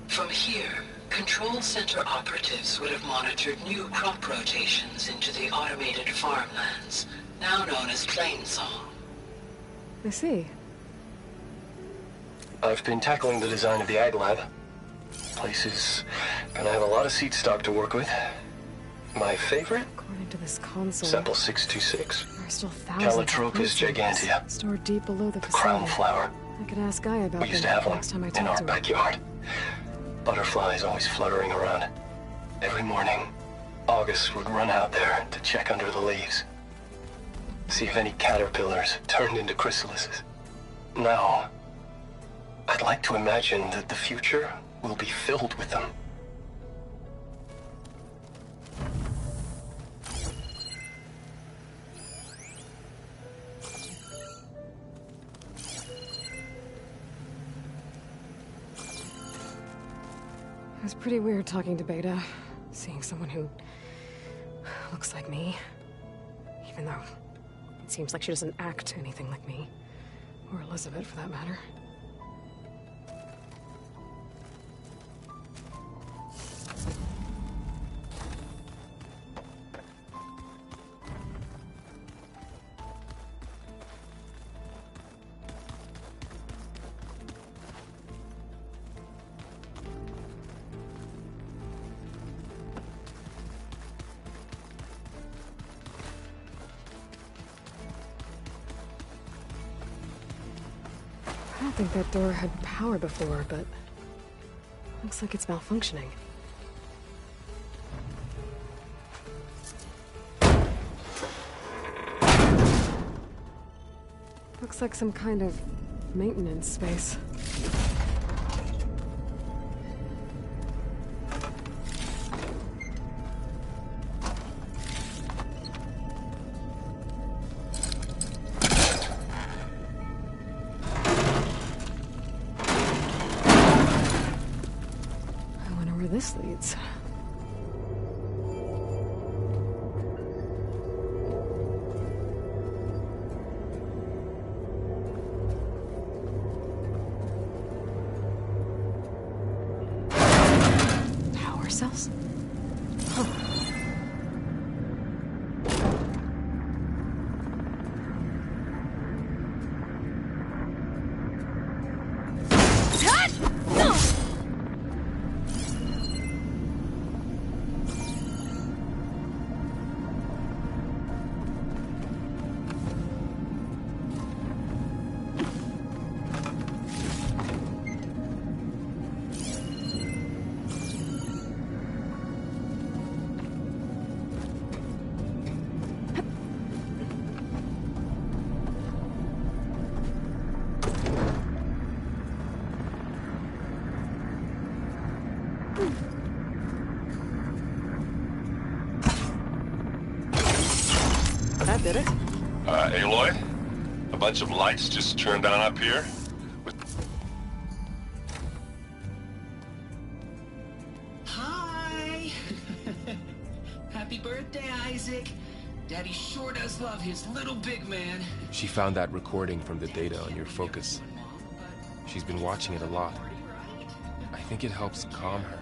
From here, Control Center operatives would have monitored new crop rotations into the automated farmlands, now known as Plainsong. I see. I've been tackling the design of the Ag Lab. Place is gonna have a lot of seed stock to work with. My favorite? According to this console, Sample 626. there are still thousands Calotropis gigantea. stored deep below the Crown flower. I could ask Gaia about We used to them have one next time I in talk our to her. backyard. Butterflies always fluttering around. Every morning, August would run out there to check under the leaves. See if any caterpillars turned into chrysalises. Now, I'd like to imagine that the future will be filled with them. It was pretty weird talking to Beta, seeing someone who looks like me. Even though it seems like she doesn't act anything like me. Or Elizabeth, for that matter. don't think that door had power before, but looks like it's malfunctioning. Looks like some kind of maintenance space. I wonder where this leads. Cells? Huh. That did it. Aloy? A bunch of lights just turned on up here? Hi! Happy birthday, Isaac. Daddy sure does love his little big man. She found that recording from the data on your focus. She's been watching it a lot. I think it helps calm her.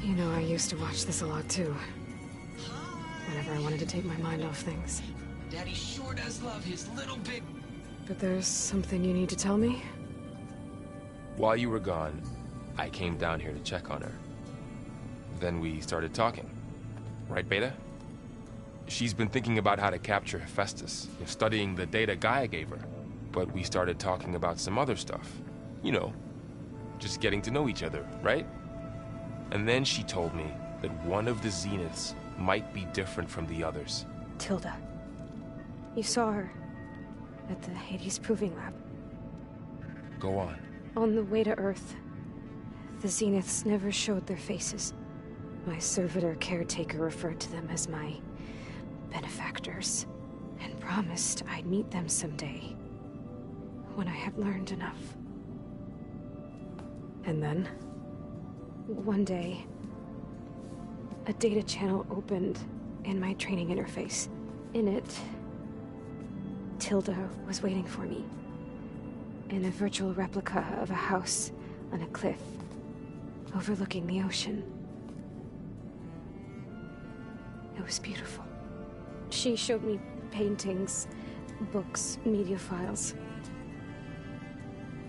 You know, I used to watch this a lot too. Whenever I wanted to take my mind off things. Daddy sure does love his little big... But there's something you need to tell me? While you were gone, I came down here to check on her. Then we started talking. Right, Beta? She's been thinking about how to capture Hephaestus, studying the data Gaia gave her. But we started talking about some other stuff. You know, just getting to know each other, right? And then she told me that one of the Zeniths might be different from the others. Tilda. You saw her at the Hades Proving Lab. Go on. On the way to Earth, the Zeniths never showed their faces. My servitor caretaker referred to them as my benefactors, and promised I'd meet them someday, when I had learned enough. And then? One day, a data channel opened in my training interface. In it, Tilda was waiting for me, in a virtual replica of a house on a cliff, overlooking the ocean. It was beautiful. She showed me paintings, books, media files.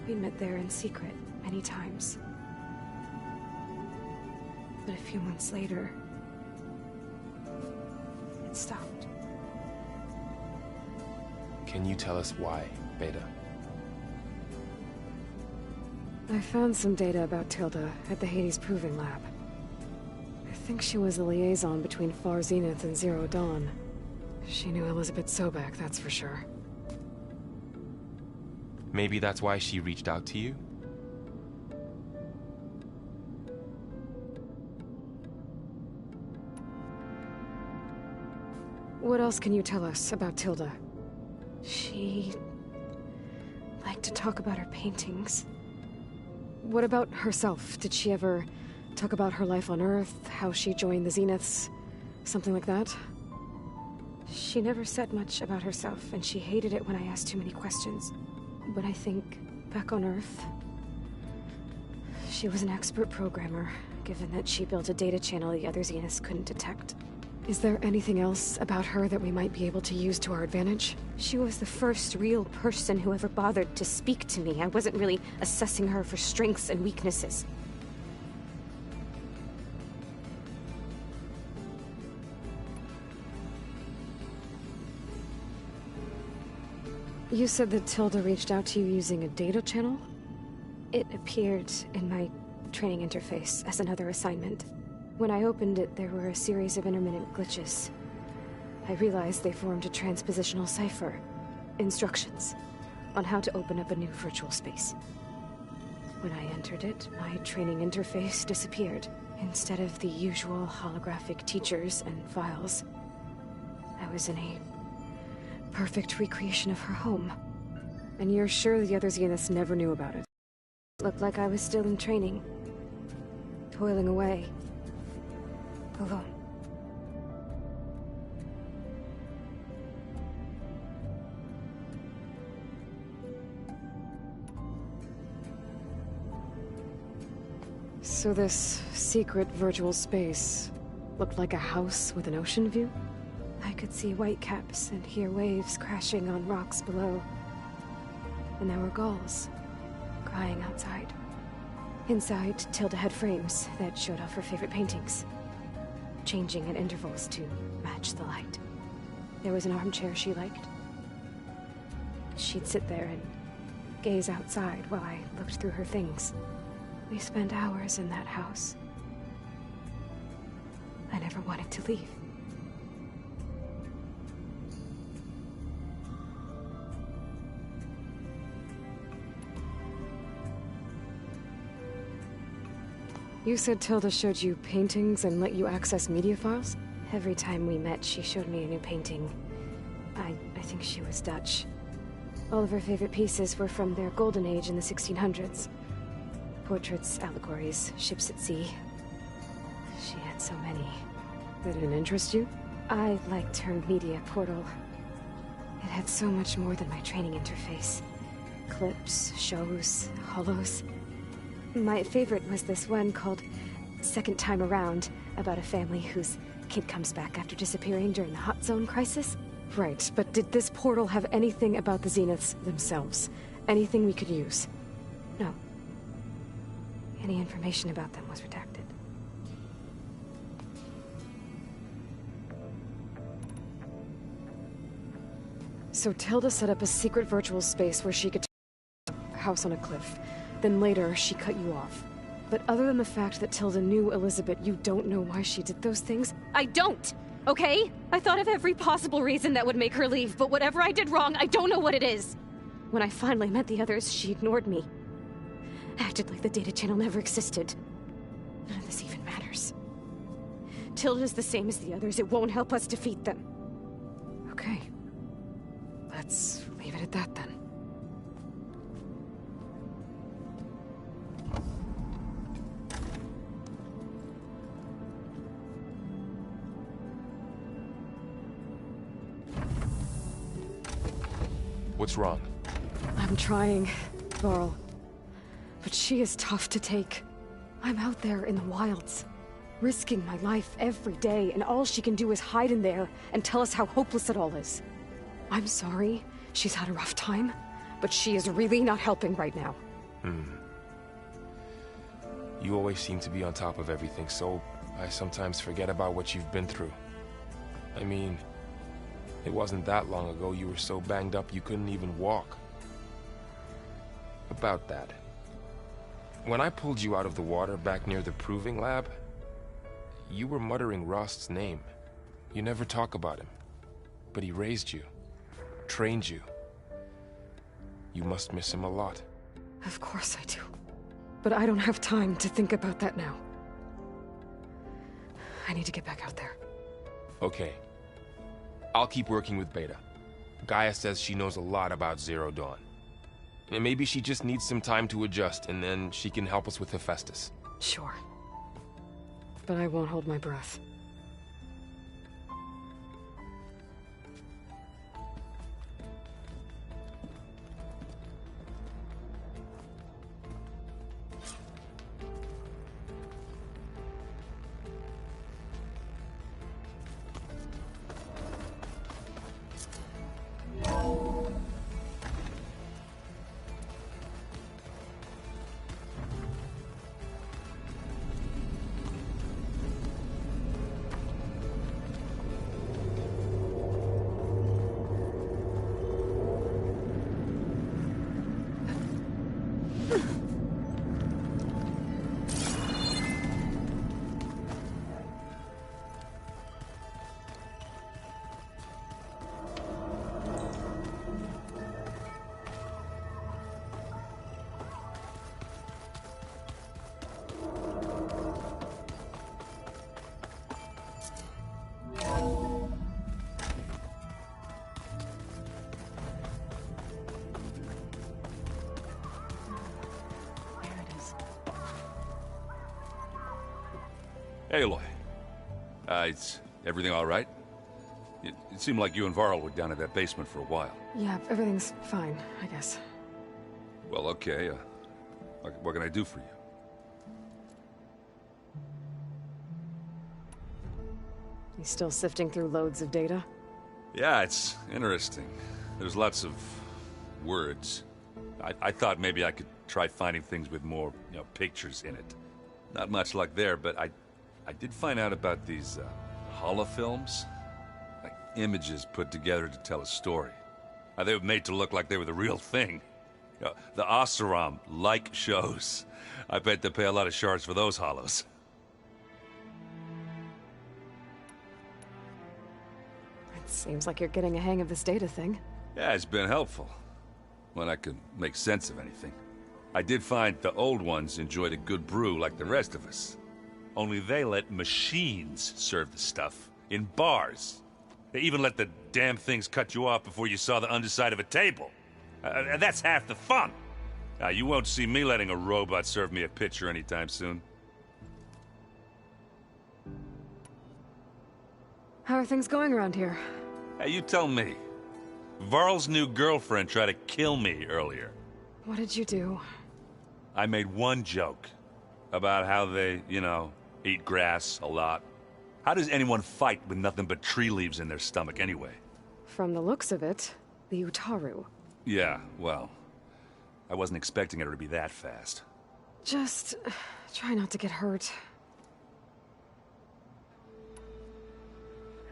We met there in secret many times. But a few months later, it stopped. Can you tell us why, Beta? I found some data about Tilda at the Hades Proving Lab. I think she was a liaison between Far Zenith and Zero Dawn. She knew Elizabeth Sobek, that's for sure. Maybe that's why she reached out to you? What else can you tell us about Tilda? She liked to talk about her paintings. What about herself? Did she ever talk about her life on Earth, how she joined the Zeniths, something like that? She never said much about herself, and she hated it when I asked too many questions. But I think, back on Earth, she was an expert programmer, given that she built a data channel the other Zeniths couldn't detect. Is there anything else about her that we might be able to use to our advantage? She was the first real person who ever bothered to speak to me. I wasn't really assessing her for strengths and weaknesses. You said that Tilda reached out to you using a data channel? It appeared in my training interface as another assignment. When I opened it, there were a series of intermittent glitches. I realized they formed a transpositional cipher. Instructions on how to open up a new virtual space. When I entered it, my training interface disappeared. Instead of the usual holographic teachers and files, I was in a perfect recreation of her home. And you're sure the other Zeniths never knew about it? It looked like I was still in training. Toiling away. Alone. So this secret virtual space looked like a house with an ocean view? I could see whitecaps and hear waves crashing on rocks below. And there were gulls crying outside. Inside, Tilda had frames that showed off her favorite paintings, changing at intervals to match the light. There was an armchair she liked. She'd sit there and gaze outside while I looked through her things. We spent hours in that house. I never wanted to leave. You said Tilda showed you paintings and let you access media files? Every time we met, she showed me a new painting. I think she was Dutch. All of her favorite pieces were from their golden age in the 1600s. Portraits, allegories, ships at sea. She had so many. That didn't interest you? I liked her media portal. It had so much more than my training interface. Clips, shows, holos. My favorite was this one called Second Time Around, about a family whose kid comes back after disappearing during the Hot Zone crisis. Right, but did this portal have anything about the Zeniths themselves? Anything we could use? No. Any information about them was redacted. So Tilda set up a secret virtual space where she could a house on a cliff. Then later, she cut you off. But other than the fact that Tilda knew Elizabeth, you don't know why she did those things? I don't! Okay? I thought of every possible reason that would make her leave, but whatever I did wrong, I don't know what it is. When I finally met the others, she ignored me. Acted like the data channel never existed. None of this even matters. Tilda's the same as the others. It won't help us defeat them. Okay. Let's leave it at that then. What's wrong? I'm trying, Varl. But she is tough to take. I'm out there in the wilds, risking my life every day, and all she can do is hide in there and tell us how hopeless it all is. I'm sorry, she's had a rough time, but she is really not helping right now. You always seem to be on top of everything, so I sometimes forget about what you've been through. I mean, it wasn't that long ago you were so banged up you couldn't even walk. About that. When I pulled you out of the water back near the proving lab, you were muttering Rost's name. You never talk about him. But he raised you, trained you. You must miss him a lot. Of course I do. But I don't have time to think about that now. I need to get back out there. Okay. I'll keep working with Beta. Gaia says she knows a lot about Zero Dawn. And maybe she just needs some time to adjust, and then she can help us with Hephaestus. Sure. But I won't hold my breath. Hey, Aloy. Is everything all right? It seemed like you and Varl were down at that basement for a while. Yeah, everything's fine, I guess. Well, okay. What can I do for you? You still sifting through loads of data? Yeah, it's interesting. There's lots of words. I thought maybe I could try finding things with more, pictures in it. Not much luck there, but I did find out about these holofilms. Like images put together to tell a story. They were made to look like they were the real thing. The Oseram like shows. I bet they pay a lot of shards for those hollows. It seems like you're getting a hang of this data thing. Yeah, it's been helpful. When I could make sense of anything. I did find the old ones enjoyed a good brew like the rest of us. Only they let machines serve the stuff in bars. They even let the damn things cut you off before you saw the underside of a table. That's half the fun. You won't see me letting a robot serve me a pitcher anytime soon. How are things going around here? Hey, you tell me. Varl's new girlfriend tried to kill me earlier. What did you do? I made one joke about how they, eat grass a lot. How does anyone fight with nothing but tree leaves in their stomach anyway? From the looks of it, the Utaru. Yeah, well, I wasn't expecting her to be that fast. Just try not to get hurt.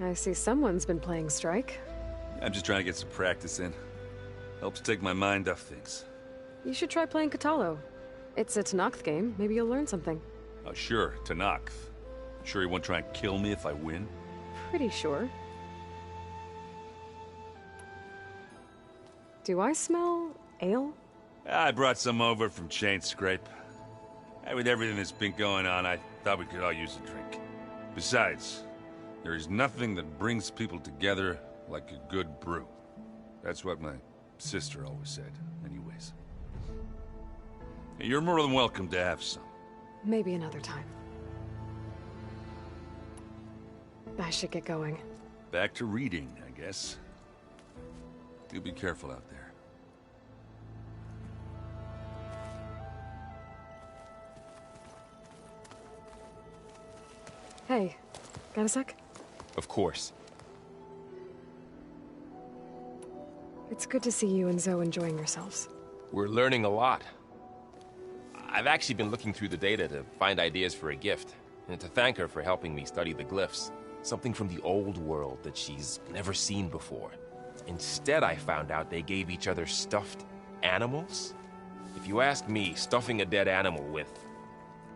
I see someone's been playing Strike. I'm just trying to get some practice in. Helps take my mind off things. You should try playing Katalo. It's a Tenakth game. Maybe you'll learn something. Oh, sure, Tenakth. Sure he won't try and kill me if I win? Pretty sure. Do I smell ale? I brought some over from Chain Scrape. With everything that's been going on, I thought we could all use a drink. Besides, there is nothing that brings people together like a good brew. That's what my sister always said, anyways. You're more than welcome to have some. Maybe another time. I should get going. Back to reading, I guess. You be careful out there. Hey, got a sec? Of course. It's good to see you and Zoe enjoying yourselves. We're learning a lot. I've actually been looking through the data to find ideas for a gift, and to thank her for helping me study the glyphs. Something from the old world that she's never seen before. Instead, I found out they gave each other stuffed animals. If you ask me, stuffing a dead animal with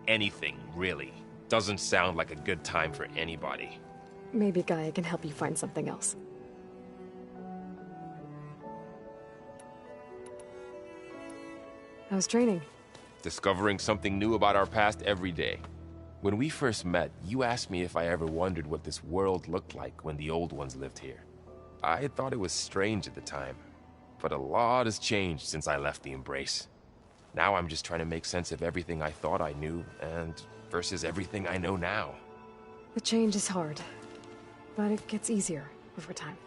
anything, really, doesn't sound like a good time for anybody. Maybe Gaia can help you find something else. How's training? Discovering something new about our past every day. When we first met, you asked me if I ever wondered what this world looked like when the old ones lived here. I thought it was strange at the time, but a lot has changed since I left the Embrace. Now I'm just trying to make sense of everything I thought I knew, and versus everything I know now. The change is hard, but it gets easier over time.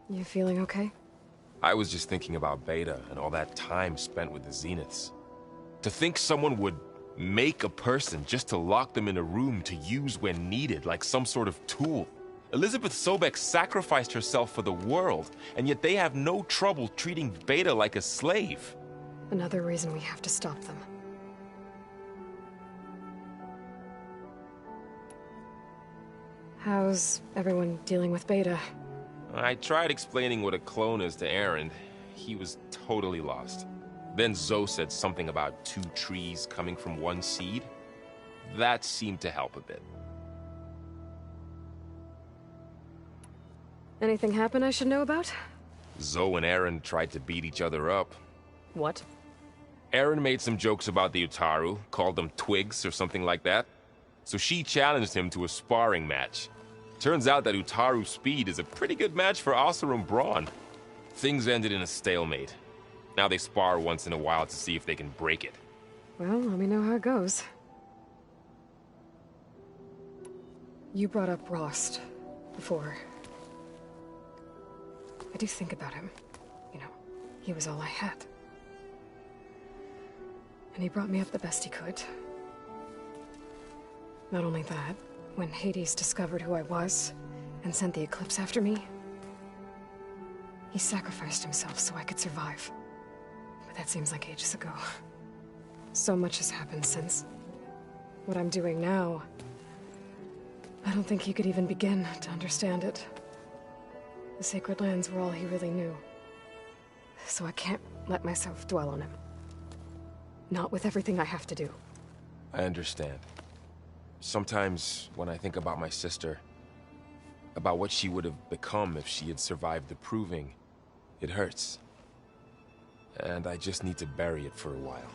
You feeling okay? I was just thinking about Beta and all that time spent with the Zeniths. To think someone would make a person just to lock them in a room to use when needed, like some sort of tool. Elizabeth Sobek sacrificed herself for the world, and yet they have no trouble treating Beta like a slave. Another reason we have to stop them. How's everyone dealing with Beta? I tried explaining what a clone is to Aaron. He was totally lost. Then Zoe said something about 2 trees coming from 1 seed. That seemed to help a bit. Anything happen I should know about? Zoe and Aaron tried to beat each other up. What? Aaron made some jokes about the Utaru, called them twigs or something like that. So she challenged him to a sparring match. Turns out that Utaru speed is a pretty good match for Oseram brawn. Things ended in a stalemate. Now they spar once in a while to see if they can break it. Well, let me know how it goes. You brought up Rost before. I do think about him. You know, he was all I had. And he brought me up the best he could. Not only that, when Hades discovered who I was and sent the Eclipse after me, he sacrificed himself so I could survive. But that seems like ages ago. So much has happened since. What I'm doing now, I don't think he could even begin to understand it. The Sacred Lands were all he really knew. So I can't let myself dwell on him. Not with everything I have to do. I understand. Sometimes, when I think about my sister, about what she would have become if she had survived the Proving, it hurts. And I just need to bury it for a while.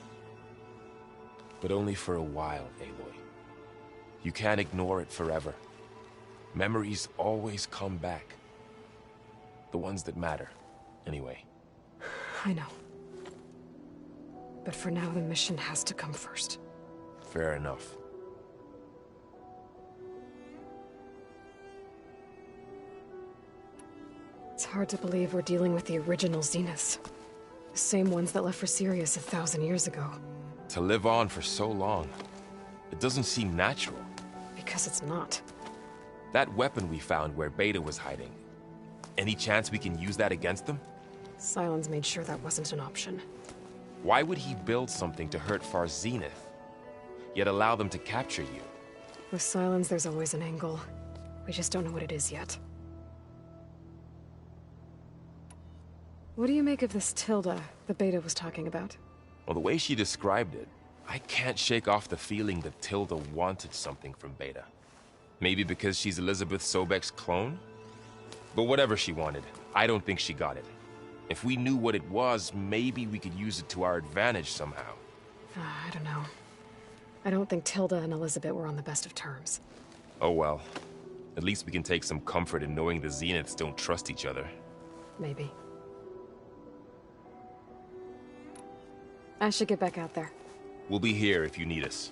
But only for a while, Aloy. You can't ignore it forever. Memories always come back. The ones that matter, anyway. I know. But for now, the mission has to come first. Fair enough. It's hard to believe we're dealing with the original Zeniths. The same ones that left for Sirius 1,000 years ago. To live on for so long, it doesn't seem natural. Because it's not. That weapon we found where Beta was hiding, any chance we can use that against them? Sylens made sure that wasn't an option. Why would he build something to hurt Far Zenith, yet allow them to capture you? With Sylens, there's always an angle. We just don't know what it is yet. What do you make of this Tilda the Beta was talking about? Well, the way she described it, I can't shake off the feeling that Tilda wanted something from Beta. Maybe because she's Elizabeth Sobek's clone? But whatever she wanted, I don't think she got it. If we knew what it was, maybe we could use it to our advantage somehow. I don't know. I don't think Tilda and Elizabeth were on the best of terms. Oh well. At least we can take some comfort in knowing the Zeniths don't trust each other. Maybe. I should get back out there. We'll be here if you need us.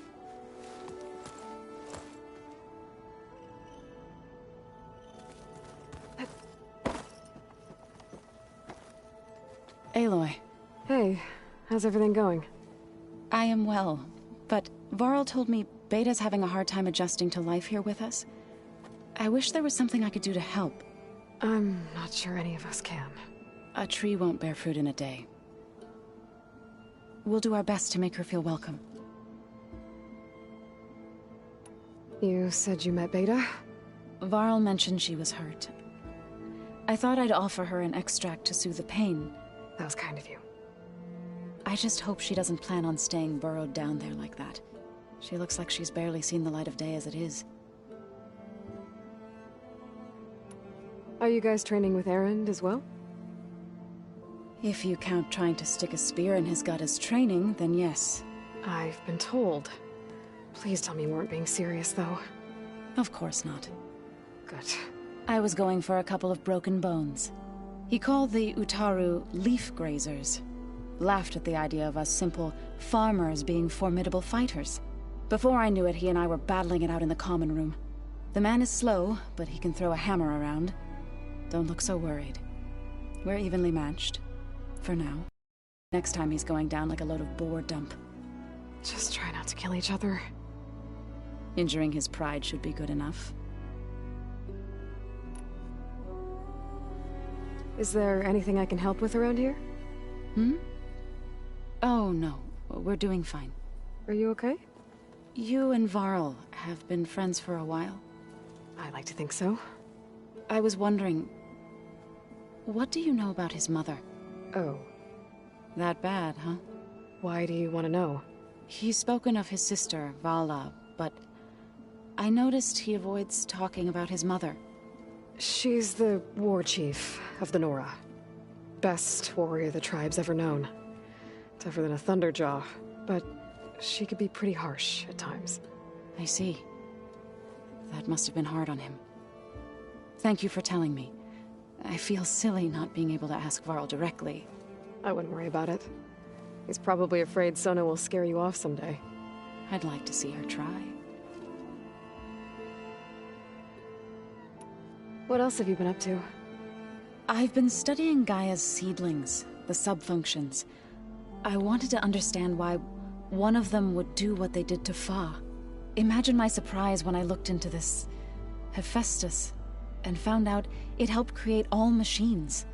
Aloy. Hey, how's everything going? I am well, but Varl told me Beta's having a hard time adjusting to life here with us. I wish there was something I could do to help. I'm not sure any of us can. A tree won't bear fruit in a day. We'll do our best to make her feel welcome. You said you met Beta? Varl mentioned she was hurt. I thought I'd offer her an extract to soothe the pain. That was kind of you. I just hope she doesn't plan on staying burrowed down there like that. She looks like she's barely seen the light of day as it is. Are you guys training with Erend as well? If you count trying to stick a spear in his gut as training, then yes. I've been told. Please tell me you weren't being serious, though. Of course not. Good. I was going for a couple of broken bones. He called the Utaru leaf grazers. Laughed at the idea of us simple farmers being formidable fighters. Before I knew it, he and I were battling it out in the common room. The man is slow, but he can throw a hammer around. Don't look so worried. We're evenly matched. For now. Next time he's going down like a load of boar dump. Just try not to kill each other. Injuring his pride should be good enough. Is there anything I can help with around here? Oh, no. We're doing fine. Are you okay? You and Varl have been friends for a while. I like to think so. I was wondering, what do you know about his mother? Oh. That bad, huh? Why do you want to know? He's spoken of his sister, Vala, but I noticed he avoids talking about his mother. She's the war chief of the Nora. Best warrior the tribe's ever known. Tougher than a Thunderjaw, but she could be pretty harsh at times. I see. That must have been hard on him. Thank you for telling me. I feel silly not being able to ask Varl directly. I wouldn't worry about it. He's probably afraid Sona will scare you off someday. I'd like to see her try. What else have you been up to? I've been studying Gaia's seedlings, the subfunctions. I wanted to understand why one of them would do what they did to Fa. Imagine my surprise when I looked into this Hephaestus and found out it helped create all machines,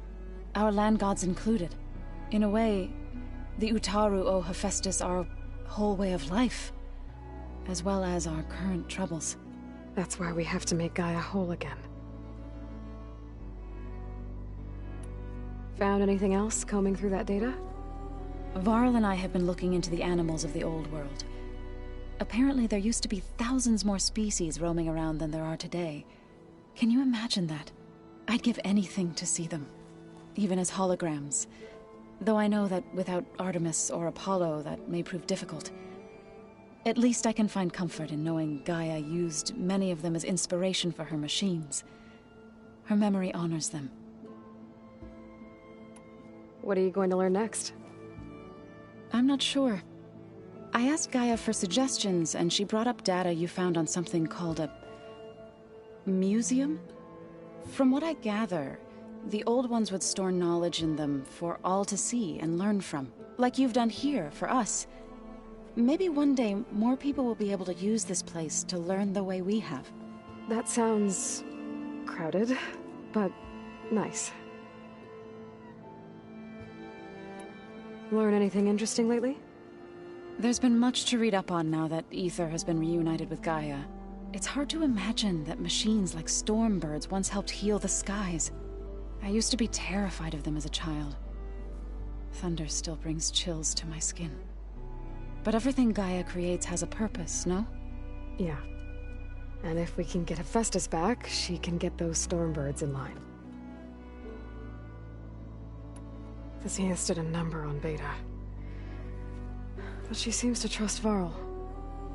our land gods included. In a way, the Utaru owe Hephaestus our whole way of life, as well as our current troubles. That's why we have to make Gaia whole again. Found anything else combing through that data? Varl and I have been looking into the animals of the old world. Apparently there used to be thousands more species roaming around than there are today. Can you imagine that? I'd give anything to see them, even as holograms. Though I know that without Artemis or Apollo, that may prove difficult. At least I can find comfort in knowing Gaia used many of them as inspiration for her machines. Her memory honors them. What are you going to learn next? I'm not sure. I asked Gaia for suggestions, and she brought up data you found on something called a museum? From what I gather, the old ones would store knowledge in them for all to see and learn from, like you've done here for us. Maybe one day more people will be able to use this place to learn the way we have. That sounds crowded, but nice. Learn anything interesting lately? There's been much to read up on now that Ether has been reunited with Gaia. It's hard to imagine that machines like stormbirds once helped heal the skies. I used to be terrified of them as a child. Thunder still brings chills to my skin. But everything Gaia creates has a purpose, no? Yeah. And if we can get Hephaestus back, she can get those stormbirds in line. The Zenith did a number on Beta. But she seems to trust Varl.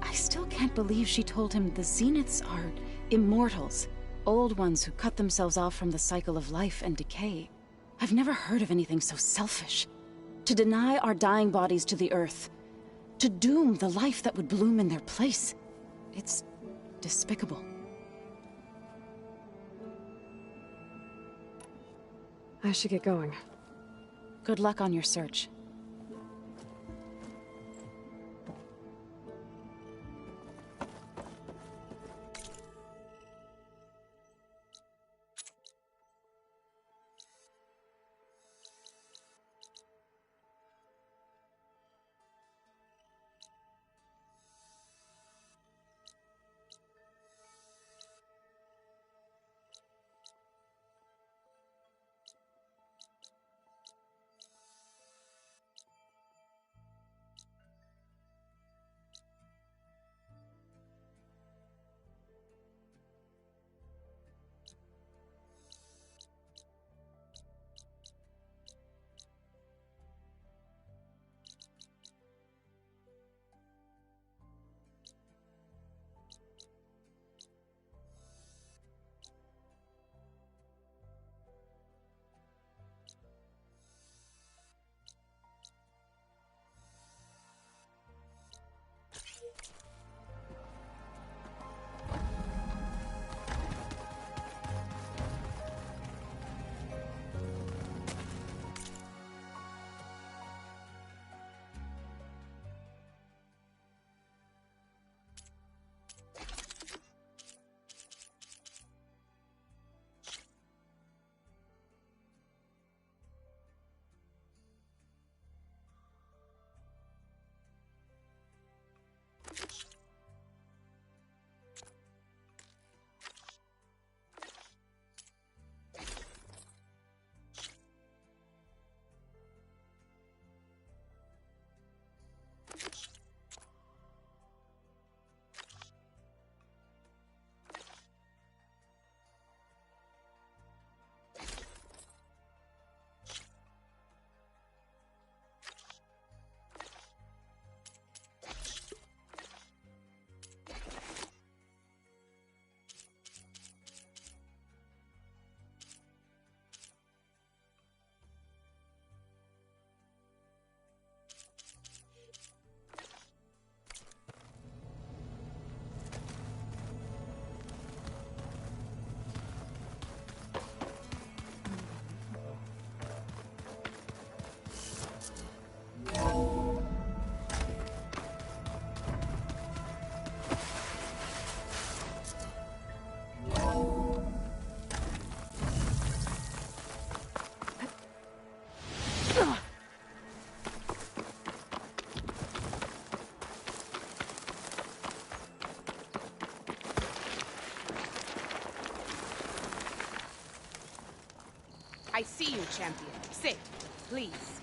I still can't believe she told him the Zeniths are immortals. Old ones who cut themselves off from the cycle of life and decay. I've never heard of anything so selfish. To deny our dying bodies to the Earth. To doom the life that would bloom in their place. It's despicable. I should get going. Good luck on your search. I see you, champion. Sit, please.